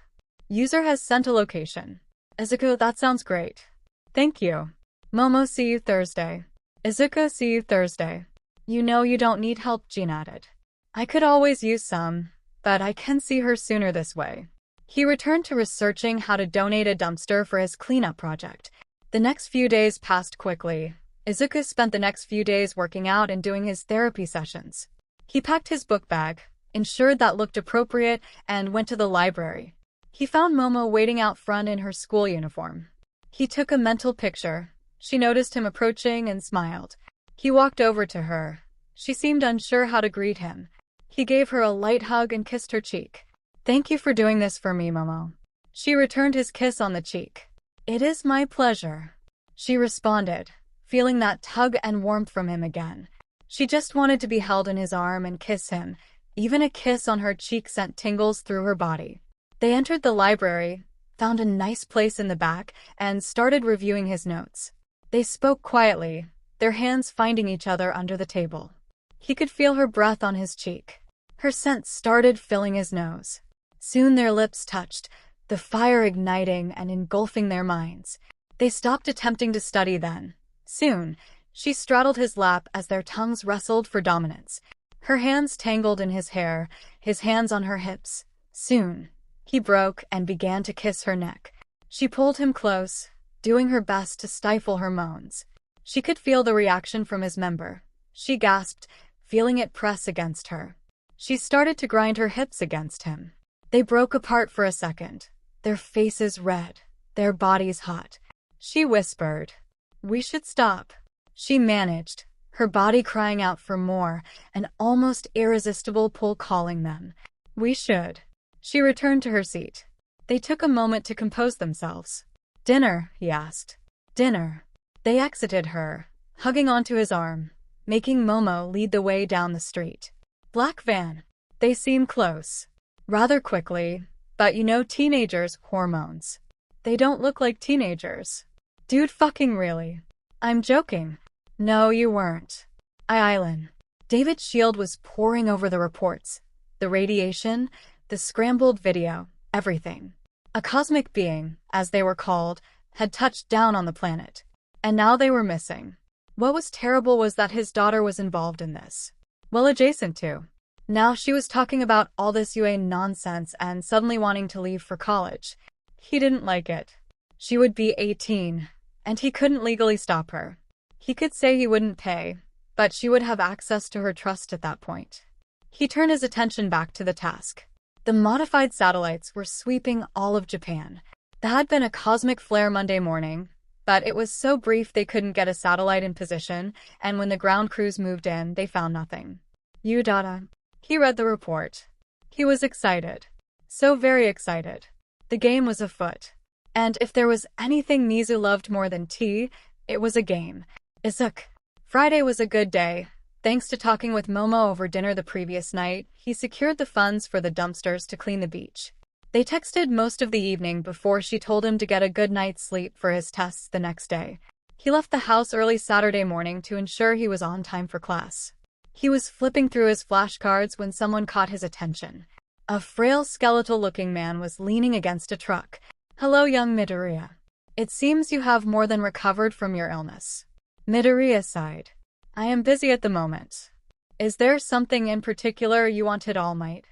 User has sent a location. Izuku, that sounds great. Thank you. Momo, see you Thursday. Izuku, see you Thursday. You know you don't need help, Jean added. I could always use some, but I can see her sooner this way. He returned to researching how to donate a dumpster for his cleanup project. The next few days passed quickly. Izuku spent the next few days working out and doing his therapy sessions. He packed his book bag, ensured that looked appropriate, and went to the library. He found Momo waiting out front in her school uniform. He took a mental picture. She noticed him approaching and smiled. He walked over to her. She seemed unsure how to greet him. He gave her a light hug and kissed her cheek. Thank you for doing this for me, Momo. She returned his kiss on the cheek. It is my pleasure. She responded, feeling that tug and warmth from him again. She just wanted to be held in his arm and kiss him. Even a kiss on her cheek sent tingles through her body. They entered the library, found a nice place in the back, and started reviewing his notes. They spoke quietly, their hands finding each other under the table. He could feel her breath on his cheek. Her scent started filling his nose. Soon their lips touched, the fire igniting and engulfing their minds. They stopped attempting to study then. Soon, she straddled his lap as their tongues wrestled for dominance. Her hands tangled in his hair, his hands on her hips. Soon, he broke and began to kiss her neck. She pulled him close, doing her best to stifle her moans. She could feel the reaction from his member. She gasped, feeling it press against her. She started to grind her hips against him. They broke apart for a second, their faces red, their bodies hot. She whispered, "We should stop." She managed, her body crying out for more, an almost irresistible pull calling them. "We should." She returned to her seat. They took a moment to compose themselves. "Dinner?" he asked. "Dinner." They exited her, hugging onto his arm, making Momo lead the way down the street. Black van. They seemed close. Rather quickly, but you know teenagers' hormones. They don't look like teenagers. Dude, fucking really. I'm joking. No, you weren't. Island. David's shield was pouring over the reports. The radiation, the scrambled video, everything. A cosmic being, as they were called, had touched down on the planet. And now they were missing. What was terrible was that his daughter was involved in this. Well, adjacent to. Now she was talking about all this UA nonsense and suddenly wanting to leave for college. He didn't like it. She would be 18, and he couldn't legally stop her. He could say he wouldn't pay, but she would have access to her trust at that point. He turned his attention back to the task. The modified satellites were sweeping all of Japan. There had been a cosmic flare Monday morning, but it was so brief they couldn't get a satellite in position, and when the ground crews moved in, they found nothing. 𝗧𝗏𝗧𝗏. He read the report. He was excited. So very excited. The game was afoot. And if there was anything Nezu loved more than tea, it was a game. Izuku. Friday was a good day. Thanks to talking with Momo over dinner the previous night, he secured the funds for the dumpsters to clean the beach. They texted most of the evening before she told him to get a good night's sleep for his tests the next day. He left the house early Saturday morning to ensure he was on time for class. He was flipping through his flashcards when someone caught his attention. A frail, skeletal-looking man was leaning against a truck. "Hello, young Midoriya. It seems you have more than recovered from your illness." Midoriya sighed. "I am busy at the moment. Is there something in particular you wanted, All Might?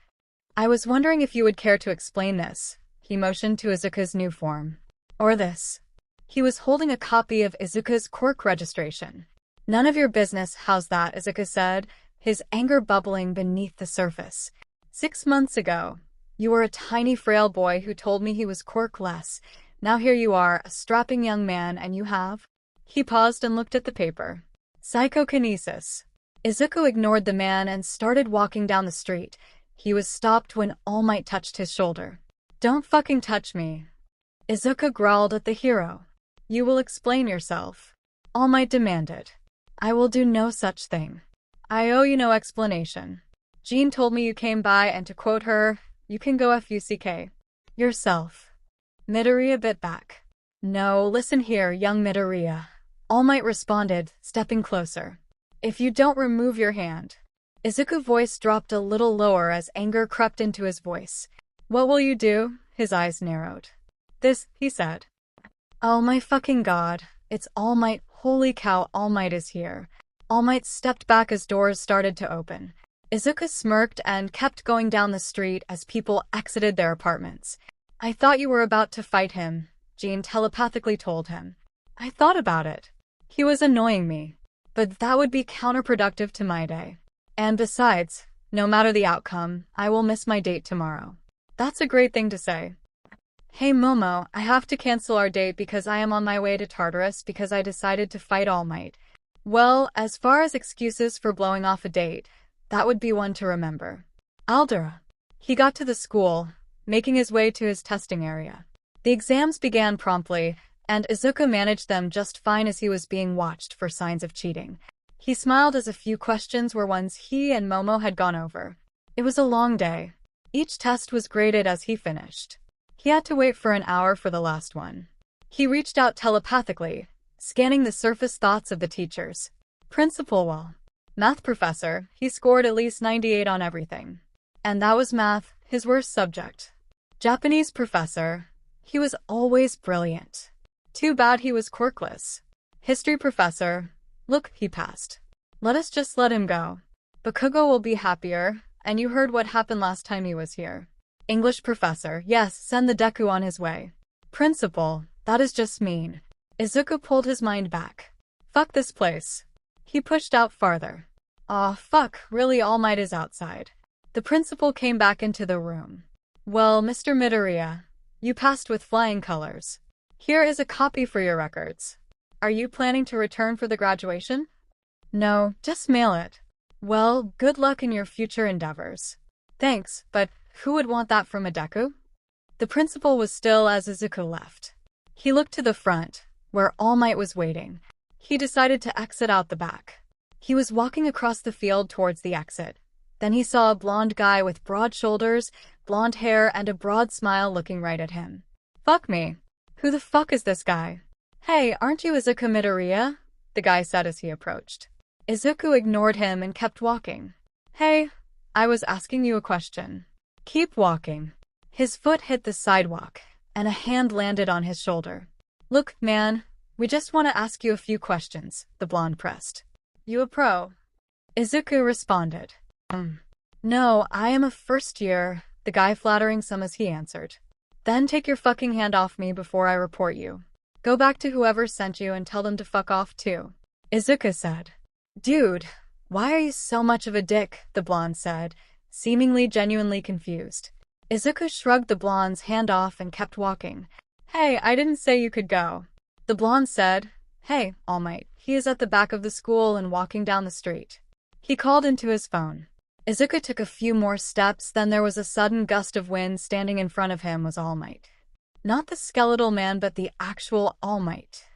I was wondering if you would care to explain this." He motioned to Izuku's new form. "Or this." He was holding a copy of Izuku's quirk registration. "None of your business, how's that?" Izuku said, his anger bubbling beneath the surface. 6 months ago, you were a tiny frail boy who told me he was quirkless. Now here you are, a strapping young man, and you have—" He paused and looked at the paper. "Psychokinesis." Izuku ignored the man and started walking down the street. He was stopped when All Might touched his shoulder. "Don't fucking touch me." Izuku growled at the hero. "You will explain yourself," All Might demanded. "I will do no such thing. I owe you no explanation. Jean told me you came by, and to quote her, you can go F-U-C-K yourself." Midoriya bit back. "No, listen here, young Midoriya," All Might responded, stepping closer. "If you don't remove your hand." Izuku's voice dropped a little lower as anger crept into his voice. "What will you do?" His eyes narrowed. "This," he said. "Oh my fucking god, it's All Might. Holy cow, All Might is here." All Might stepped back as doors started to open. Izuku smirked and kept going down the street as people exited their apartments. "I thought you were about to fight him," Jean telepathically told him. "I thought about it. He was annoying me. But that would be counterproductive to my day. And besides, no matter the outcome, I will miss my date tomorrow." "That's a great thing to say." "Hey Momo, I have to cancel our date because I am on my way to Tartarus because I decided to fight All Might." "Well, as far as excuses for blowing off a date, that would be one to remember." 𝐒𝐻𝐪. He got to the school, making his way to his testing area. The exams began promptly, and Izuku managed them just fine as he was being watched for signs of cheating. He smiled as a few questions were ones he and Momo had gone over. It was a long day. Each test was graded as he finished. He had to wait for an hour for the last one. He reached out telepathically, scanning the surface thoughts of the teachers. Principal Wall. Math professor, he scored at least 98 on everything. And that was math, his worst subject. Japanese professor, he was always brilliant. Too bad he was quirkless. History professor, look, he passed. Let us just let him go. Bakugo will be happier, and you heard what happened last time he was here. English professor, yes, send the Deku on his way. Principal, that is just mean. Izuku pulled his mind back. Fuck this place. He pushed out farther. Aw, fuck, really All Might is outside. The principal came back into the room. Well, Mr. Midoriya, you passed with flying colors. Here is a copy for your records. Are you planning to return for the graduation? No, just mail it. Well, good luck in your future endeavors. Thanks, but who would want that from a Deku? The principal was still as Izuku left. He looked to the front, where All Might was waiting. He decided to exit out the back. He was walking across the field towards the exit. Then he saw a blonde guy with broad shoulders, blonde hair, and a broad smile looking right at him. Fuck me. Who the fuck is this guy? Hey, aren't you Izuku Midoriya? The guy said as he approached. Izuku ignored him and kept walking. Hey, I was asking you a question. Keep walking. His foot hit the sidewalk, and a hand landed on his shoulder. "Look, man, we just want to ask you a few questions," the blonde pressed. "You a pro?" Izuku responded. No, I am a first year," the guy flattering some as he answered. "Then take your fucking hand off me before I report you. Go back to whoever sent you and tell them to fuck off too," Izuku said. "Dude, why are you so much of a dick?" the blonde said, seemingly genuinely confused. Izuku shrugged the blonde's hand off and kept walking. "Hey, I didn't say you could go." The blonde said, "Hey, All Might, he is at the back of the school and walking down the street." He called into his phone. Izuku took a few more steps, then there was a sudden gust of wind. Standing in front of him was All Might. Not the skeletal man, but the actual All Might.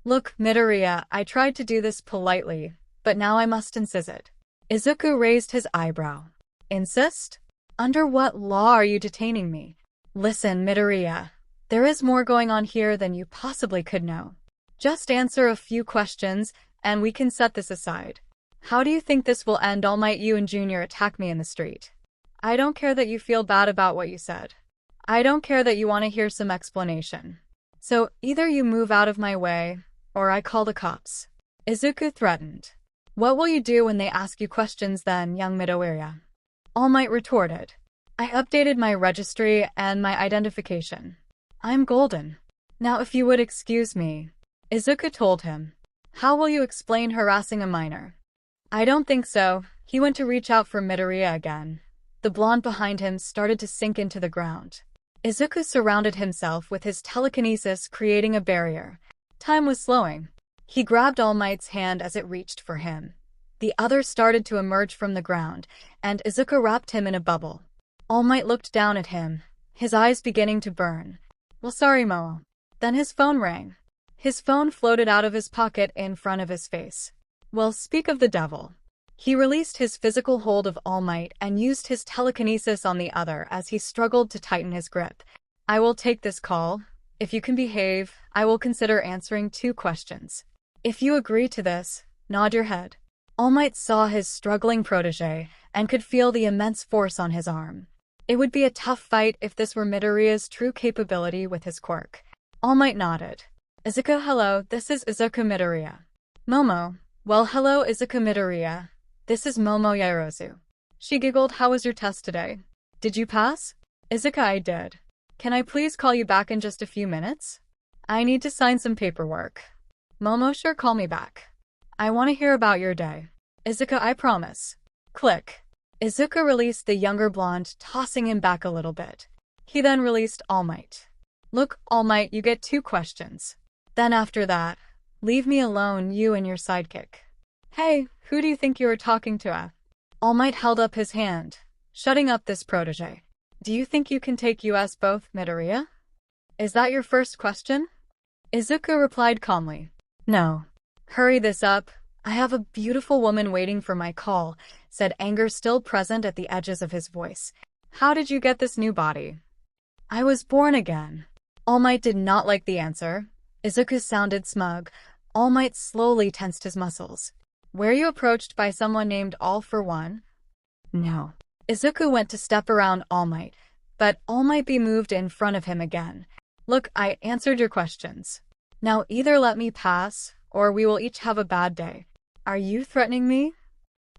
"Look, Midoriya, I tried to do this politely, but now I must insist it." Izuku raised his eyebrow. "Insist? Under what law are you detaining me?" "Listen, Midoriya, there is more going on here than you possibly could know. Just answer a few questions, and we can set this aside. How do you think this will end? All Might, you and Junior attack me in the street. I don't care that you feel bad about what you said. I don't care that you want to hear some explanation. So either you move out of my way, or I call the cops," Izuku threatened. "What will you do when they ask you questions then, young Midoriya?" All Might retorted. "I updated my registry and my identification. I'm golden. Now if you would excuse me," Izuku told him. "How will you explain harassing a minor?" "I don't think so." He went to reach out for Midoriya again. The blonde behind him started to sink into the ground. Izuku surrounded himself with his telekinesis, creating a barrier. Time was slowing. He grabbed All Might's hand as it reached for him. The other started to emerge from the ground, and Izuku wrapped him in a bubble. All Might looked down at him, his eyes beginning to burn. "Well, sorry, Momo." Then his phone rang. His phone floated out of his pocket in front of his face. "Well, speak of the devil." He released his physical hold of All Might and used his telekinesis on the other as he struggled to tighten his grip. "I will take this call. If you can behave, I will consider answering 2 questions. If you agree to this, nod your head." All Might saw his struggling protege and could feel the immense force on his arm. It would be a tough fight if this were Midoriya's true capability with his quirk. All Might nodded. "Izuku, hello, this is Izuku Midoriya." "Momo, well, hello, Izuku Midoriya. This is Momo Yaozu." She giggled. "How was your test today? Did you pass?" "Izuku, I did. Can I please call you back in just a few minutes? I need to sign some paperwork." "Momo, sure, call me back. I want to hear about your day." "Izuku, I promise." Click. Izuku released the younger blonde, tossing him back a little bit. He then released All Might. "Look, All Might, you get 2 questions. Then after that, leave me alone, you and your sidekick." "Hey, who do you think you are talking to?" All Might held up his hand, shutting up this protege. "Do you think you can take us both, Midoriya? Is that your first question?" Izuku replied calmly. "No. Hurry this up. I have a beautiful woman waiting for my call," said, anger still present at the edges of his voice. "How did you get this new body?" "I was born again." All Might did not like the answer. Izuku sounded smug. All Might slowly tensed his muscles. "Were you approached by someone named All for One?" "No." Izuku went to step around All Might, but All Might moved in front of him again. "Look, I answered your questions. Now either let me pass, or we will each have a bad day." "Are you threatening me?"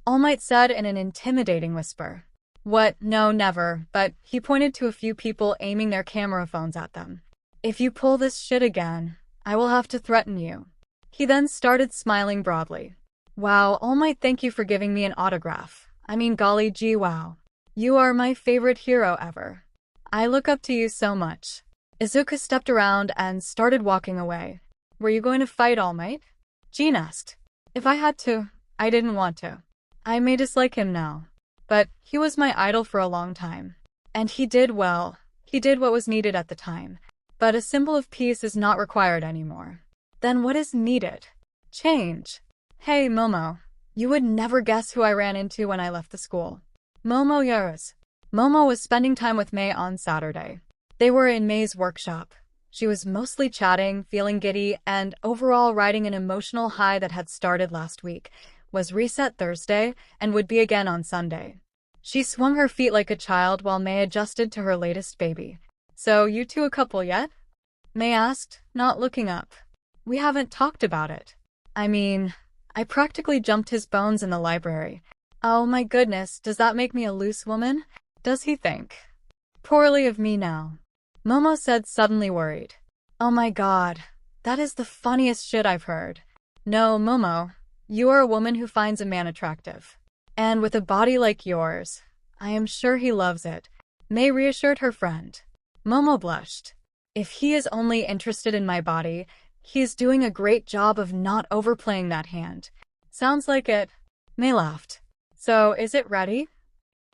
All Might said in an intimidating whisper. "What? No, never," but he pointed to a few people aiming their camera phones at them. "If you pull this shit again, I will have to threaten you." He then started smiling broadly. "Wow, All Might, thank you for giving me an autograph. I mean, golly gee, wow. You are my favorite hero ever. I look up to you so much." Izuku stepped around and started walking away. "Were you going to fight All Might?" Jean asked. "If I had to, I didn't want to. I may dislike him now, but he was my idol for a long time. And he did well. He did what was needed at the time. But a symbol of peace is not required anymore. Then what is needed? Change. Hey, Momo. You would never guess who I ran into when I left the school. Momo Yaozu. Momo was spending time with May on Saturday. They were in May's workshop. She was mostly chatting, feeling giddy, and overall riding an emotional high that had started last week, was reset Thursday, and would be again on Sunday. She swung her feet like a child while May adjusted to her latest baby. So, you two a couple yet? May asked, not looking up. We haven't talked about it. I mean, I practically jumped his bones in the library. Oh my goodness, does that make me a loose woman? Does he think poorly of me now? Momo said, suddenly worried. Oh my god, that is the funniest shit I've heard. No, Momo, you are a woman who finds a man attractive. And with a body like yours, I am sure he loves it, May reassured her friend. Momo blushed. If he is only interested in my body, he is doing a great job of not overplaying that hand. Sounds like it. May laughed. So, is it ready?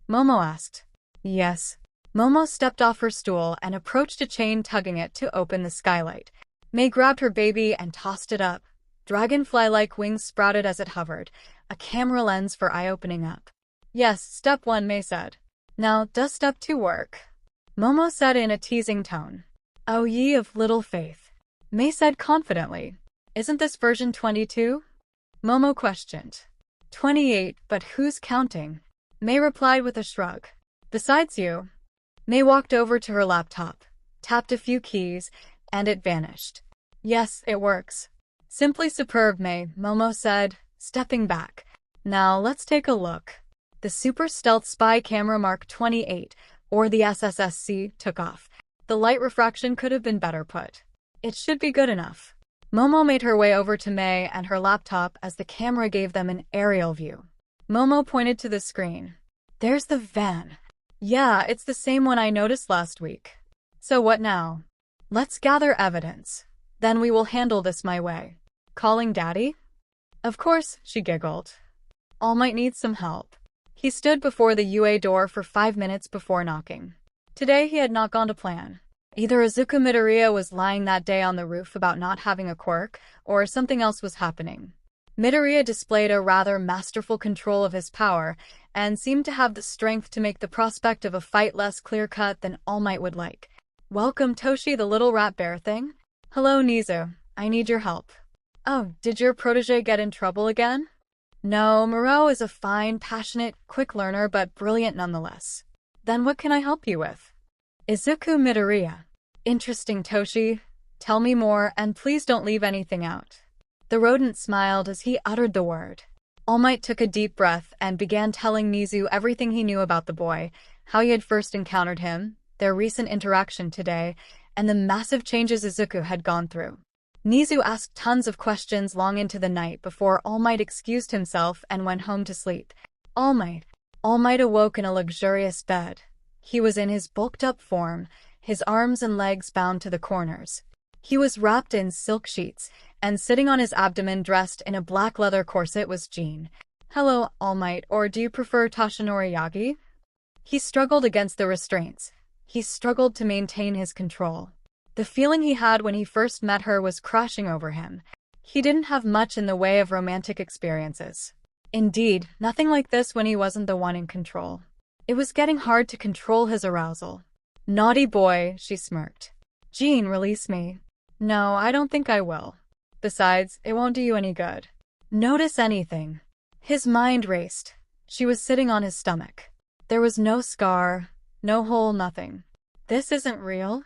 Momo asked. Yes. Momo stepped off her stool and approached a chain, tugging it to open the skylight. May grabbed her baby and tossed it up. Dragonfly-like wings sprouted as it hovered, a camera lens for eye-opening up. Yes, step 1, May said. Now, does step 2 work? Momo said in a teasing tone. Oh, ye of little faith. May said confidently. Isn't this version 22? Momo questioned. 28, but who's counting? May replied with a shrug. Besides you. May walked over to her laptop, tapped a few keys, and it vanished. Yes, it works. Simply superb, May, Momo said, stepping back. Now let's take a look. The Super Stealth Spy Camera Mark 28, or the SSSC, took off. The light refraction could have been better put. It should be good enough. Momo made her way over to May and her laptop as the camera gave them an aerial view. Momo pointed to the screen. There's the van. Yeah, it's the same one I noticed last week. So what now? Let's gather evidence. Then we will handle this my way. Calling Daddy? Of course, she giggled. All Might needs some help. He stood before the UA door for 5 minutes before knocking. Today he had not gone to plan. Either Izuku Midoriya was lying that day on the roof about not having a quirk, or something else was happening. Midoriya displayed a rather masterful control of his power, and seemed to have the strength to make the prospect of a fight less clear-cut than All Might would like. Welcome, Toshi, the little rat bear thing. Hello, Nizu. I need your help. Oh, did your protege get in trouble again? No, 𝗵𝗲 is a fine, passionate, quick learner, but brilliant nonetheless. Then what can I help you with? Izuku Midoriya. Interesting, Toshi. Tell me more, and please don't leave anything out. The rodent smiled as he uttered the word. All Might took a deep breath and began telling Nizu everything he knew about the boy, how he had first encountered him, their recent interaction today, and the massive changes Izuku had gone through. Nizu asked tons of questions long into the night before All Might excused himself and went home to sleep. All Might awoke in a luxurious bed. He was in his bulked-up form, his arms and legs bound to the corners. He was wrapped in silk sheets, and sitting on his abdomen dressed in a black leather corset was Jean. Hello, All Might, or do you prefer Toshinori Yagi? He struggled against the restraints. He struggled to maintain his control. The feeling he had when he first met her was crashing over him. He didn't have much in the way of romantic experiences. Indeed, nothing like this when he wasn't the one in control. It was getting hard to control his arousal. Naughty boy, she smirked. Jean, release me. No, I don't think I will. Besides, it won't do you any good. Notice anything. His mind raced. She was sitting on his stomach. There was no scar, no hole, nothing. This isn't real.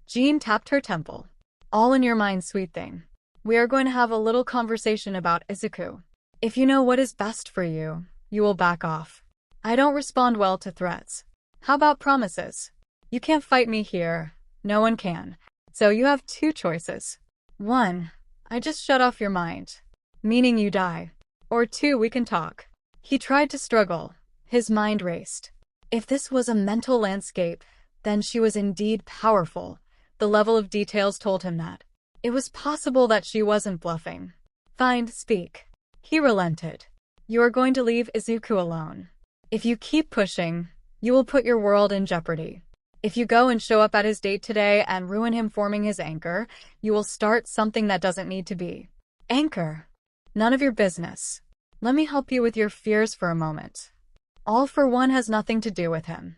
Jean tapped her temple. All in your mind, sweet thing. We are going to have a little conversation about Izuku. If you know what is best for you, you will back off. I don't respond well to threats. How about promises? You can't fight me here. No one can. So you have 2 choices. 1, I just shut off your mind, meaning you die. Or 2, we can talk. He tried to struggle. His mind raced. If this was a mental landscape, then she was indeed powerful. The level of details told him that. It was possible that she wasn't bluffing. Fine, speak. He relented. You are going to leave Izuku alone. If you keep pushing, you will put your world in jeopardy. If you go and show up at his date today and ruin him forming his anchor, you will start something that doesn't need to be. Anchor. None of your business. Let me help you with your fears for a moment. All for One has nothing to do with him.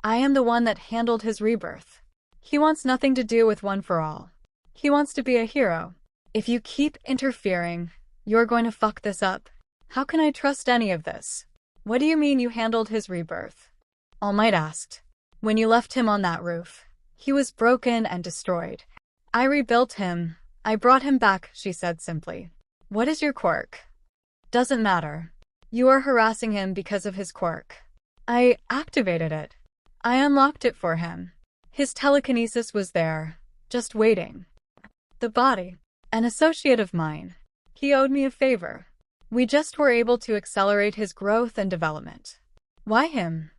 I am the one that handled his rebirth. He wants nothing to do with One for All. He wants to be a hero. If you keep interfering, you're going to fuck this up. How can I trust any of this? What do you mean you handled his rebirth? All Might asked. When you left him on that roof, He was broken and destroyed. I rebuilt him. I brought him back, she said simply. What is your quirk? Doesn't matter. You are harassing him because of his quirk. I activated it. I unlocked it for him. His telekinesis was there, just waiting. The body. An associate of mine. He owed me a favor. We just were able to accelerate his growth and development. Why him?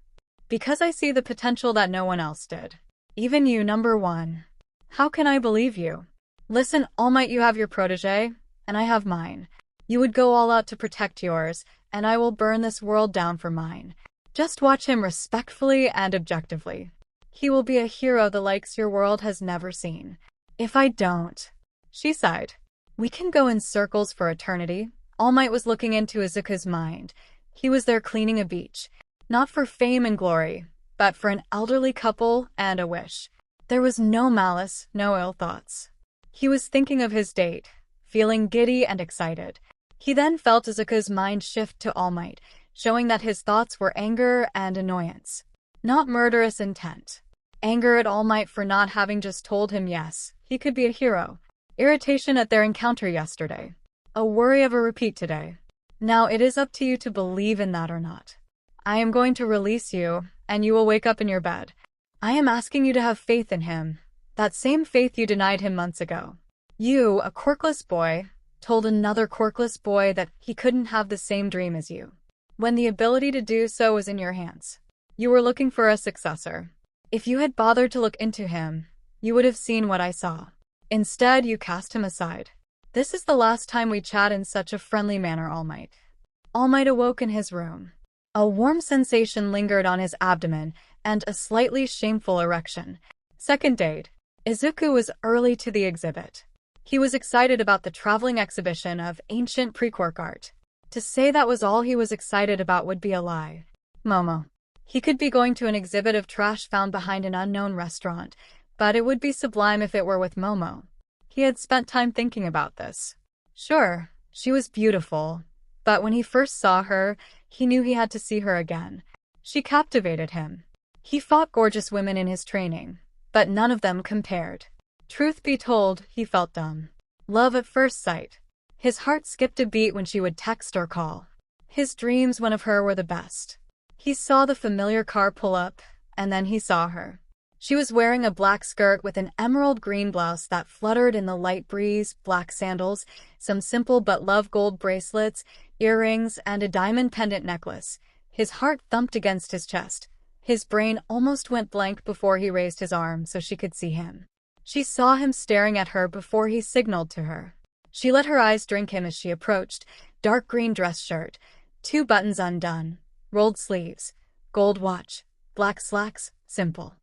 Because I see the potential that no one else did. Even you, number one. How can I believe you? Listen, All Might, you have your protege, and I have mine. You would go all out to protect yours, and I will burn this world down for mine. Just watch him respectfully and objectively. He will be a hero the likes your world has never seen. If I don't, she sighed. We can go in circles for eternity. All Might was looking into Izuku's mind. He was there cleaning a beach. Not for fame and glory, but for an elderly couple and a wish. There was no malice, no ill thoughts. He was thinking of his date, feeling giddy and excited. He then felt Izuku's mind shift to All Might, showing that his thoughts were anger and annoyance. Not murderous intent. Anger at All Might for not having just told him yes, he could be a hero. Irritation at their encounter yesterday. A worry of a repeat today. Now it is up to you to believe in that or not. I am going to release you, and you will wake up in your bed. I am asking you to have faith in him. That same faith you denied him months ago. You, a quirkless boy, told another quirkless boy that he couldn't have the same dream as you, when the ability to do so was in your hands. You were looking for a successor. If you had bothered to look into him, you would have seen what I saw. Instead, you cast him aside. This is the last time we chat in such a friendly manner, All Might. All Might awoke in his room. A warm sensation lingered on his abdomen, and a slightly shameful erection. Second date. Izuku was early to the exhibit. He was excited about the traveling exhibition of ancient pre-quirk art. To say that was all he was excited about would be a lie. Momo. He could be going to an exhibit of trash found behind an unknown restaurant, but it would be sublime if it were with Momo. He had spent time thinking about this. Sure, she was beautiful, but when he first saw her, he knew he had to see her again. She captivated him. He fought gorgeous women in his training, but none of them compared. Truth be told, he felt dumb. Love at first sight. His heart skipped a beat when she would text or call. His dreams when of her were the best. He saw the familiar car pull up, and then he saw her. She was wearing a black skirt with an emerald green blouse that fluttered in the light breeze, black sandals, some simple but love gold bracelets, earrings, and a diamond pendant necklace. His heart thumped against his chest. His brain almost went blank before he raised his arm so she could see him. She saw him staring at her before he signaled to her. She let her eyes drink him as she approached. Dark green dress shirt, 2 buttons undone, rolled sleeves, gold watch, black slacks, simple.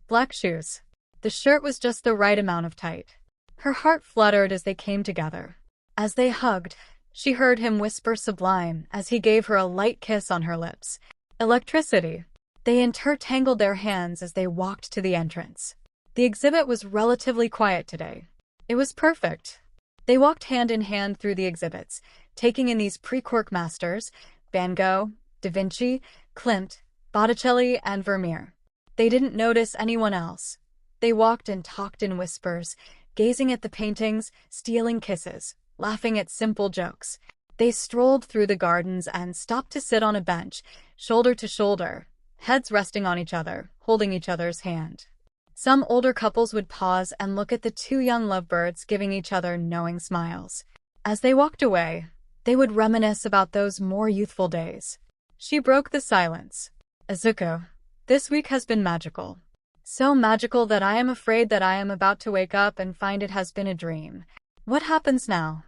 Black shoes. The shirt was just the right amount of tight. Her heart fluttered as they came together. As they hugged, she heard him whisper sublime as he gave her a light kiss on her lips. Electricity. They intertangled their hands as they walked to the entrance. The exhibit was relatively quiet today. It was perfect. They walked hand in hand through the exhibits, taking in these pre-quirk masters, Van Gogh, Da Vinci, Klimt, Botticelli, and Vermeer. They didn't notice anyone else. They walked and talked in whispers, gazing at the paintings, stealing kisses, laughing at simple jokes. They strolled through the gardens and stopped to sit on a bench, shoulder to shoulder, heads resting on each other, holding each other's hand. Some older couples would pause and look at the 2 young lovebirds giving each other knowing smiles. As they walked away, they would reminisce about those more youthful days. She broke the silence. Izuku. This week has been magical. So magical that I am afraid that I am about to wake up and find it has been a dream. What happens now?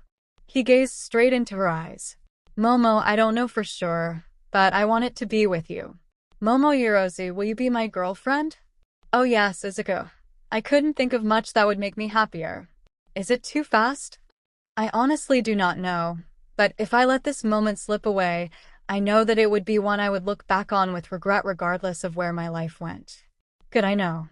He gazed straight into her eyes. Momo, I don't know for sure, but I want it to be with you. Momo Yorozu, will you be my girlfriend? Oh yes, Izuku. I couldn't think of much that would make me happier. Is it too fast? I honestly do not know, but if I let this moment slip away, I know that it would be one I would look back on with regret regardless of where my life went. Good, I know.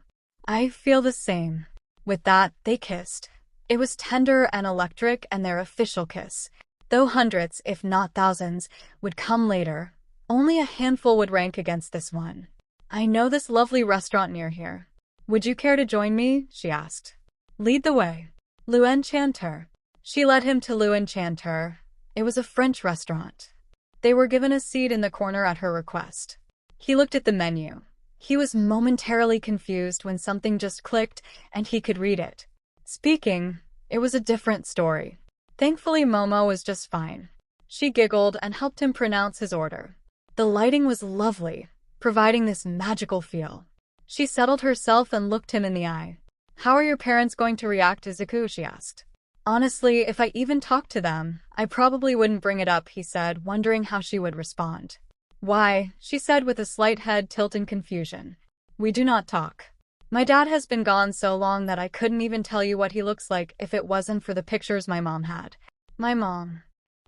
I feel the same. With that, they kissed. It was tender and electric, and their official kiss. Though hundreds, if not thousands, would come later, only a handful would rank against this one. I know this lovely restaurant near here. Would you care to join me? She asked. Lead the way. 𝗬𝗏𝗏𝗏. She led him to 𝗬𝗏𝗏𝗏. It was a French restaurant. They were given a seat in the corner at her request. He looked at the menu. He was momentarily confused when something just clicked and he could read it. Speaking, it was a different story. Thankfully, Momo was just fine. She giggled and helped him pronounce his order. The lighting was lovely, providing this magical feel. She settled herself and looked him in the eye. How are your parents going to react, Izuku? She asked. Honestly, if I even talked to them, I probably wouldn't bring it up, he said, wondering how she would respond. Why, she said with a slight head tilt in confusion. We do not talk. My dad has been gone so long that I couldn't even tell you what he looks like if it wasn't for the pictures my mom had. My mom.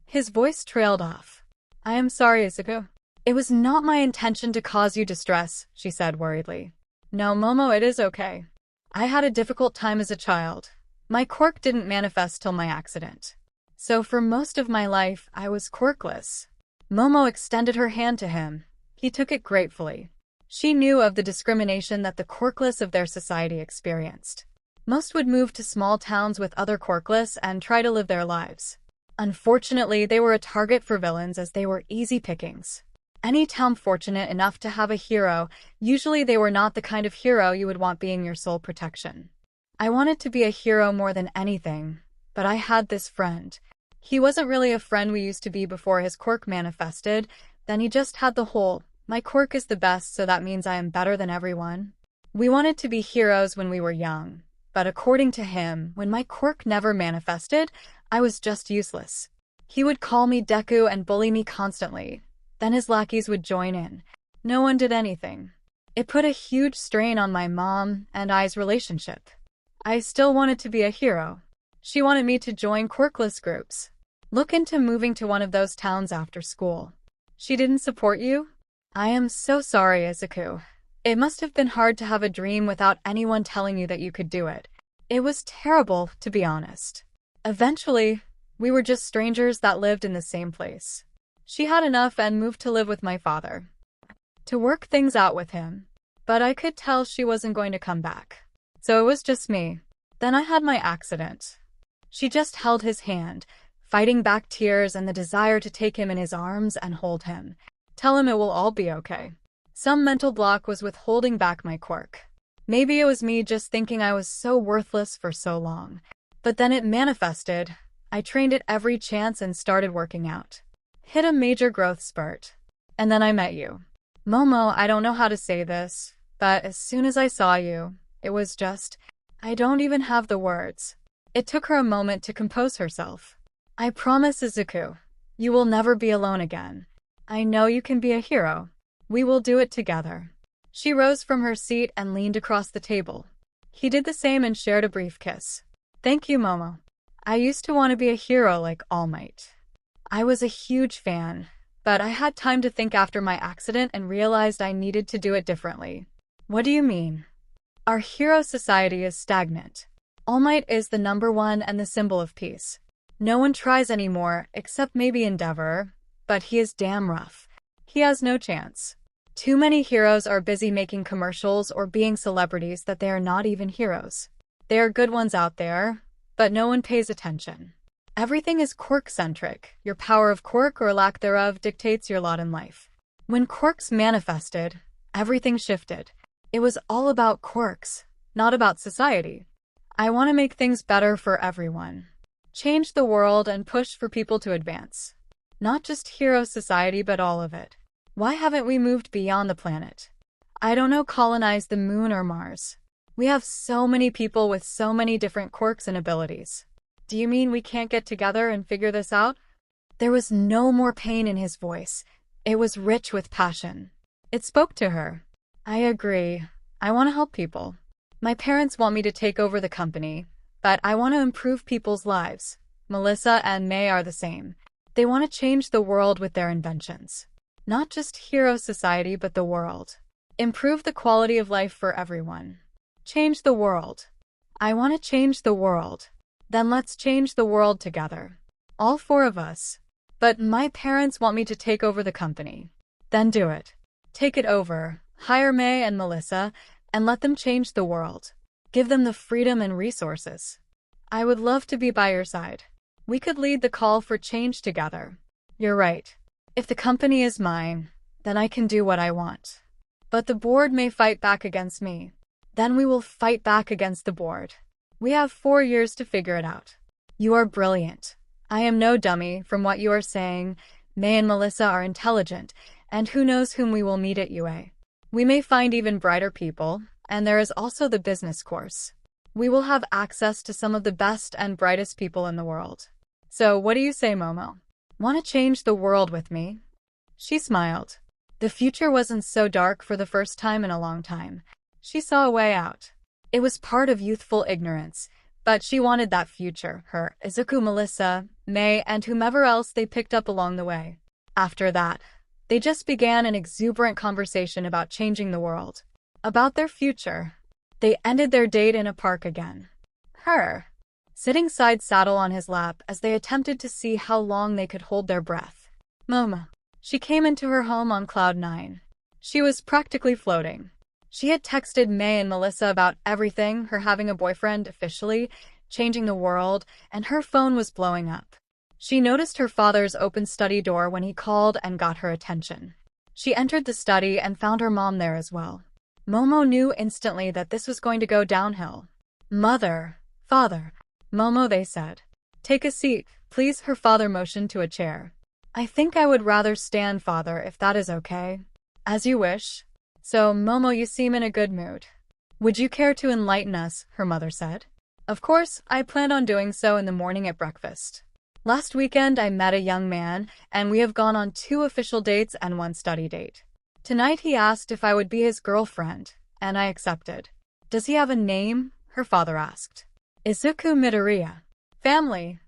His voice trailed off. I am sorry, Izuku. It was not my intention to cause you distress, she said worriedly. No, Momo, it is okay. I had a difficult time as a child. My quirk didn't manifest till my accident. So for most of my life, I was quirkless. Momo extended her hand to him. He took it gratefully. She knew of the discrimination that the quirkless of their society experienced. Most would move to small towns with other quirkless and try to live their lives. Unfortunately, they were a target for villains as they were easy pickings. Any town fortunate enough to have a hero, usually they were not the kind of hero you would want being your sole protection. I wanted to be a hero more than anything, but I had this friend. He wasn't really a friend we used to be before his quirk manifested, then he just had the whole, my quirk is the best so that means I am better than everyone. We wanted to be heroes when we were young, but according to him, when my quirk never manifested, I was just useless. He would call me Deku and bully me constantly. Then his lackeys would join in. No one did anything. It put a huge strain on my mom and I's relationship. I still wanted to be a hero. She wanted me to join quirkless groups. Look into moving to one of those towns after school. She didn't support you? I am so sorry, Izuku. It must have been hard to have a dream without anyone telling you that you could do it. It was terrible, to be honest. Eventually, we were just strangers that lived in the same place. She had enough and moved to live with my father. To work things out with him. But I could tell she wasn't going to come back. So it was just me. Then I had my accident. She just held his hand, fighting back tears and the desire to take him in his arms and hold him. Tell him it will all be okay. Some mental block was withholding back my quirk. Maybe it was me just thinking I was so worthless for so long. But then it manifested. I trained it every chance and started working out. Hit a major growth spurt. And then I met you. Momo, I don't know how to say this, but as soon as I saw you, it was just, I don't even have the words. It took her a moment to compose herself. I promise, Izuku, you will never be alone again. I know you can be a hero. We will do it together. She rose from her seat and leaned across the table. He did the same and shared a brief kiss. Thank you, Momo. I used to want to be a hero like All Might. I was a huge fan, but I had time to think after my accident and realized I needed to do it differently. What do you mean? Our hero society is stagnant. All Might is the #1 and the symbol of peace. No one tries anymore, except maybe Endeavor, but he is damn rough. He has no chance. Too many heroes are busy making commercials or being celebrities that they are not even heroes. There are good ones out there, but no one pays attention. Everything is quirk-centric. Your power of quirk or lack thereof dictates your lot in life. When quirks manifested, everything shifted. It was all about quirks, not about society. I want to make things better for everyone. Change the world and push for people to advance. Not just hero society, but all of it. Why haven't we moved beyond the planet? I don't know, colonize the moon or Mars. We have so many people with so many different quirks and abilities. Do you mean we can't get together and figure this out? There was no more pain in his voice. It was rich with passion. It spoke to her. I agree. I want to help people. My parents want me to take over the company, but I want to improve people's lives. Melissa and May are the same. They want to change the world with their inventions. Not just hero society, but the world. Improve the quality of life for everyone. Change the world. I want to change the world. Then let's change the world together. All 4 of us. But my parents want me to take over the company. Then do it. Take it over. Hire May and Melissa, and let them change the world. Give them the freedom and resources. I would love to be by your side. We could lead the call for change together. You're right. If the company is mine, then I can do what I want. But the board may fight back against me. Then we will fight back against the board. We have 4 years to figure it out. You are brilliant. I am no dummy from what you are saying. May and Melissa are intelligent, and who knows whom we will meet at UA. We may find even brighter people, and there is also the business course. We will have access to some of the best and brightest people in the world. So what do you say, Momo? Want to change the world with me? She smiled. The future wasn't so dark for the first time in a long time. She saw a way out. It was part of youthful ignorance, but she wanted that future, her, Izuku, Melissa, May, and whomever else they picked up along the way. After that, they just began an exuberant conversation about changing the world. About their future. They ended their date in a park again. Her, sitting side saddle on his lap as they attempted to see how long they could hold their breath. Momo. She came into her home on cloud 9. She was practically floating. She had texted May and Melissa about everything, her having a boyfriend officially, changing the world, and her phone was blowing up. She noticed her father's open study door when he called and got her attention. She entered the study and found her mom there as well. Momo knew instantly that this was going to go downhill. Mother, father, Momo, they said. Take a seat, please. Her father motioned to a chair. I think I would rather stand, father, if that is okay. As you wish. So, Momo, you seem in a good mood. Would you care to enlighten us? Her mother said. Of course, I planned on doing so in the morning at breakfast. Last weekend I met a young man, and we have gone on 2 official dates and 1 study date. Tonight he asked if I would be his girlfriend, and I accepted. Does he have a name? Her father asked. Izuku Midoriya. Family.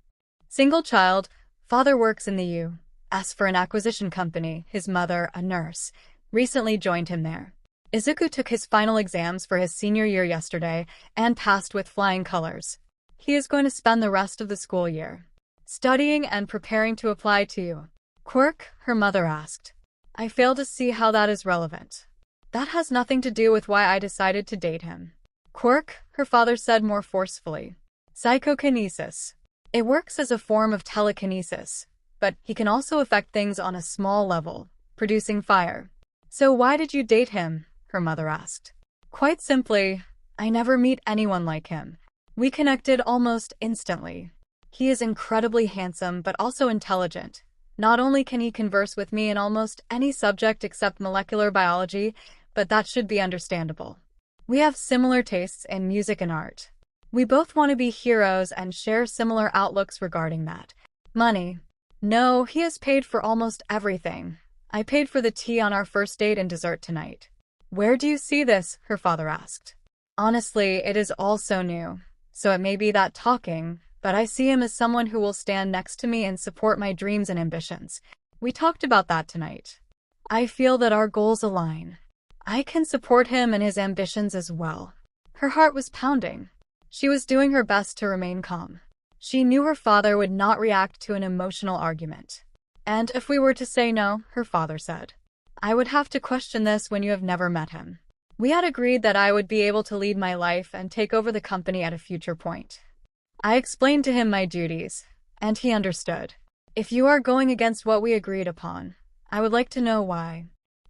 Single child. Father works in the U.S. for an acquisition company. His mother, a nurse, recently joined him there. Izuku took his final exams for his senior year yesterday and passed with flying colors. He is going to spend the rest of the school year studying and preparing to apply to Quirk, her mother asked. I fail to see how that is relevant. That has nothing to do with why I decided to date him. Quirk, her father said more forcefully. Psychokinesis. It works as a form of telekinesis, but he can also affect things on a small level, producing fire. So why did you date him? Her mother asked. Quite simply, I never meet anyone like him. We connected almost instantly. He is incredibly handsome but also intelligent. Not only can he converse with me in almost any subject except molecular biology, but that should be understandable. We have similar tastes in music and art. We both want to be heroes and share similar outlooks regarding that. Money. No, he has paid for almost everything. I paid for the tea on our first date and dessert tonight. Where do you see this? Her father asked. Honestly, it is all so new, so it may be that talking, but I see him as someone who will stand next to me and support my dreams and ambitions. We talked about that tonight. I feel that our goals align. I can support him and his ambitions as well. Her heart was pounding. She was doing her best to remain calm. She knew her father would not react to an emotional argument. And if we were to say no, her father said, I would have to question this when you have never met him. We had agreed that I would be able to lead my life and take over the company at a future point. I explained to him my duties, and he understood. If you are going against what we agreed upon, I would like to know why.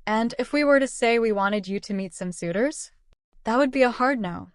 And if we were to say we wanted you to meet some suitors, that would be a hard no.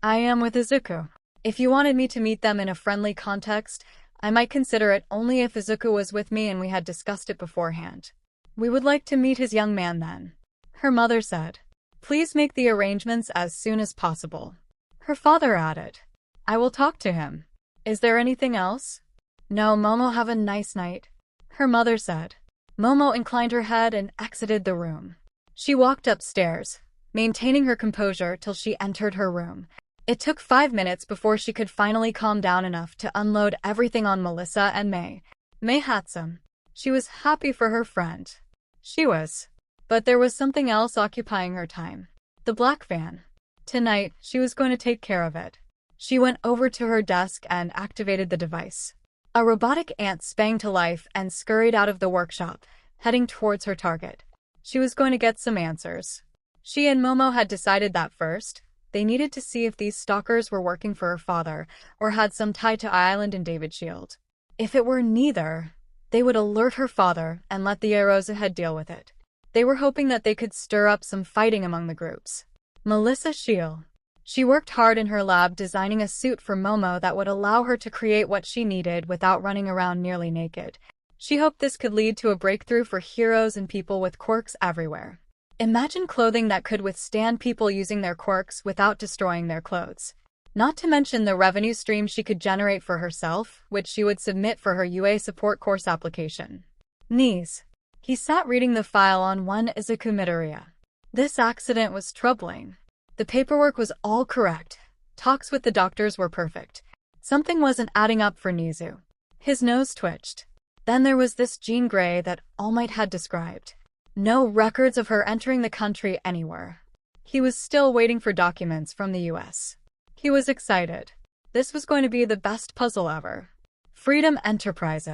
I am with Izuku. If you wanted me to meet them in a friendly context, I might consider it only if Izuku was with me and we had discussed it beforehand. We would like to meet his young man then. Her mother said. Please make the arrangements as soon as possible. Her father added. I will talk to him. Is there anything else? No, Momo, have a nice night. Her mother said. Momo inclined her head and exited the room. She walked upstairs, maintaining her composure till she entered her room. It took 5 minutes before she could finally calm down enough to unload everything on Melissa and May. May had some. She was happy for her friend. She was. But there was something else occupying her time. The black fan. Tonight, she was going to take care of it. She went over to her desk and activated the device. A robotic ant sprang to life and scurried out of the workshop, heading towards her target. She was going to get some answers. She and Momo had decided that first. They needed to see if these stalkers were working for her father or had some tie to Island and David Shield. If it were neither, they would alert her father and let the 𝐒𝐻𝐽𝐻𝐻 head deal with it. They were hoping that they could stir up some fighting among the groups. Melissa Shield. She worked hard in her lab designing a suit for Momo that would allow her to create what she needed without running around nearly naked. She hoped this could lead to a breakthrough for heroes and people with quirks everywhere. Imagine clothing that could withstand people using their quirks without destroying their clothes. Not to mention the revenue stream she could generate for herself, which she would submit for her UA support course application. Knees. He sat reading the file on one Izuku Midoriya. This accident was troubling. The paperwork was all correct. Talks with the doctors were perfect. Something wasn't adding up for Nizu. His nose twitched. Then there was this Jean Grey that All Might had described. No records of her entering the country anywhere. He was still waiting for documents from the US. He was excited. This was going to be the best puzzle ever. Freedom Enterprise.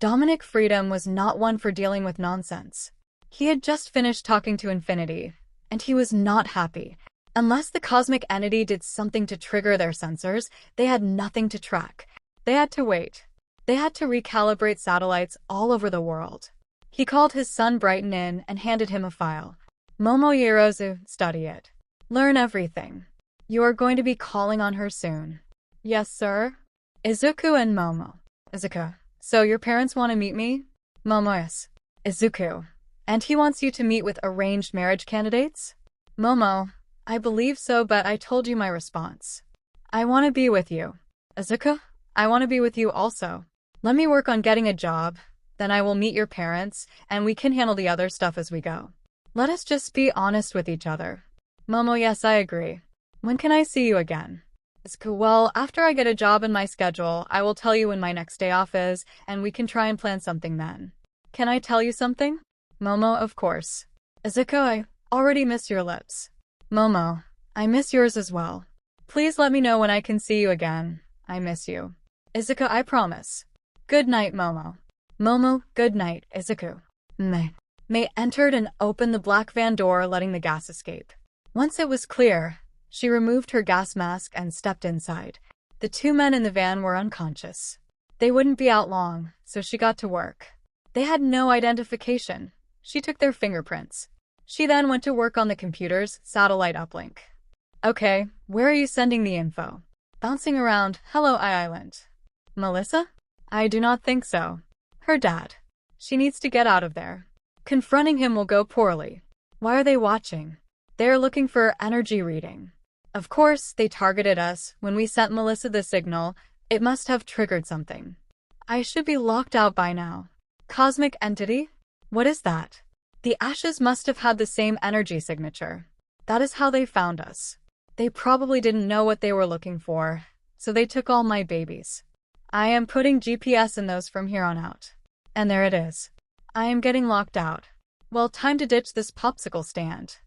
Dominic Freedom was not one for dealing with nonsense. He had just finished talking to Infinity, and he was not happy. Unless the cosmic entity did something to trigger their sensors, they had nothing to track. They had to wait. They had to recalibrate satellites all over the world. He called his son Brighton in and handed him a file. Momo Yorozu, study it. Learn everything. You are going to be calling on her soon. Yes, sir? Izuku and Momo. Izuku. So your parents want to meet me? Momo, yes. Izuku. And he wants you to meet with arranged marriage candidates? Momo. I believe so, but I told you my response. I want to be with you. Izuku? I want to be with you also. Let me work on getting a job. Then I will meet your parents, and we can handle the other stuff as we go. Let us just be honest with each other. Momo, yes, I agree. When can I see you again? Izuku, well, after I get a job in my schedule, I will tell you when my next day off is, and we can try and plan something then. Can I tell you something? Momo, of course. Izuku, I already miss your lips. Momo, I miss yours as well. Please let me know when I can see you again. I miss you. Izuku, I promise. Good night, Momo. Momo, good night, Izuku. May entered and opened the black van door, letting the gas escape. Once it was clear, she removed her gas mask and stepped inside. The two men in the van were unconscious. They wouldn't be out long, so she got to work. They had no identification. She took their fingerprints. She then went to work on the computer's satellite uplink. Okay, where are you sending the info? Bouncing around, hello Island. Melissa? I do not think so. Her dad. She needs to get out of there. Confronting him will go poorly. Why are they watching? They're looking for energy reading. Of course, they targeted us. When we sent Melissa the signal, it must have triggered something. I should be locked out by now. Cosmic entity? What is that? The ashes must have had the same energy signature. That is how they found us. They probably didn't know what they were looking for, so they took all my babies. I am putting GPS in those from here on out. And there it is. I am getting locked out. Well, time to ditch this popsicle stand.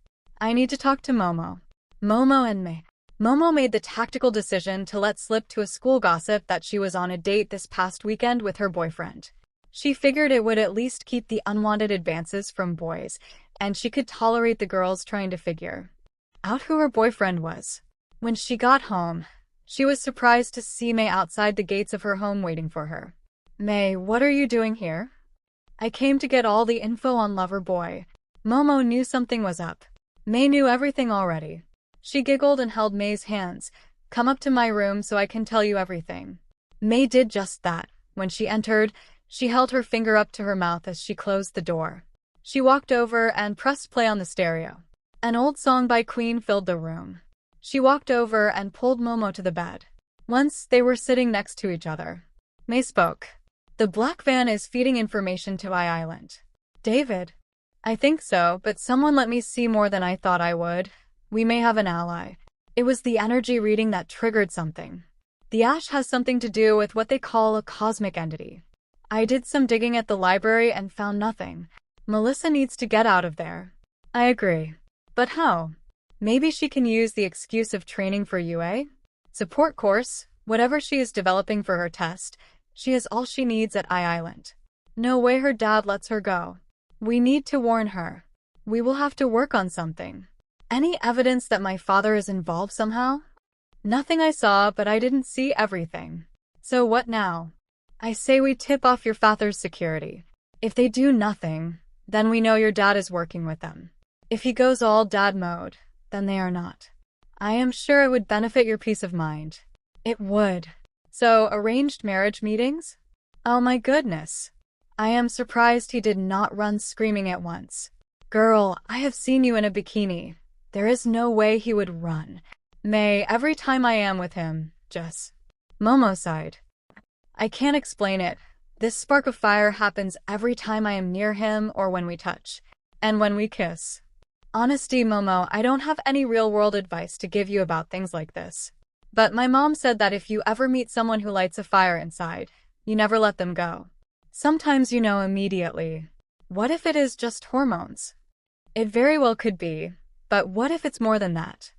I need to talk to Momo. Momo and me. Momo made the tactical decision to let slip to a school gossip that she was on a date this past weekend with her boyfriend. She figured it would at least keep the unwanted advances from boys, and she could tolerate the girls trying to figure out who her boyfriend was. When she got home, she was surprised to see May outside the gates of her home waiting for her. May, what are you doing here? I came to get all the info on Lover Boy. Momo knew something was up. May knew everything already. She giggled and held May's hands. Come up to my room so I can tell you everything. May did just that. When she entered, she held her finger up to her mouth as she closed the door. She walked over and pressed play on the stereo. An old song by Queen filled the room. She walked over and pulled Momo to the bed. Once they were sitting next to each other. May spoke. The black van is feeding information to Island. David? I think so, but someone let me see more than I thought I would. We may have an ally. It was the energy reading that triggered something. The ash has something to do with what they call a cosmic entity. I did some digging at the library and found nothing. Melissa needs to get out of there. I agree. But how? Maybe she can use the excuse of training for UA? Support course, whatever she is developing for her test, she has all she needs at Island. No way her dad lets her go. We need to warn her. We will have to work on something. Any evidence that my father is involved somehow? Nothing I saw, but I didn't see everything. So what now? I say we tip off your father's security. If they do nothing, then we know your dad is working with them. If he goes all dad mode, then they are not. I am sure it would benefit your peace of mind. It would. So, arranged marriage meetings? Oh my goodness. I am surprised he did not run screaming at once. Girl, I have seen you in a bikini. There is no way he would run. May, every time I am with him, just... Momo sighed. I can't explain it. This spark of fire happens every time I am near him or when we touch. And when we kiss. Honesty, Momo, I don't have any real-world advice to give you about things like this. But my mom said that if you ever meet someone who lights a fire inside, you never let them go. Sometimes you know immediately. What if it is just hormones? It very well could be, but what if it's more than that?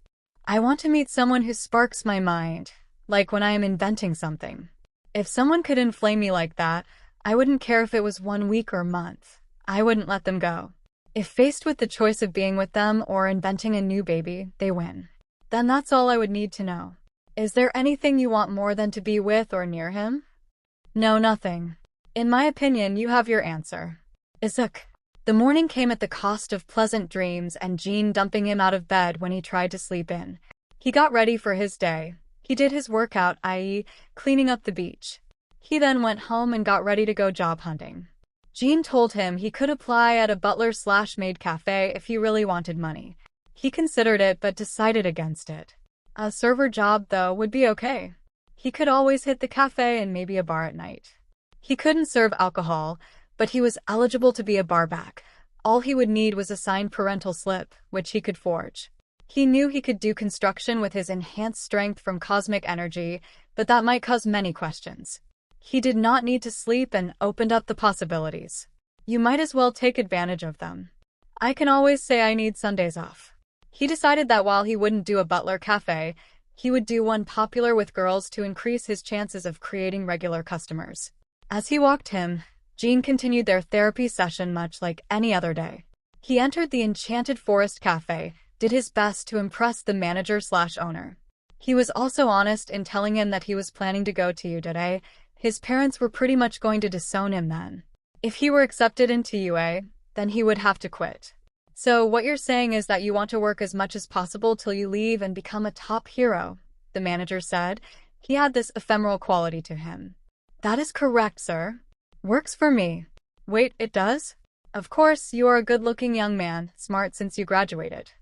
I want to meet someone who sparks my mind, like when I am inventing something. If someone could inflame me like that, I wouldn't care if it was 1 week or month. I wouldn't let them go. If faced with the choice of being with them or inventing a new baby, they win. Then that's all I would need to know. Is there anything you want more than to be with or near him? No, nothing. In my opinion, you have your answer. Izuku. The morning came at the cost of pleasant dreams and Jean dumping him out of bed when he tried to sleep in. He got ready for his day. He did his workout, i.e., cleaning up the beach. He then went home and got ready to go job hunting. Jean told him he could apply at a butler/maid cafe if he really wanted money. He considered it but decided against it. A server job, though, would be okay. He could always hit the cafe and maybe a bar at night. He couldn't serve alcohol, but he was eligible to be a barback. All he would need was a signed parental slip, which he could forge. He knew he could do construction with his enhanced strength from cosmic energy, but that might cause many questions. He did not need to sleep and opened up the possibilities. You might as well take advantage of them. I can always say I need Sundays off. He decided that while he wouldn't do a butler cafe, he would do one popular with girls to increase his chances of creating regular customers. As he walked him, Jean continued their therapy session much like any other day. He entered the Enchanted Forest Cafe, did his best to impress the manager/owner. He was also honest in telling him that he was planning to go to 𝐒𝐻𝐢. His parents were pretty much going to disown him then. If he were accepted into 𝐒𝐻𝐢, then he would have to quit. So what you're saying is that you want to work as much as possible till you leave and become a top hero, the manager said. He had this ephemeral quality to him. That is correct, sir. Works for me. Wait, it does? Of course, you are a good-looking young man, smart since you graduated.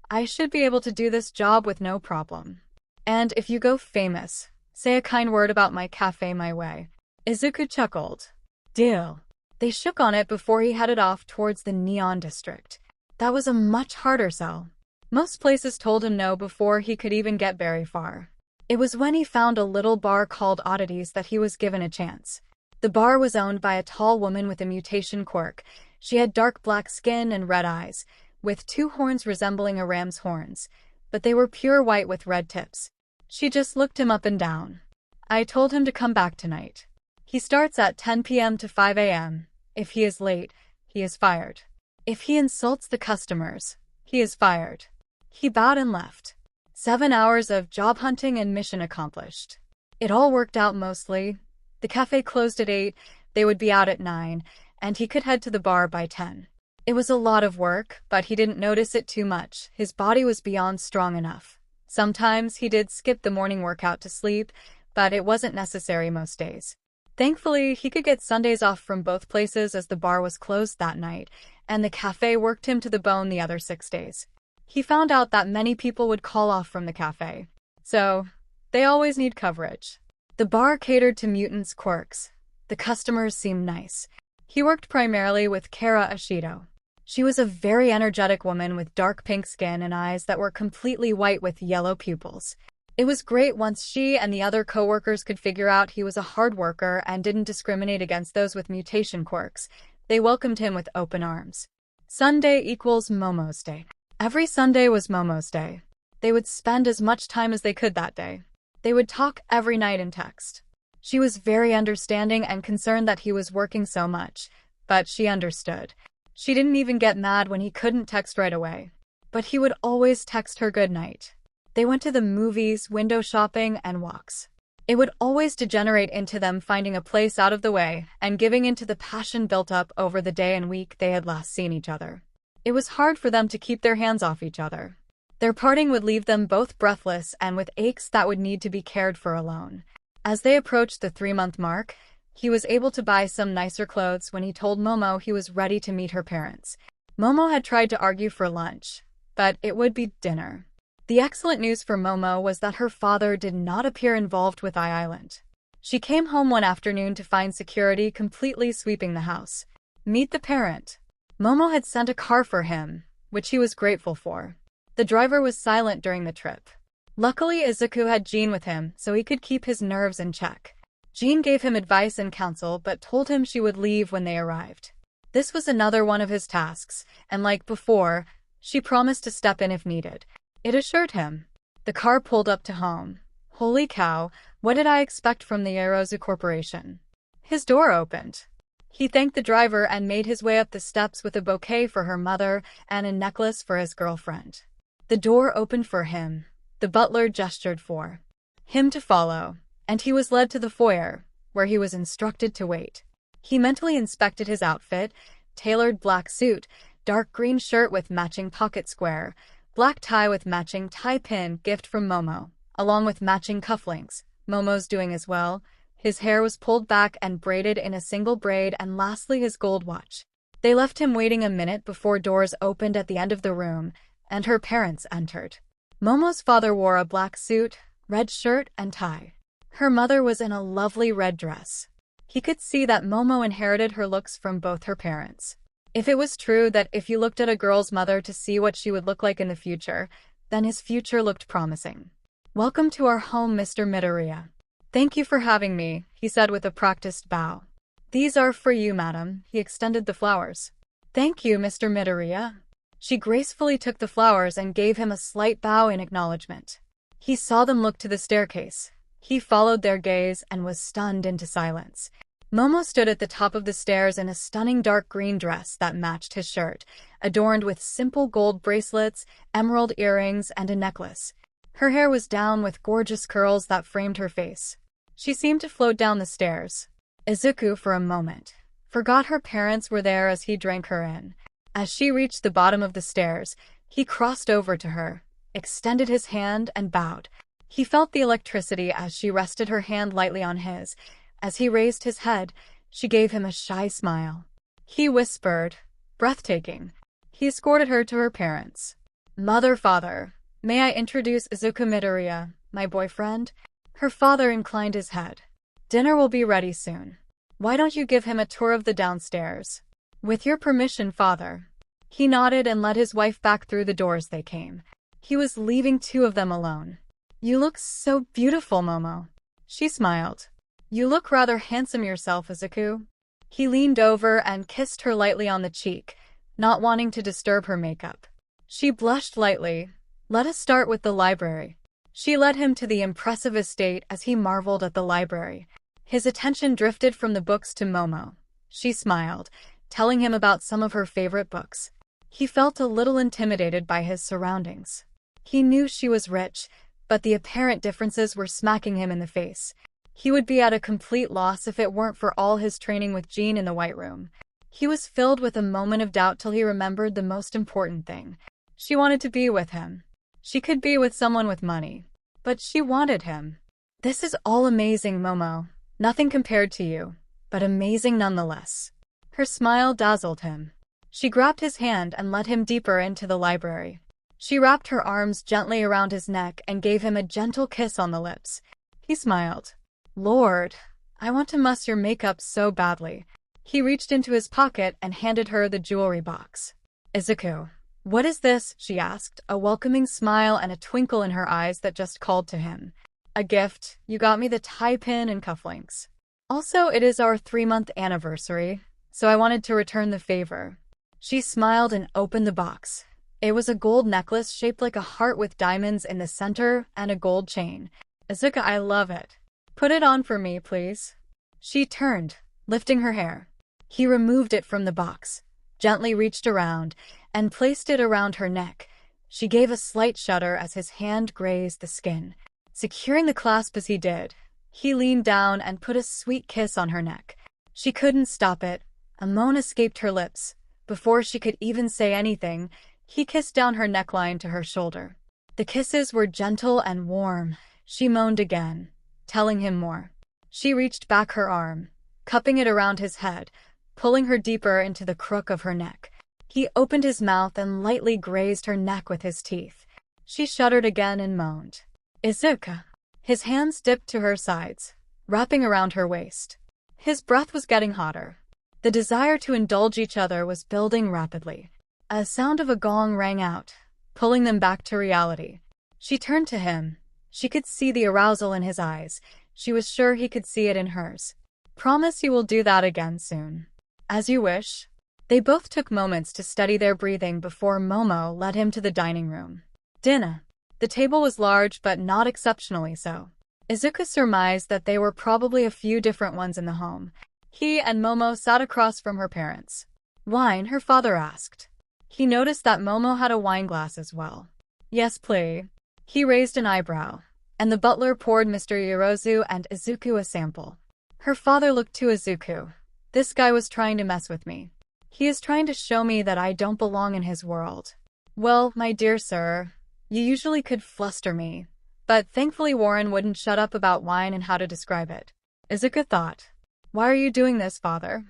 I should be able to do this job with no problem. And if you go famous, say a kind word about my cafe my way. Izuku chuckled. Deal. They shook on it before he headed off towards the Neon District. That was a much harder sell. Most places told him no before he could even get very far. It was when he found a little bar called Oddities that he was given a chance. The bar was owned by a tall woman with a mutation quirk. She had dark black skin and red eyes, with 2 horns resembling a ram's horns, but they were pure white with red tips. She just looked him up and down. I told him to come back tonight. He starts at 10 p.m. to 5 a.m. If he is late, he is fired. If he insults the customers, he is fired. He bowed and left. 7 hours of job hunting and mission accomplished. It all worked out mostly. The cafe closed at 8, they would be out at 9, and he could head to the bar by 10. It was a lot of work, but he didn't notice it too much. His body was beyond strong enough. Sometimes he did skip the morning workout to sleep, but it wasn't necessary most days. Thankfully, he could get Sundays off from both places as the bar was closed that night, and the cafe worked him to the bone the other 6 days. He found out that many people would call off from the cafe, so they always need coverage. The bar catered to mutants' quirks. The customers seemed nice. He worked primarily with 𝐒𝐻𝐢. She was a very energetic woman with dark pink skin and eyes that were completely white with yellow pupils. It was great once she and the other co-workers could figure out he was a hard worker and didn't discriminate against those with mutation quirks. They welcomed him with open arms. Sunday equals Momo's day. Every Sunday was Momo's day. They would spend as much time as they could that day. They would talk every night in text. She was very understanding and concerned that he was working so much, but she understood. She didn't even get mad when he couldn't text right away. but he would always text her good night. They went to the movies, window shopping, and walks. It would always degenerate into them finding a place out of the way and giving into the passion built up over the day and week they had last seen each other. It was hard for them to keep their hands off each other. Their parting would leave them both breathless and with aches that would need to be cared for alone. As they approached the 3-month mark, he was able to buy some nicer clothes when he told Momo he was ready to meet her parents. Momo had tried to argue for lunch, but it would be dinner. The excellent news for Momo was that her father did not appear involved with 𝐼𝐺𝐿. She came home one afternoon to find security completely sweeping the house. Meet the parent. Momo had sent a car for him, which he was grateful for. The driver was silent during the trip. Luckily, Izuku had 𝗔𝗫 with him, so he could keep his nerves in check. 𝗔𝗫 gave him advice and counsel, but told him she would leave when they arrived. This was another one of his tasks, and like before, she promised to step in if needed. It assured him. The car pulled up to home. Holy cow, what did I expect from the 𝐒𝐩𝐢𝐳 Corporation? His door opened. He thanked the driver and made his way up the steps with a bouquet for her mother and a necklace for his girlfriend. The door opened for him. The butler gestured for him to follow, and he was led to the foyer, where he was instructed to wait. He mentally inspected his outfit: tailored black suit, dark green shirt with matching pocket square, black tie with matching tie pin gift from Momo, along with matching cufflinks. Momo's doing as well. His hair was pulled back and braided in a single braid, and lastly his gold watch. They left him waiting a minute before doors opened at the end of the room, and her parents entered. Momo's father wore a black suit, red shirt, and tie. Her mother was in a lovely red dress. He could see that Momo inherited her looks from both her parents. If it was true that if you looked at a girl's mother to see what she would look like in the future, then his future looked promising. "Welcome to our home, Mr. Midoriya. Thank you for having me," he said with a practiced bow. "These are for you, madam." He extended the flowers. "Thank you, Mr. Midoriya." She gracefully took the flowers and gave him a slight bow in acknowledgement. He saw them look to the staircase. He followed their gaze and was stunned into silence. Momo stood at the top of the stairs in a stunning dark green dress that matched his shirt, adorned with simple gold bracelets, emerald earrings, and a necklace. Her hair was down with gorgeous curls that framed her face. She seemed to float down the stairs. Izuku, for a moment, forgot her parents were there as he drank her in. As she reached the bottom of the stairs, he crossed over to her, extended his hand, and bowed. He felt the electricity as she rested her hand lightly on his. As he raised his head, she gave him a shy smile. He whispered, "Breathtaking." He escorted her to her parents. "Mother, father, may I introduce Izuku Midoriya, my boyfriend?" Her father inclined his head. "Dinner will be ready soon. Why don't you give him a tour of the downstairs?" "With your permission, father." He nodded and led his wife back through the doors they came. He was leaving two of them alone. "You look so beautiful, Momo." She smiled. "You look rather handsome yourself, Izuku." He leaned over and kissed her lightly on the cheek, not wanting to disturb her makeup. She blushed lightly. "Let us start with the library." She led him to the impressive estate as he marveled at the library. His attention drifted from the books to Momo. She smiled, telling him about some of her favorite books. He felt a little intimidated by his surroundings. He knew she was rich, but the apparent differences were smacking him in the face. He would be at a complete loss if it weren't for all his training with 𝗔𝗫 in the White Room. He was filled with a moment of doubt till he remembered the most important thing. She wanted to be with him. She could be with someone with money, but she wanted him. "This is all amazing, Momo. Nothing compared to you, but amazing nonetheless." Her smile dazzled him. She grabbed his hand and led him deeper into the library. She wrapped her arms gently around his neck and gave him a gentle kiss on the lips. He smiled. "Lord, I want to muss your makeup so badly." He reached into his pocket and handed her the jewelry box. "Izuku, what is this?" she asked, a welcoming smile and a twinkle in her eyes that just called to him. "A gift. You got me the tie pin and cufflinks. Also, it is our 3-month anniversary, so I wanted to return the favor." She smiled and opened the box. It was a gold necklace shaped like a heart with diamonds in the center and a gold chain. "Izuku, I love it. Put it on for me, please." She turned, lifting her hair. He removed it from the box, gently reached around, and placed it around her neck. She gave a slight shudder as his hand grazed the skin. Securing the clasp as he did, he leaned down and put a sweet kiss on her neck. She couldn't stop it. A moan escaped her lips. Before she could even say anything, he kissed down her neckline to her shoulder. The kisses were gentle and warm. She moaned again, telling him more. She reached back her arm, cupping it around his head, pulling her deeper into the crook of her neck. He opened his mouth and lightly grazed her neck with his teeth. She shuddered again and moaned. Izuku. His hands dipped to her sides, wrapping around her waist. His breath was getting hotter. The desire to indulge each other was building rapidly. A sound of a gong rang out, pulling them back to reality. She turned to him. She could see the arousal in his eyes. She was sure he could see it in hers. Promise you will do that again soon. As you wish. They both took moments to study their breathing before Momo led him to the dining room. Dinner. The table was large but not exceptionally so. Izuku surmised that they were probably a few different ones in the home. He and Momo sat across from her parents. Wine, her father asked. He noticed that Momo had a wine glass as well. Yes, please. He raised an eyebrow, and the butler poured Mr. Yorozu and Izuku a sample. Her father looked to Izuku. This guy was trying to mess with me. He is trying to show me that I don't belong in his world. Well, my dear sir, you usually could fluster me, but thankfully Warren wouldn't shut up about wine and how to describe it. Izuku thought. Why are you doing this, father?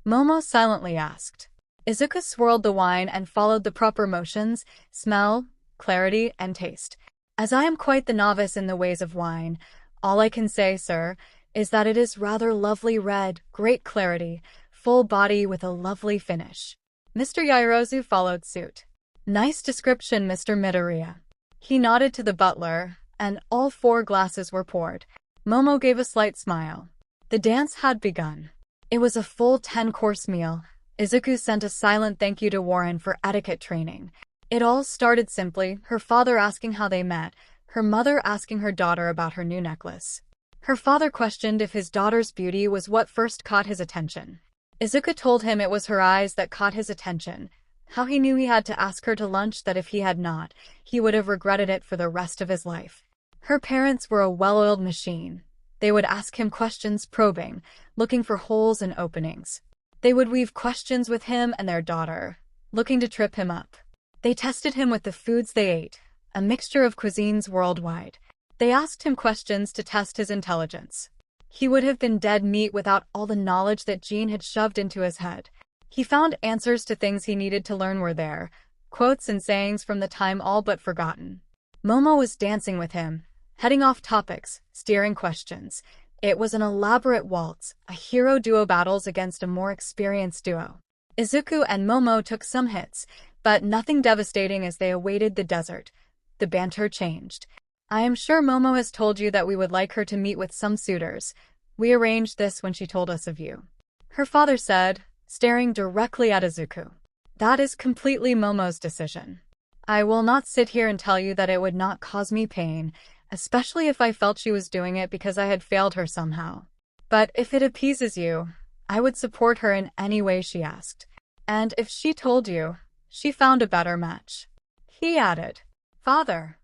Momo silently asked. Izuku swirled the wine and followed the proper motions, smell, clarity, and taste. As I am quite the novice in the ways of wine, all I can say, sir, is that it is rather lovely red, great clarity, full body with a lovely finish. Mr. Yorozu followed suit. Nice description, Mr. Midoriya. He nodded to the butler, and all 4 glasses were poured. Momo gave a slight smile. The dance had begun. It was a full 10-course meal. Izuku sent a silent thank you to Warren for etiquette training. It all started simply, her father asking how they met, her mother asking her daughter about her new necklace. Her father questioned if his daughter's beauty was what first caught his attention. Izuku told him it was her eyes that caught his attention, how he knew he had to ask her to lunch, that if he had not, he would have regretted it for the rest of his life. Her parents were a well-oiled machine. They would ask him questions, probing, looking for holes and openings. They would weave questions with him and their daughter, looking to trip him up. They tested him with the foods they ate, a mixture of cuisines worldwide. They asked him questions to test his intelligence. He would have been dead meat without all the knowledge that Jean had shoved into his head. He found answers to things he needed to learn were there, quotes and sayings from the time all but forgotten. Momo was dancing with him, heading off topics, steering questions. It was an elaborate waltz, a hero duo battles against a more experienced duo. Izuku and Momo took some hits, but nothing devastating as they awaited the desert. The banter changed. I am sure Momo has told you that we would like her to meet with some suitors. We arranged this when she told us of you. Her father said, staring directly at Izuku. That is completely Momo's decision. I will not sit here and tell you that it would not cause me pain, especially if I felt she was doing it because I had failed her somehow. But if it appeases you, I would support her in any way she asked. And if she told you, she found a better match. He added. Father.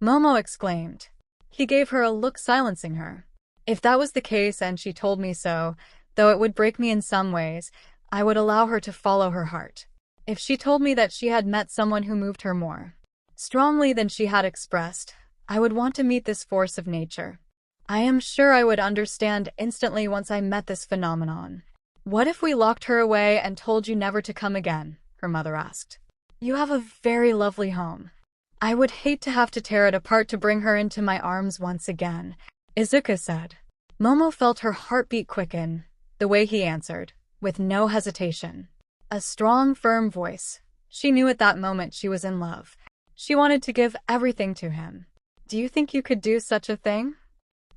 Momo exclaimed. He gave her a look, silencing her. If that was the case and she told me so, though it would break me in some ways, I would allow her to follow her heart. If she told me that she had met someone who moved her more strongly than she had expressed, I would want to meet this force of nature. I am sure I would understand instantly once I met this phenomenon. What if we locked her away and told you never to come again? Her mother asked. You have a very lovely home. I would hate to have to tear it apart to bring her into my arms once again, Izuku said. Momo felt her heartbeat quicken, the way he answered, with no hesitation. A strong, firm voice. She knew at that moment she was in love. She wanted to give everything to him. Do you think you could do such a thing?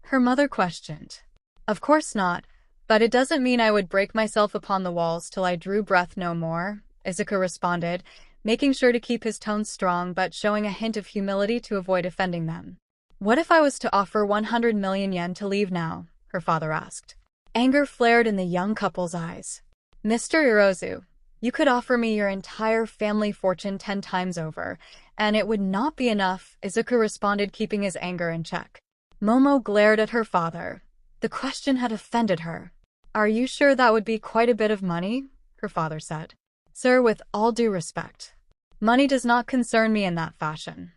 Her mother questioned. Of course not, but it doesn't mean I would break myself upon the walls till I drew breath no more, Izuku responded, making sure to keep his tone strong but showing a hint of humility to avoid offending them. What if I was to offer 100 million yen to leave now? Her father asked. Anger flared in the young couple's eyes. Mr. Yorozu, You could offer me your entire family fortune 10 times over, and it would not be enough, Izuku responded, keeping his anger in check. Momo glared at her father. The question had offended her. Are you sure that would be quite a bit of money? Her father said. Sir, with all due respect, money does not concern me in that fashion.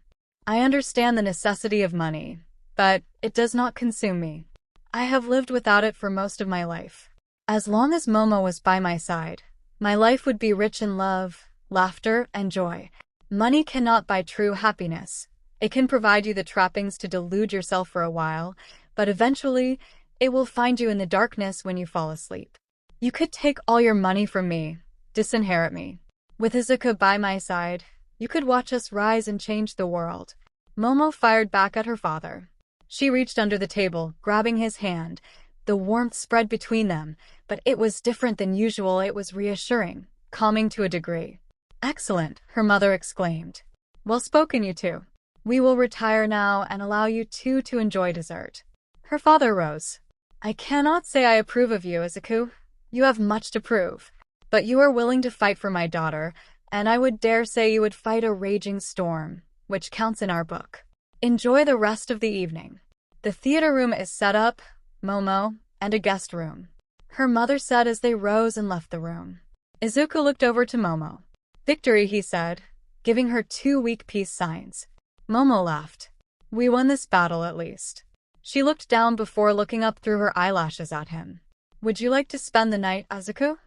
I understand the necessity of money, but it does not consume me. I have lived without it for most of my life. As long as Momo was by my side, my life would be rich in love, laughter, and joy. Money cannot buy true happiness. It can provide you the trappings to delude yourself for a while, but eventually, it will find you in the darkness when you fall asleep. You could take all your money from me, disinherit me. With Izuku by my side, you could watch us rise and change the world. Momo fired back at her father. She reached under the table, grabbing his hand. The warmth spread between them, but it was different than usual. It was reassuring, calming to a degree. Excellent, her mother exclaimed. Well spoken, you two. We will retire now and allow you two to enjoy dessert. Her father rose. I cannot say I approve of you, Izuku. You have much to prove. But you are willing to fight for my daughter, and I would dare say you would fight a raging storm, which counts in our book. Enjoy the rest of the evening. The theater room is set up, Momo, and a guest room, her mother said as they rose and left the room. Izuku looked over to Momo. Victory, he said, giving her 2 weak peace signs. Momo laughed. We won this battle at least. She looked down before looking up through her eyelashes at him. Would you like to spend the night, Izuku?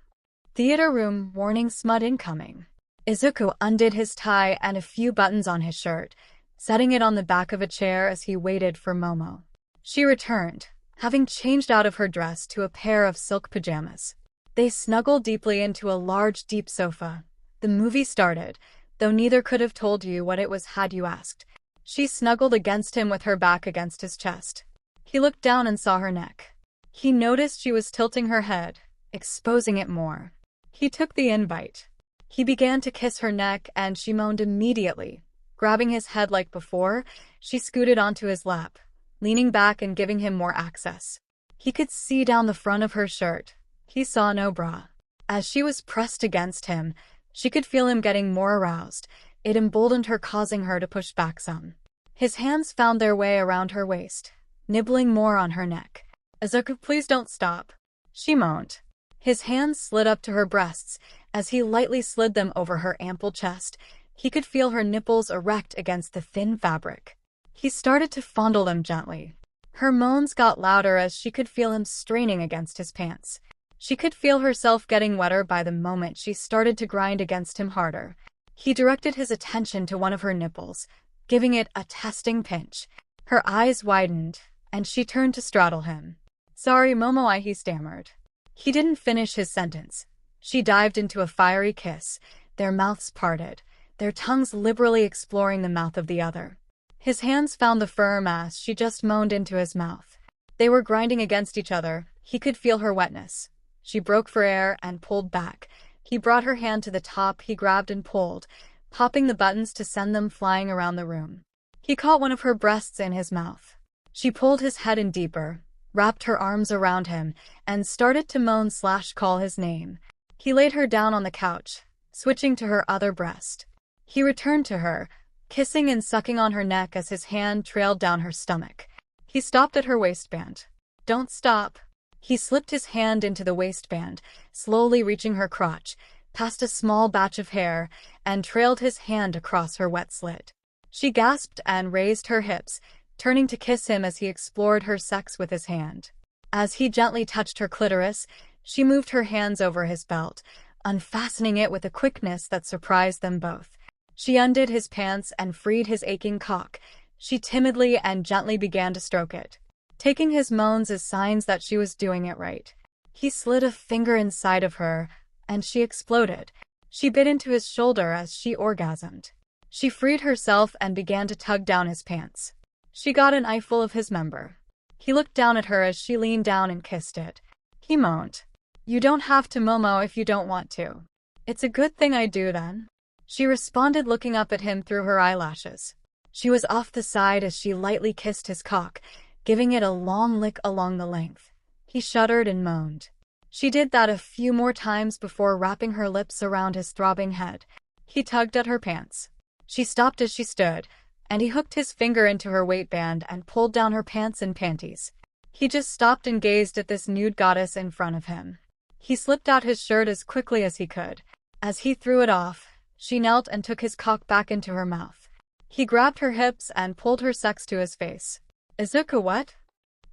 Theater room, warning smut incoming. Izuku undid his tie and a few buttons on his shirt, setting it on the back of a chair as he waited for Momo. She returned, having changed out of her dress to a pair of silk pajamas. They snuggled deeply into a large, deep sofa. The movie started, though neither could have told you what it was had you asked. She snuggled against him with her back against his chest. He looked down and saw her neck. He noticed she was tilting her head, exposing it more. He took the invite. He began to kiss her neck and she moaned immediately. Grabbing his head like before, she scooted onto his lap, leaning back and giving him more access. He could see down the front of her shirt. He saw no bra. As she was pressed against him, she could feel him getting more aroused. It emboldened her, causing her to push back some. His hands found their way around her waist, nibbling more on her neck. Izuku, please don't stop, she moaned. His hands slid up to her breasts. As he lightly slid them over her ample chest, he could feel her nipples erect against the thin fabric. He started to fondle them gently. Her moans got louder as she could feel him straining against his pants. She could feel herself getting wetter by the moment she started to grind against him harder. He directed his attention to one of her nipples, giving it a testing pinch. Her eyes widened, and she turned to straddle him. Sorry, Momo, he stammered. He didn't finish his sentence. She dived into a fiery kiss, their mouths parted, their tongues liberally exploring the mouth of the other. His hands found the firm ass she just moaned into his mouth. They were grinding against each other. He could feel her wetness. She broke for air and pulled back. He brought her hand to the top. He grabbed and pulled, popping the buttons to send them flying around the room. He caught one of her breasts in his mouth. She pulled his head in deeper, wrapped her arms around him, and started to moan/call his name. He laid her down on the couch, switching to her other breast. He returned to her, kissing and sucking on her neck as his hand trailed down her stomach. He stopped at her waistband. Don't stop. He slipped his hand into the waistband, slowly reaching her crotch, past a small batch of hair, and trailed his hand across her wet slit. She gasped and raised her hips, turning to kiss him as he explored her sex with his hand. As he gently touched her clitoris, she moved her hands over his belt, unfastening it with a quickness that surprised them both. She undid his pants and freed his aching cock. She timidly and gently began to stroke it, taking his moans as signs that she was doing it right. He slid a finger inside of her, and she exploded. She bit into his shoulder as she orgasmed. She freed herself and began to tug down his pants. She got an eyeful of his member. He looked down at her as she leaned down and kissed it. He moaned. You don't have to, Momo, if you don't want to. It's a good thing I do then. She responded, looking up at him through her eyelashes. She was off the side as she lightly kissed his cock, giving it a long lick along the length. He shuddered and moaned. She did that a few more times before wrapping her lips around his throbbing head. He tugged at her pants. She stopped as she stood, and he hooked his finger into her waistband and pulled down her pants and panties. He just stopped and gazed at this nude goddess in front of him. He slipped out his shirt as quickly as he could. As he threw it off, she knelt and took his cock back into her mouth. He grabbed her hips and pulled her sex to his face. Izuku, what?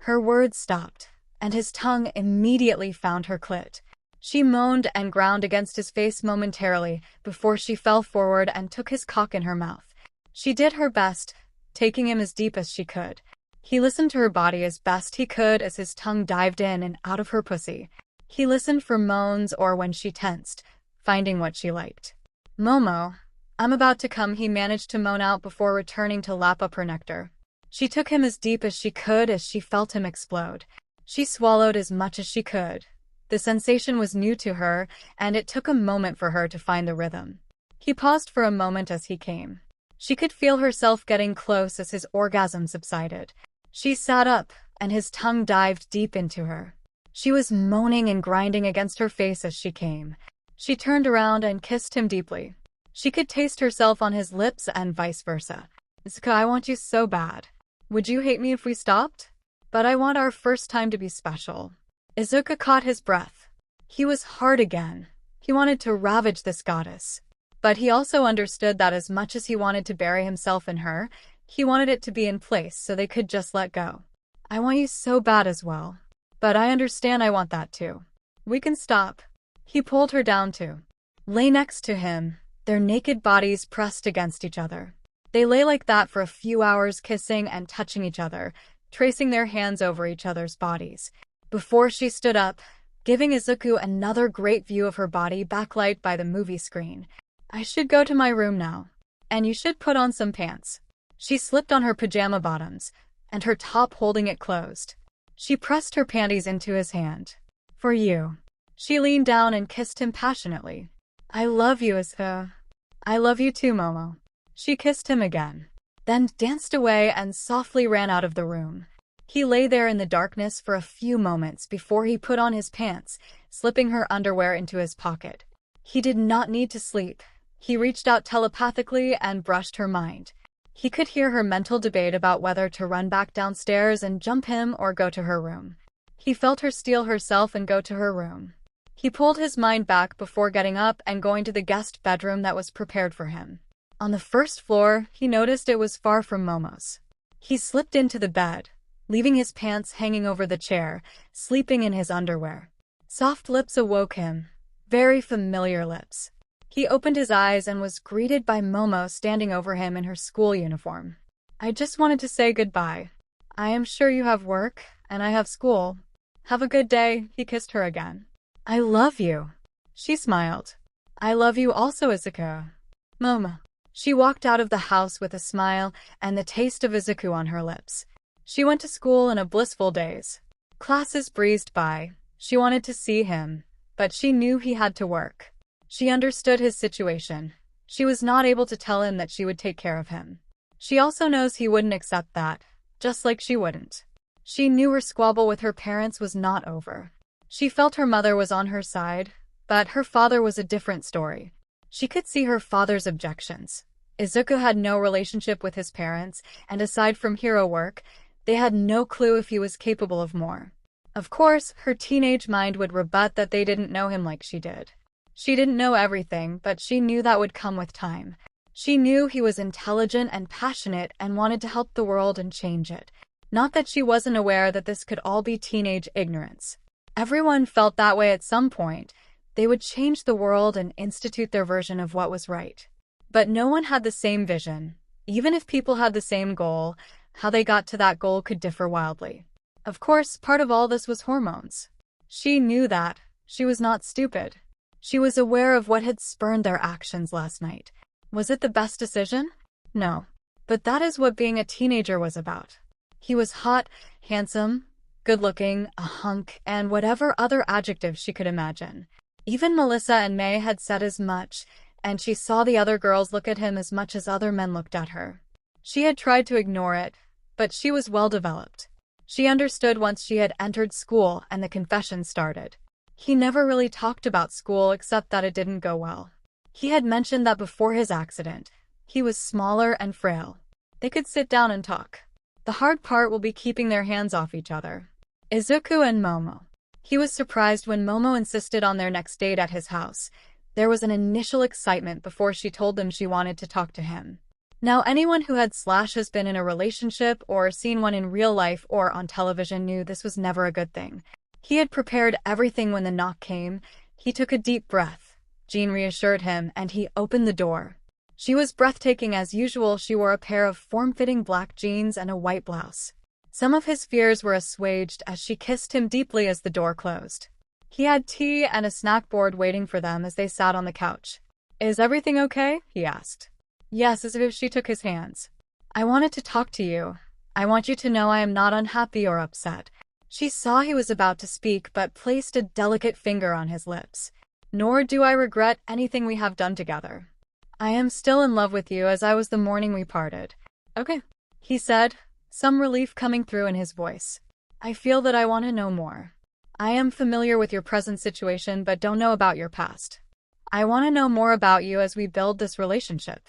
Her words stopped, and his tongue immediately found her clit. She moaned and ground against his face momentarily before she fell forward and took his cock in her mouth. She did her best, taking him as deep as she could. He listened to her body as best he could as his tongue dived in and out of her pussy. He listened for moans or when she tensed, finding what she liked. "Momo, I'm about to come," he managed to moan out before returning to lap up her nectar. She took him as deep as she could as she felt him explode. She swallowed as much as she could. The sensation was new to her, and it took a moment for her to find the rhythm. He paused for a moment as he came. She could feel herself getting close as his orgasm subsided. She sat up, and his tongue dived deep into her. She was moaning and grinding against her face as she came. She turned around and kissed him deeply. She could taste herself on his lips and vice versa. "Asuka, I want you so bad. Would you hate me if we stopped? But I want our first time to be special." Izuku caught his breath. He was hard again. He wanted to ravage this goddess. But he also understood that as much as he wanted to bury himself in her, he wanted it to be in place so they could just let go. "I want you so bad as well. But I understand I want that too. We can stop." He pulled her down to lay next to him, their naked bodies pressed against each other. They lay like that for a few hours, kissing and touching each other, tracing their hands over each other's bodies. Before she stood up, giving Izuku another great view of her body backlit by the movie screen. "I should go to my room now. And you should put on some pants." She slipped on her pajama bottoms, and her top holding it closed. She pressed her panties into his hand. "For you." She leaned down and kissed him passionately. "I love you, Asuka. I love you too, Momo." She kissed him again, then danced away and softly ran out of the room. He lay there in the darkness for a few moments before he put on his pants, slipping her underwear into his pocket. He did not need to sleep. He reached out telepathically and brushed her mind. He could hear her mental debate about whether to run back downstairs and jump him or go to her room. He felt her steel herself and go to her room. He pulled his mind back before getting up and going to the guest bedroom that was prepared for him. On the first floor, he noticed it was far from Momo's. He slipped into the bed, leaving his pants hanging over the chair, sleeping in his underwear. Soft lips awoke him, very familiar lips. He opened his eyes and was greeted by Momo standing over him in her school uniform. "I just wanted to say goodbye. I am sure you have work, and I have school. Have a good day." He kissed her again. "I love you." She smiled. "I love you also, Izuku." "Momo." She walked out of the house with a smile and the taste of Izuku on her lips. She went to school in a blissful daze. Classes breezed by. She wanted to see him, but she knew he had to work. She understood his situation. She was not able to tell him that she would take care of him. She also knows he wouldn't accept that, just like she wouldn't. She knew her squabble with her parents was not over. She felt her mother was on her side, but her father was a different story. She could see her father's objections. Izuku had no relationship with his parents, and aside from hero work, they had no clue if he was capable of more. Of course, her teenage mind would rebut that they didn't know him like she did. She didn't know everything, but she knew that would come with time. She knew he was intelligent and passionate and wanted to help the world and change it. Not that she wasn't aware that this could all be teenage ignorance. Everyone felt that way at some point. They would change the world and institute their version of what was right. But no one had the same vision. Even if people had the same goal, how they got to that goal could differ wildly. Of course, part of all this was hormones. She knew that. She was not stupid. She was aware of what had spurned their actions last night. Was it the best decision? No. But that is what being a teenager was about. He was hot, handsome, good-looking, a hunk, and whatever other adjectives she could imagine. Even Melissa and May had said as much, and she saw the other girls look at him as much as other men looked at her. She had tried to ignore it, but she was well-developed. She understood once she had entered school and the confession started. He never really talked about school except that it didn't go well. He had mentioned that before his accident, he was smaller and frail. They could sit down and talk. The hard part will be keeping their hands off each other. Izuku and Momo. He was surprised when Momo insisted on their next date at his house. There was an initial excitement before she told him she wanted to talk to him. Now anyone who had has been in a relationship or seen one in real life or on television knew this was never a good thing. He had prepared everything when the knock came. He took a deep breath. Jean reassured him and he opened the door. She was breathtaking as usual. She wore a pair of form-fitting black jeans and a white blouse. Some of his fears were assuaged as she kissed him deeply as the door closed. He had tea and a snack board waiting for them as they sat on the couch. "Is everything okay?" he asked. "Yes," as if she took his hands. "I wanted to talk to you. I want you to know I am not unhappy or upset." She saw he was about to speak but placed a delicate finger on his lips. "Nor do I regret anything we have done together. I am still in love with you as I was the morning we parted." "Okay," he said, some relief coming through in his voice. "I feel that I want to know more. I am familiar with your present situation but don't know about your past. I want to know more about you as we build this relationship.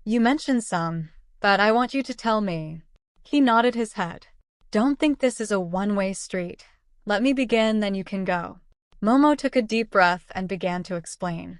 You mentioned some, but I want you to tell me." He nodded his head. "Don't think this is a one-way street. Let me begin, then you can go." Momo took a deep breath and began to explain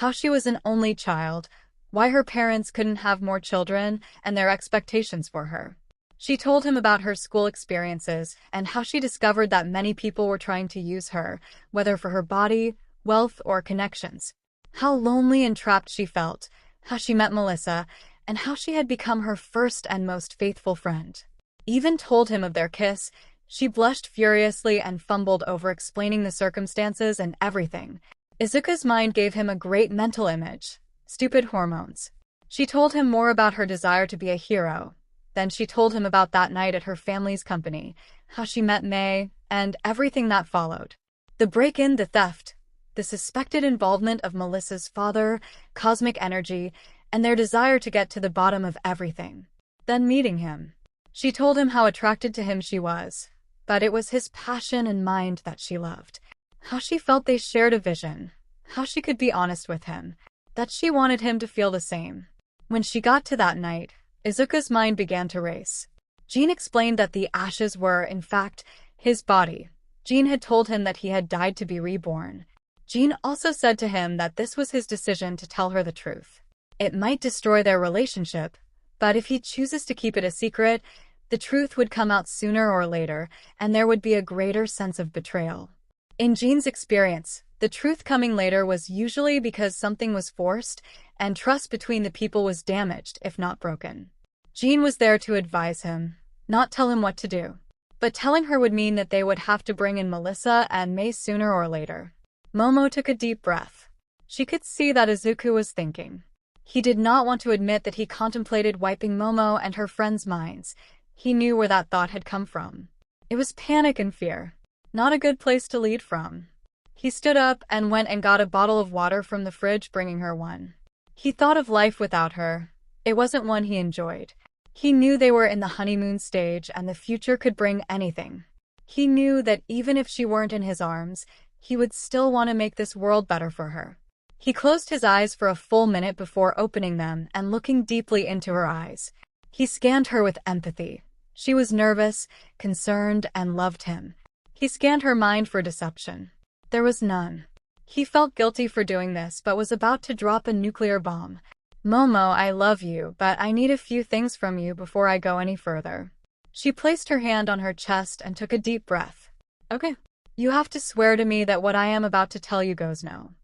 how she was an only child, why her parents couldn't have more children, and their expectations for her. She told him about her school experiences and how she discovered that many people were trying to use her, whether for her body, wealth, or connections. How lonely and trapped she felt, how she met Melissa, and how she had become her first and most faithful friend. Even told him of their kiss. She blushed furiously and fumbled over explaining the circumstances and everything. Izuku's mind gave him a great mental image. Stupid hormones. She told him more about her desire to be a hero. Then she told him about that night at her family's company, how she met May, and everything that followed. The break-in, the theft, the suspected involvement of Melissa's father, cosmic energy, and their desire to get to the bottom of everything. Then meeting him. She told him how attracted to him she was, but it was his passion and mind that she loved. How she felt they shared a vision, how she could be honest with him, that she wanted him to feel the same. When she got to that night, Izuku's mind began to race. Jean explained that the ashes were, in fact, his body. Jean had told him that he had died to be reborn. Jean also said to him that this was his decision to tell her the truth. It might destroy their relationship, but if he chooses to keep it a secret, the truth would come out sooner or later, and there would be a greater sense of betrayal. In Jean's experience, the truth coming later was usually because something was forced, and trust between the people was damaged, if not broken. Jean was there to advise him, not tell him what to do. But telling her would mean that they would have to bring in Melissa and May sooner or later. Momo took a deep breath. She could see that Izuku was thinking. He did not want to admit that he contemplated wiping Momo and her friends' minds. He knew where that thought had come from. It was panic and fear. Not a good place to lead from. He stood up and went and got a bottle of water from the fridge, bringing her one. He thought of life without her. It wasn't one he enjoyed. He knew they were in the honeymoon stage and the future could bring anything. He knew that even if she weren't in his arms, he would still want to make this world better for her. He closed his eyes for a full minute before opening them and looking deeply into her eyes. He scanned her with empathy. She was nervous, concerned, and loved him. He scanned her mind for deception. There was none. He felt guilty for doing this but was about to drop a nuclear bomb. "Momo, I love you, but I need a few things from you before I go any further." She placed her hand on her chest and took a deep breath. "Okay. You have to swear to me that what I am about to tell you goes no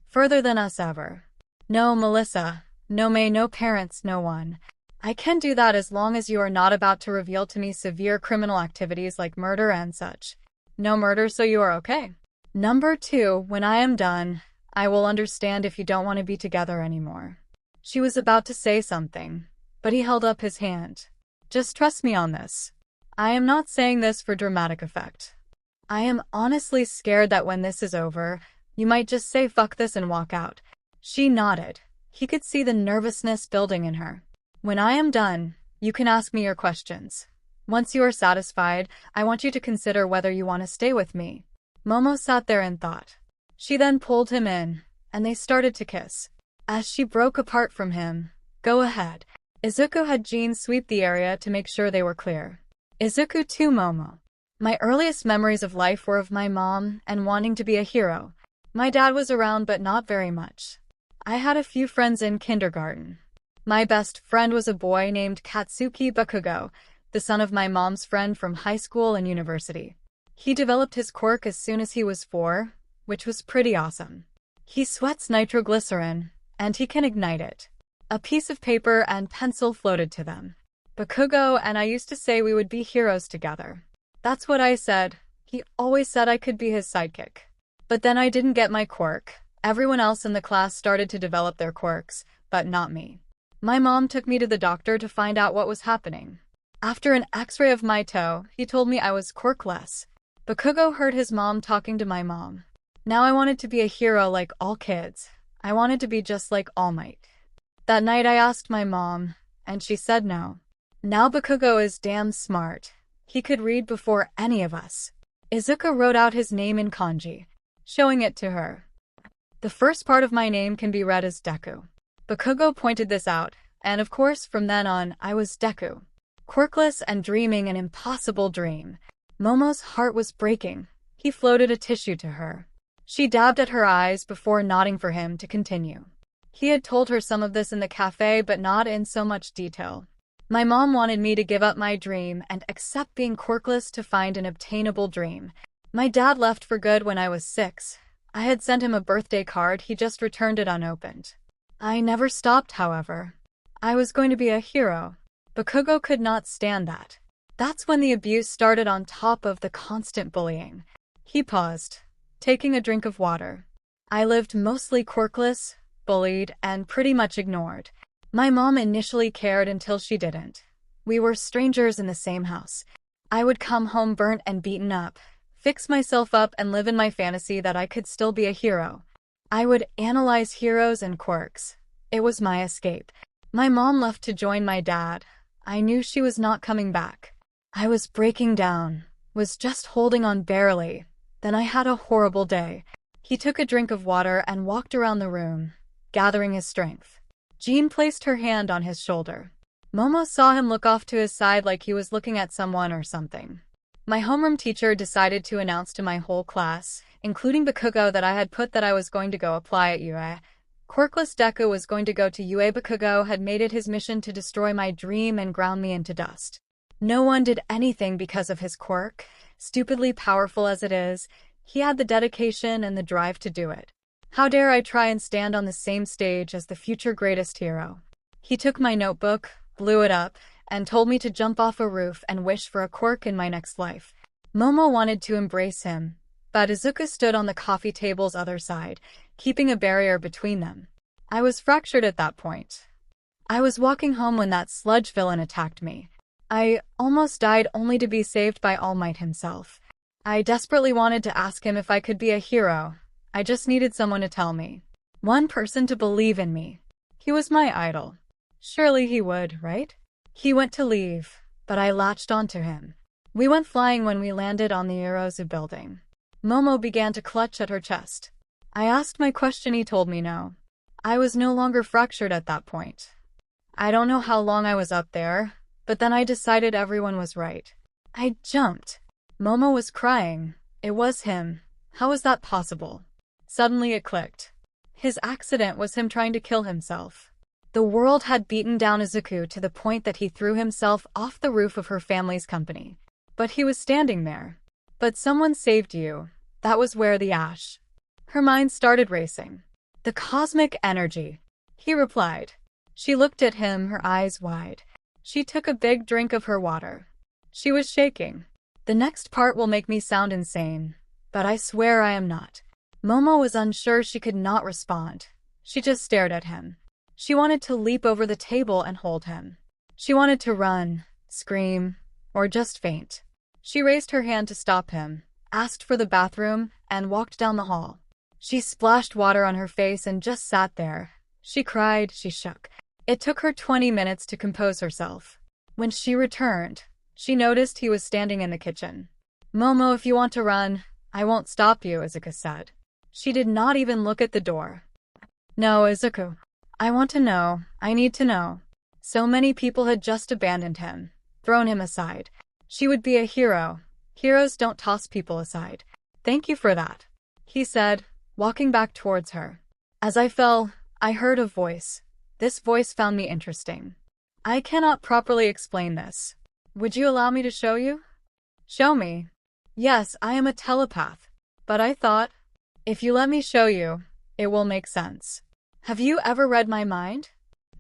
further than us ever. No Melissa, no May, no parents, no one. I can do that as long as you are not about to reveal to me severe criminal activities like murder and such. No murder, so you are okay. Number 2, when I am done, I will understand if you don't want to be together anymore." She was about to say something, but he held up his hand. "Just trust me on this. I am not saying this for dramatic effect. I am honestly scared that when this is over, you might just say fuck this and walk out." She nodded. He could see the nervousness building in her. "When I am done, you can ask me your questions. Once you are satisfied, I want you to consider whether you want to stay with me." Momo sat there in thought. She then pulled him in, and they started to kiss. As she broke apart from him, "Go ahead." Izuku had Jean sweep the area to make sure they were clear. Izuku 2 Momo. My earliest memories of life were of my mom and wanting to be a hero. My dad was around but not very much. I had a few friends in kindergarten. My best friend was a boy named Katsuki Bakugo, the son of my mom's friend from high school and university. He developed his quirk as soon as he was 4, which was pretty awesome. He sweats nitroglycerin, and he can ignite it. A piece of paper and pencil floated to them. Bakugo and I used to say we would be heroes together. That's what I said. He always said I could be his sidekick. But then I didn't get my quirk. Everyone else in the class started to develop their quirks, but not me. My mom took me to the doctor to find out what was happening. After an x-ray of my toe, he told me I was quirkless. Bakugo heard his mom talking to my mom. Now I wanted to be a hero like all kids. I wanted to be just like All Might. That night I asked my mom, and she said no. Now Bakugo is damn smart. He could read before any of us. Izuku wrote out his name in kanji, showing it to her. The first part of my name can be read as Deku. Bakugo pointed this out, and of course from then on I was Deku. Quirkless and dreaming an impossible dream. Momo's heart was breaking. He floated a tissue to her. She dabbed at her eyes before nodding for him to continue. He had told her some of this in the cafe, but not in so much detail. My mom wanted me to give up my dream and accept being quirkless to find an obtainable dream. My dad left for good when I was 6. I had sent him a birthday card, he just returned it unopened. I never stopped, however. I was going to be a hero. Bakugo could not stand that. That's when the abuse started on top of the constant bullying. He paused, taking a drink of water. I lived mostly quirkless, bullied, and pretty much ignored. My mom initially cared until she didn't. We were strangers in the same house. I would come home burnt and beaten up, fix myself up and live in my fantasy that I could still be a hero. I would analyze heroes and quirks. It was my escape. My mom left to join my dad. I knew she was not coming back. I was breaking down, was just holding on barely. Then I had a horrible day. He took a drink of water and walked around the room, gathering his strength. Jean placed her hand on his shoulder. Momo saw him look off to his side like he was looking at someone or something. My homeroom teacher decided to announce to my whole class, including Bakugo, that I had put that I was going to go apply at UA. Quirkless Deku was going to go to UA. Bakugo had made it his mission to destroy my dream and ground me into dust. No one did anything because of his quirk. Stupidly powerful as it is, he had the dedication and the drive to do it. How dare I try and stand on the same stage as the future greatest hero? He took my notebook, blew it up, and told me to jump off a roof and wish for a quirk in my next life. Momo wanted to embrace him, but Izuku stood on the coffee table's other side, keeping a barrier between them. I was fractured at that point. I was walking home when that sludge villain attacked me. I almost died only to be saved by All Might himself. I desperately wanted to ask him if I could be a hero. I just needed someone to tell me. One person to believe in me. He was my idol. Surely he would, right? He went to leave, but I latched onto him. We went flying when we landed on the 𝐒𝐻𝐢𝐵 building. Momo began to clutch at her chest. I asked my question, he told me no. I was no longer fractured at that point. I don't know how long I was up there, but then I decided everyone was right. I jumped. Momo was crying. It was him. How was that possible? Suddenly it clicked. His accident was him trying to kill himself. The world had beaten down Izuku to the point that he threw himself off the roof of her family's company. But he was standing there. But someone saved you. That was where the ash. Her mind started racing. The cosmic energy. He replied. She looked at him, her eyes wide. She took a big drink of her water. She was shaking. The next part will make me sound insane, but I swear I am not. Momo was unsure. She could not respond. She just stared at him. She wanted to leap over the table and hold him. She wanted to run, scream, or just faint. She raised her hand to stop him, asked for the bathroom, and walked down the hall. She splashed water on her face and just sat there. She cried, she shook. It took her 20 minutes to compose herself. When she returned, she noticed he was standing in the kitchen. Momo, if you want to run, I won't stop you, Izuku said. She did not even look at the door. No, Izuku. I want to know. I need to know. So many people had just abandoned him, thrown him aside. She would be a hero. Heroes don't toss people aside. Thank you for that, he said, walking back towards her. As I fell, I heard a voice. This voice found me interesting. I cannot properly explain this. Would you allow me to show you? Show me. Yes, I am a telepath. But I thought, if you let me show you, it will make sense. Have you ever read my mind?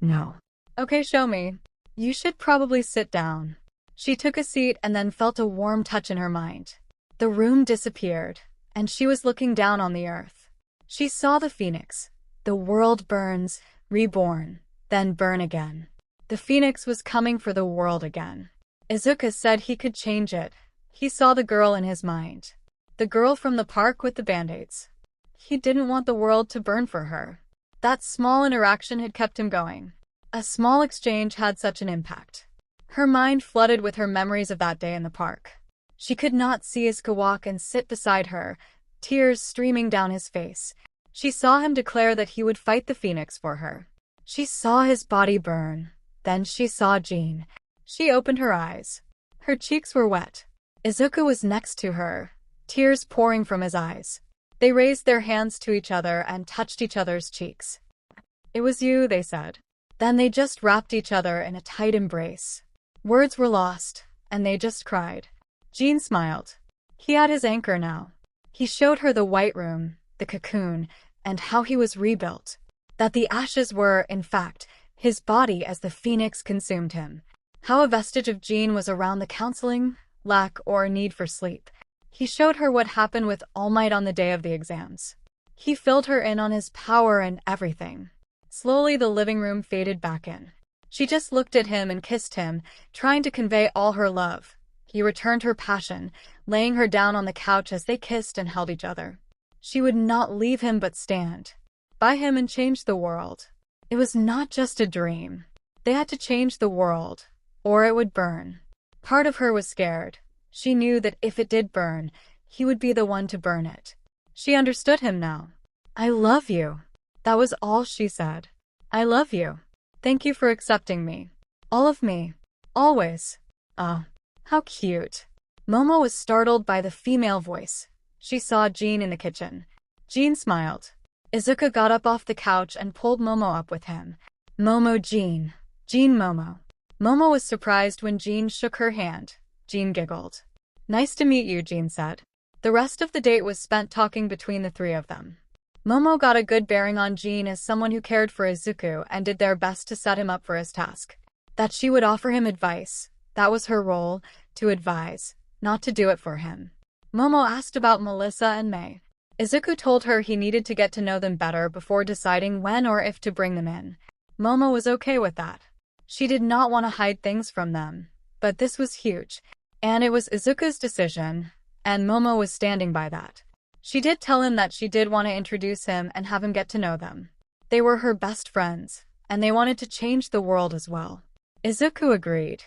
No. Okay, show me. You should probably sit down. She took a seat and then felt a warm touch in her mind. The room disappeared, and she was looking down on the earth. She saw the phoenix. The world burns, reborn, then burn again. The phoenix was coming for the world again. Izuku said he could change it. He saw the girl in his mind. The girl from the park with the band-aids. He didn't want the world to burn for her. That small interaction had kept him going. A small exchange had such an impact. Her mind flooded with her memories of that day in the park. She could not see Izuku walk and sit beside her, tears streaming down his face. She saw him declare that he would fight the phoenix for her. She saw his body burn. Then she saw Jean. She opened her eyes. Her cheeks were wet. Izuku was next to her, tears pouring from his eyes. They raised their hands to each other and touched each other's cheeks. It was you, they said. Then they just wrapped each other in a tight embrace. Words were lost, and they just cried. Jean smiled. He had his anchor now. He showed her the white room, the cocoon, and how he was rebuilt. That the ashes were, in fact, his body as the phoenix consumed him. How a vestige of Jean was around the counseling, lack, or need for sleep. He showed her what happened with All Might on the day of the exams. He filled her in on his power and everything. Slowly the living room faded back in. She just looked at him and kissed him, trying to convey all her love. He returned her passion, laying her down on the couch as they kissed and held each other. She would not leave him but stand by him and change the world. It was not just a dream. They had to change the world, or it would burn. Part of her was scared. She knew that if it did burn, he would be the one to burn it. She understood him now. I love you. That was all she said. I love you. Thank you for accepting me. All of me. Always. Oh, how cute. Momo was startled by the female voice. She saw Jean in the kitchen. Jean smiled. Izuku got up off the couch and pulled Momo up with him. Momo Jean. Jean Momo. Momo was surprised when Jean shook her hand. Jean giggled. Nice to meet you, Jean said. The rest of the date was spent talking between the three of them. Momo got a good bearing on Jean as someone who cared for Izuku and did their best to set him up for his task. That she would offer him advice. That was her role, to advise, not to do it for him. Momo asked about Melissa and May. Izuku told her he needed to get to know them better before deciding when or if to bring them in. Momo was okay with that. She did not want to hide things from them. But this was huge, and it was Izuku's decision, and Momo was standing by that. She did tell him that she did want to introduce him and have him get to know them. They were her best friends, and they wanted to change the world as well. Izuku agreed.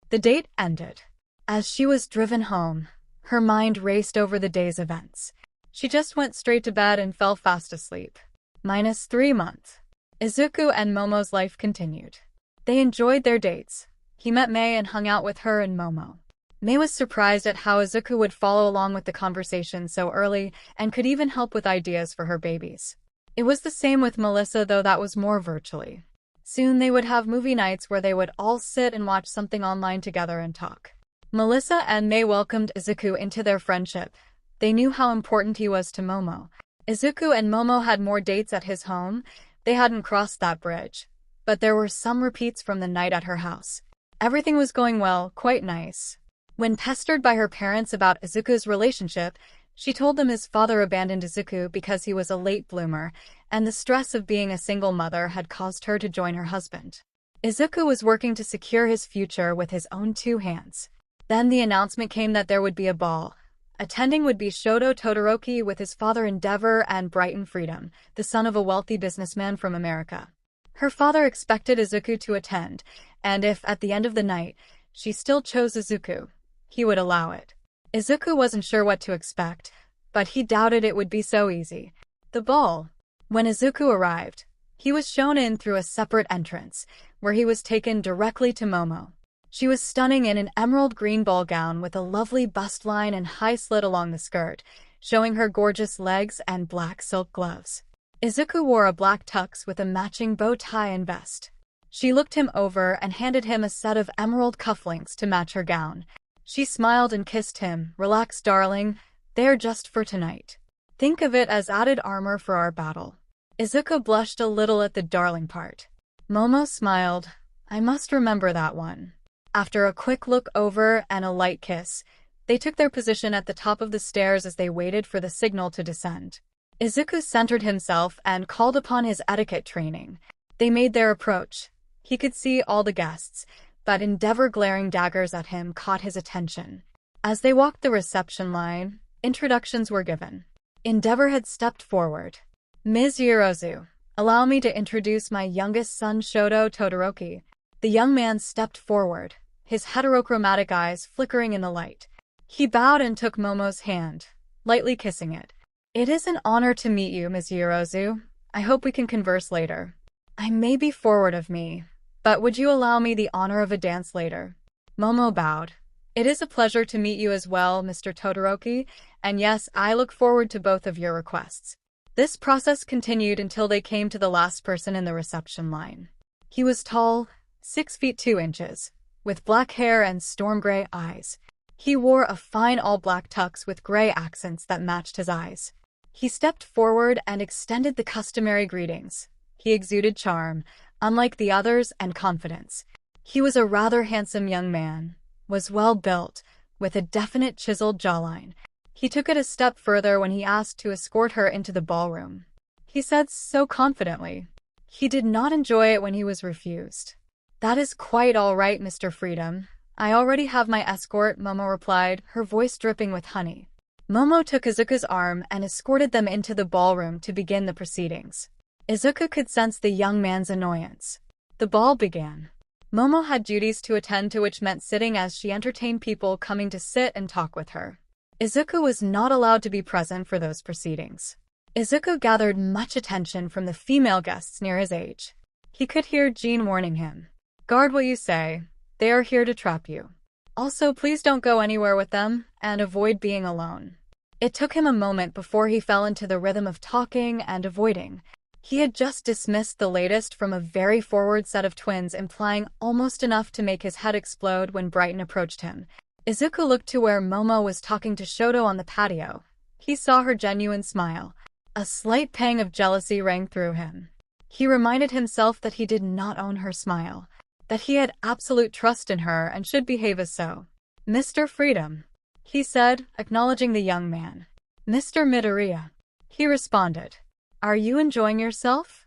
The date ended. As she was driven home, her mind raced over the day's events. She just went straight to bed and fell fast asleep. -3 months. Izuku and Momo's life continued. They enjoyed their dates. He met May and hung out with her and Momo. May was surprised at how Izuku would follow along with the conversation so early and could even help with ideas for her babies. It was the same with Melissa, though that was more virtually. Soon they would have movie nights where they would all sit and watch something online together and talk. Melissa and May welcomed Izuku into their friendship. They knew how important he was to Momo. Izuku and Momo had more dates at his home. They hadn't crossed that bridge. But there were some repeats from the night at her house. Everything was going well, quite nice. When pestered by her parents about Izuku's relationship, she told them his father abandoned Izuku because he was a late bloomer, and the stress of being a single mother had caused her to join her husband. Izuku was working to secure his future with his own 2 hands. Then the announcement came that there would be a ball. Attending would be Shoto Todoroki with his father Endeavor and Brighton Freedom, the son of a wealthy businessman from America. Her father expected Izuku to attend, and if, at the end of the night, she still chose Izuku, he would allow it. Izuku wasn't sure what to expect, but he doubted it would be so easy. The ball. When Izuku arrived, he was shown in through a separate entrance, where he was taken directly to Momo. She was stunning in an emerald green ball gown with a lovely bust line and high slit along the skirt, showing her gorgeous legs and black silk gloves. Izuku wore a black tux with a matching bow tie and vest. She looked him over and handed him a set of emerald cufflinks to match her gown. She smiled and kissed him. "Relax, darling. They're just for tonight. Think of it as added armor for our battle." Izuku blushed a little at the darling part. Momo smiled. "I must remember that one." After a quick look over and a light kiss, they took their position at the top of the stairs as they waited for the signal to descend. Izuku centered himself and called upon his etiquette training. They made their approach. He could see all the guests, but Endeavor glaring daggers at him caught his attention. As they walked the reception line, introductions were given. Endeavor had stepped forward. "Ms. Yorozu, allow me to introduce my youngest son Shoto Todoroki." The young man stepped forward, his heterochromatic eyes flickering in the light. He bowed and took Momo's hand, lightly kissing it. "It is an honor to meet you, Ms. Yorozu. I hope we can converse later. I may be forward of me, but would you allow me the honor of a dance later?" Momo bowed. "It is a pleasure to meet you as well, Mr. Todoroki, and yes, I look forward to both of your requests." This process continued until they came to the last person in the reception line. He was tall, 6 feet 2 inches, with black hair and storm gray eyes. He wore a fine all-black tux with gray accents that matched his eyes. He stepped forward and extended the customary greetings. He exuded charm, unlike the others, and confidence. He was a rather handsome young man, was well-built, with a definite chiseled jawline. He took it a step further when he asked to escort her into the ballroom. He said so confidently. He did not enjoy it when he was refused. "That is quite all right, Mr. Freedom. I already have my escort," Momo replied, her voice dripping with honey. Momo took Izuku's arm and escorted them into the ballroom to begin the proceedings. Izuku could sense the young man's annoyance. The ball began. Momo had duties to attend to, which meant sitting as she entertained people coming to sit and talk with her. Izuku was not allowed to be present for those proceedings. Izuku gathered much attention from the female guests near his age. He could hear Jean warning him. "Guard what you say. They are here to trap you. Also, please don't go anywhere with them, and avoid being alone." It took him a moment before he fell into the rhythm of talking and avoiding. He had just dismissed the latest from a very forward set of twins, implying almost enough to make his head explode when Brighton approached him. Izuku looked to where Momo was talking to Shoto on the patio. He saw her genuine smile. A slight pang of jealousy rang through him. He reminded himself that he did not own her smile, that he had absolute trust in her and should behave as so. "Mr. Freedom," he said, acknowledging the young man. "Mr. Midoriya," he responded. "Are you enjoying yourself?"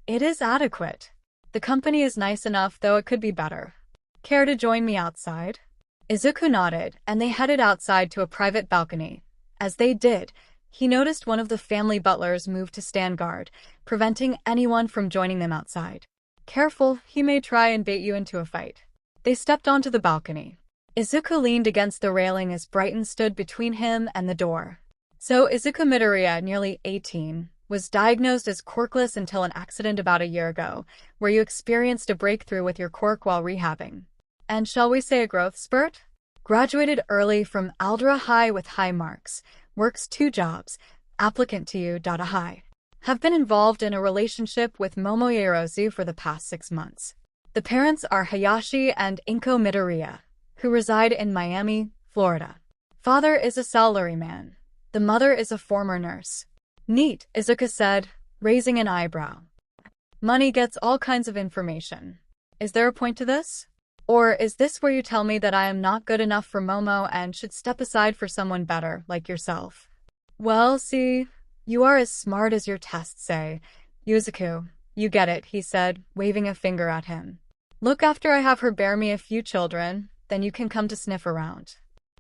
"It is adequate. The company is nice enough, though it could be better. Care to join me outside?" Izuku nodded, and they headed outside to a private balcony. As they did, he noticed one of the family butlers move to stand guard, preventing anyone from joining them outside. "Careful, he may try and bait you into a fight." They stepped onto the balcony. Izuku leaned against the railing as Brighton stood between him and the door. So Izuku Midoriya, nearly 18, was diagnosed as quirkless until an accident about a year ago, where you experienced a breakthrough with your quirk while rehabbing. And shall we say a growth spurt? Graduated early from Aldera High with high marks, works 2 jobs, applicant to you. 𝐻𝐸𝐻. Have been involved in a relationship with Momo Yorozu for the past 6 months. The parents are Hayashi and Inko Midoriya, who reside in Miami, Florida. Father is a salaryman. The mother is a former nurse. Neat, Izuku said, raising an eyebrow. Money gets all kinds of information. Is there a point to this? Or is this where you tell me that I am not good enough for Momo and should step aside for someone better, like yourself? Well, see, you are as smart as your tests say. Izuku, you get it, he said, waving a finger at him. Look, after I have her bear me a few children, then you can come to sniff around.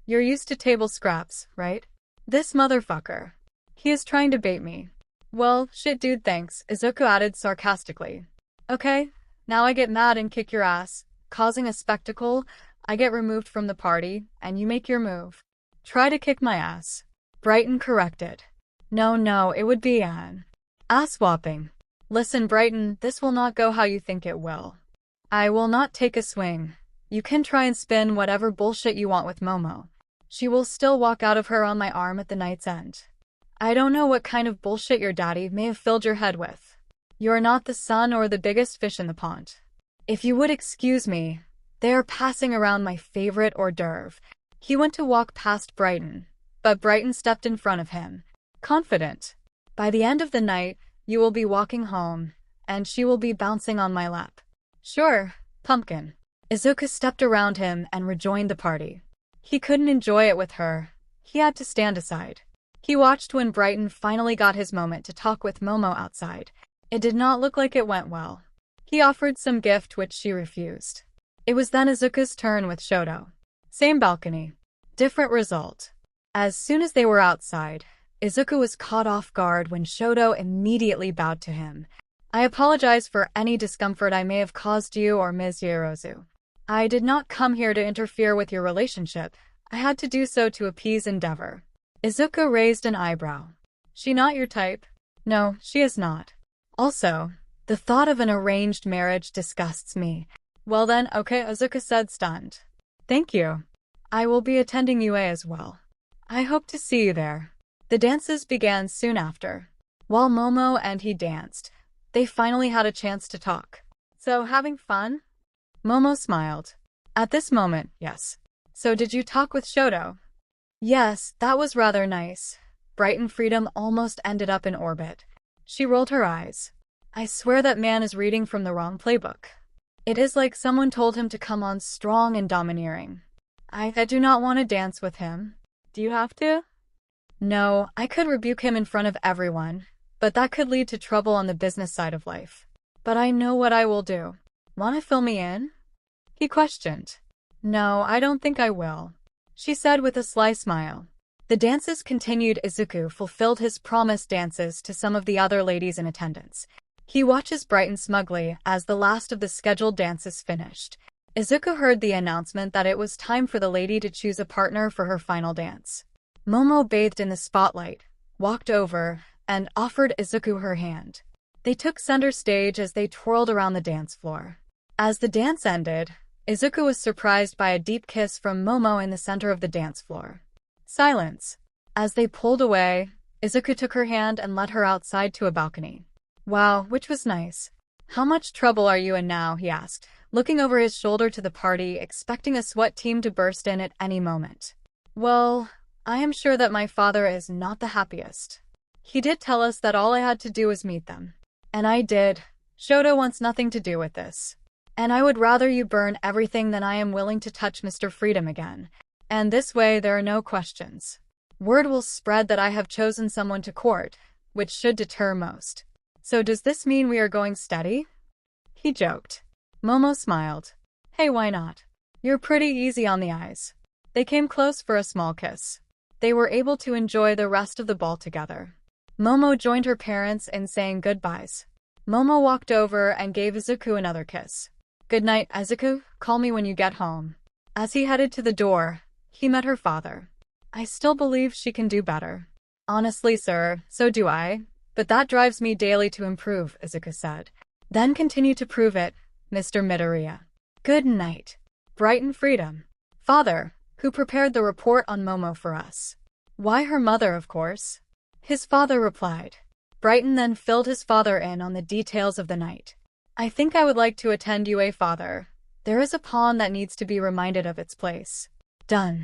You're used to table scraps, right? This motherfucker. He is trying to bait me. Well, shit dude, thanks, Izuku added sarcastically. Okay, now I get mad and kick your ass, causing a spectacle. I get removed from the party, and you make your move. Try to kick my ass. Brighton corrected. No, it would be an Ass-whopping. Listen, Brighton, this will not go how you think it will. I will not take a swing. You can try and spin whatever bullshit you want with Momo. She will still walk out of her on my arm at the night's end. I don't know what kind of bullshit your daddy may have filled your head with. You're not the son or the biggest fish in the pond. If you would excuse me, they are passing around my favorite hors d'oeuvre. He went to walk past Brighton, but Brighton stepped in front of him, confident. By the end of the night, you will be walking home, and she will be bouncing on my lap. Sure, pumpkin. Izuku stepped around him and rejoined the party. He couldn't enjoy it with her. He had to stand aside. He watched when Brighton finally got his moment to talk with Momo outside. It did not look like it went well. He offered some gift which she refused. It was then Izuku's turn with Shoto. Same balcony. Different result. As soon as they were outside, Izuku was caught off guard when Shoto immediately bowed to him. I apologize for any discomfort I may have caused you or Ms. Yaozu. I did not come here to interfere with your relationship. I had to do so to appease Endeavor. Izuku raised an eyebrow. She not your type? No, she is not. Also, the thought of an arranged marriage disgusts me. Well then, okay, Izuku said, stunned. Thank you. I will be attending UA as well. I hope to see you there. The dances began soon after. While Momo and he danced, they finally had a chance to talk. So, having fun? Momo smiled. At this moment, yes. So did you talk with Shoto? Yes, that was rather nice. Brighton Freedom almost ended up in orbit. She rolled her eyes. I swear that man is reading from the wrong playbook. It is like someone told him to come on strong and domineering. I do not want to dance with him. Do you have to? No, I could rebuke him in front of everyone, but that could lead to trouble on the business side of life. But I know what I will do. Want to fill me in? He questioned. No, I don't think I will, she said with a sly smile. The dances continued. Izuku fulfilled his promised dances to some of the other ladies in attendance. He watches Brighton smugly as the last of the scheduled dances finished. Izuku heard the announcement that it was time for the lady to choose a partner for her final dance. Momo bathed in the spotlight, walked over, and offered Izuku her hand. They took center stage as they twirled around the dance floor. As the dance ended, Izuku was surprised by a deep kiss from Momo in the center of the dance floor. Silence. As they pulled away, Izuku took her hand and led her outside to a balcony. Wow, which was nice. How much trouble are you in now? He asked, looking over his shoulder to the party, expecting a SWAT team to burst in at any moment. Well, I am sure that my father is not the happiest. He did tell us that all I had to do was meet them. And I did. Shoto wants nothing to do with this. And I would rather you burn everything than I am willing to touch Mr. Freedom again. And this way there are no questions. Word will spread that I have chosen someone to court, which should deter most. So does this mean we are going steady? He joked. Momo smiled. Hey, why not? You're pretty easy on the eyes. They came close for a small kiss. They were able to enjoy the rest of the ball together. Momo joined her parents in saying goodbyes. Momo walked over and gave Izuku another kiss. Good night, Izuku. Call me when you get home. As he headed to the door, he met her father. I still believe she can do better. Honestly, sir, so do I. But that drives me daily to improve, Izuku said. Then continue to prove it, Mr. Midoriya. Good night. Brighton Freedom. Father, who prepared the report on Momo for us? Why, her mother, of course. His father replied. Brighton then filled his father in on the details of the night. I think I would like to attend UA, father. There is a pawn that needs to be reminded of its place. Done.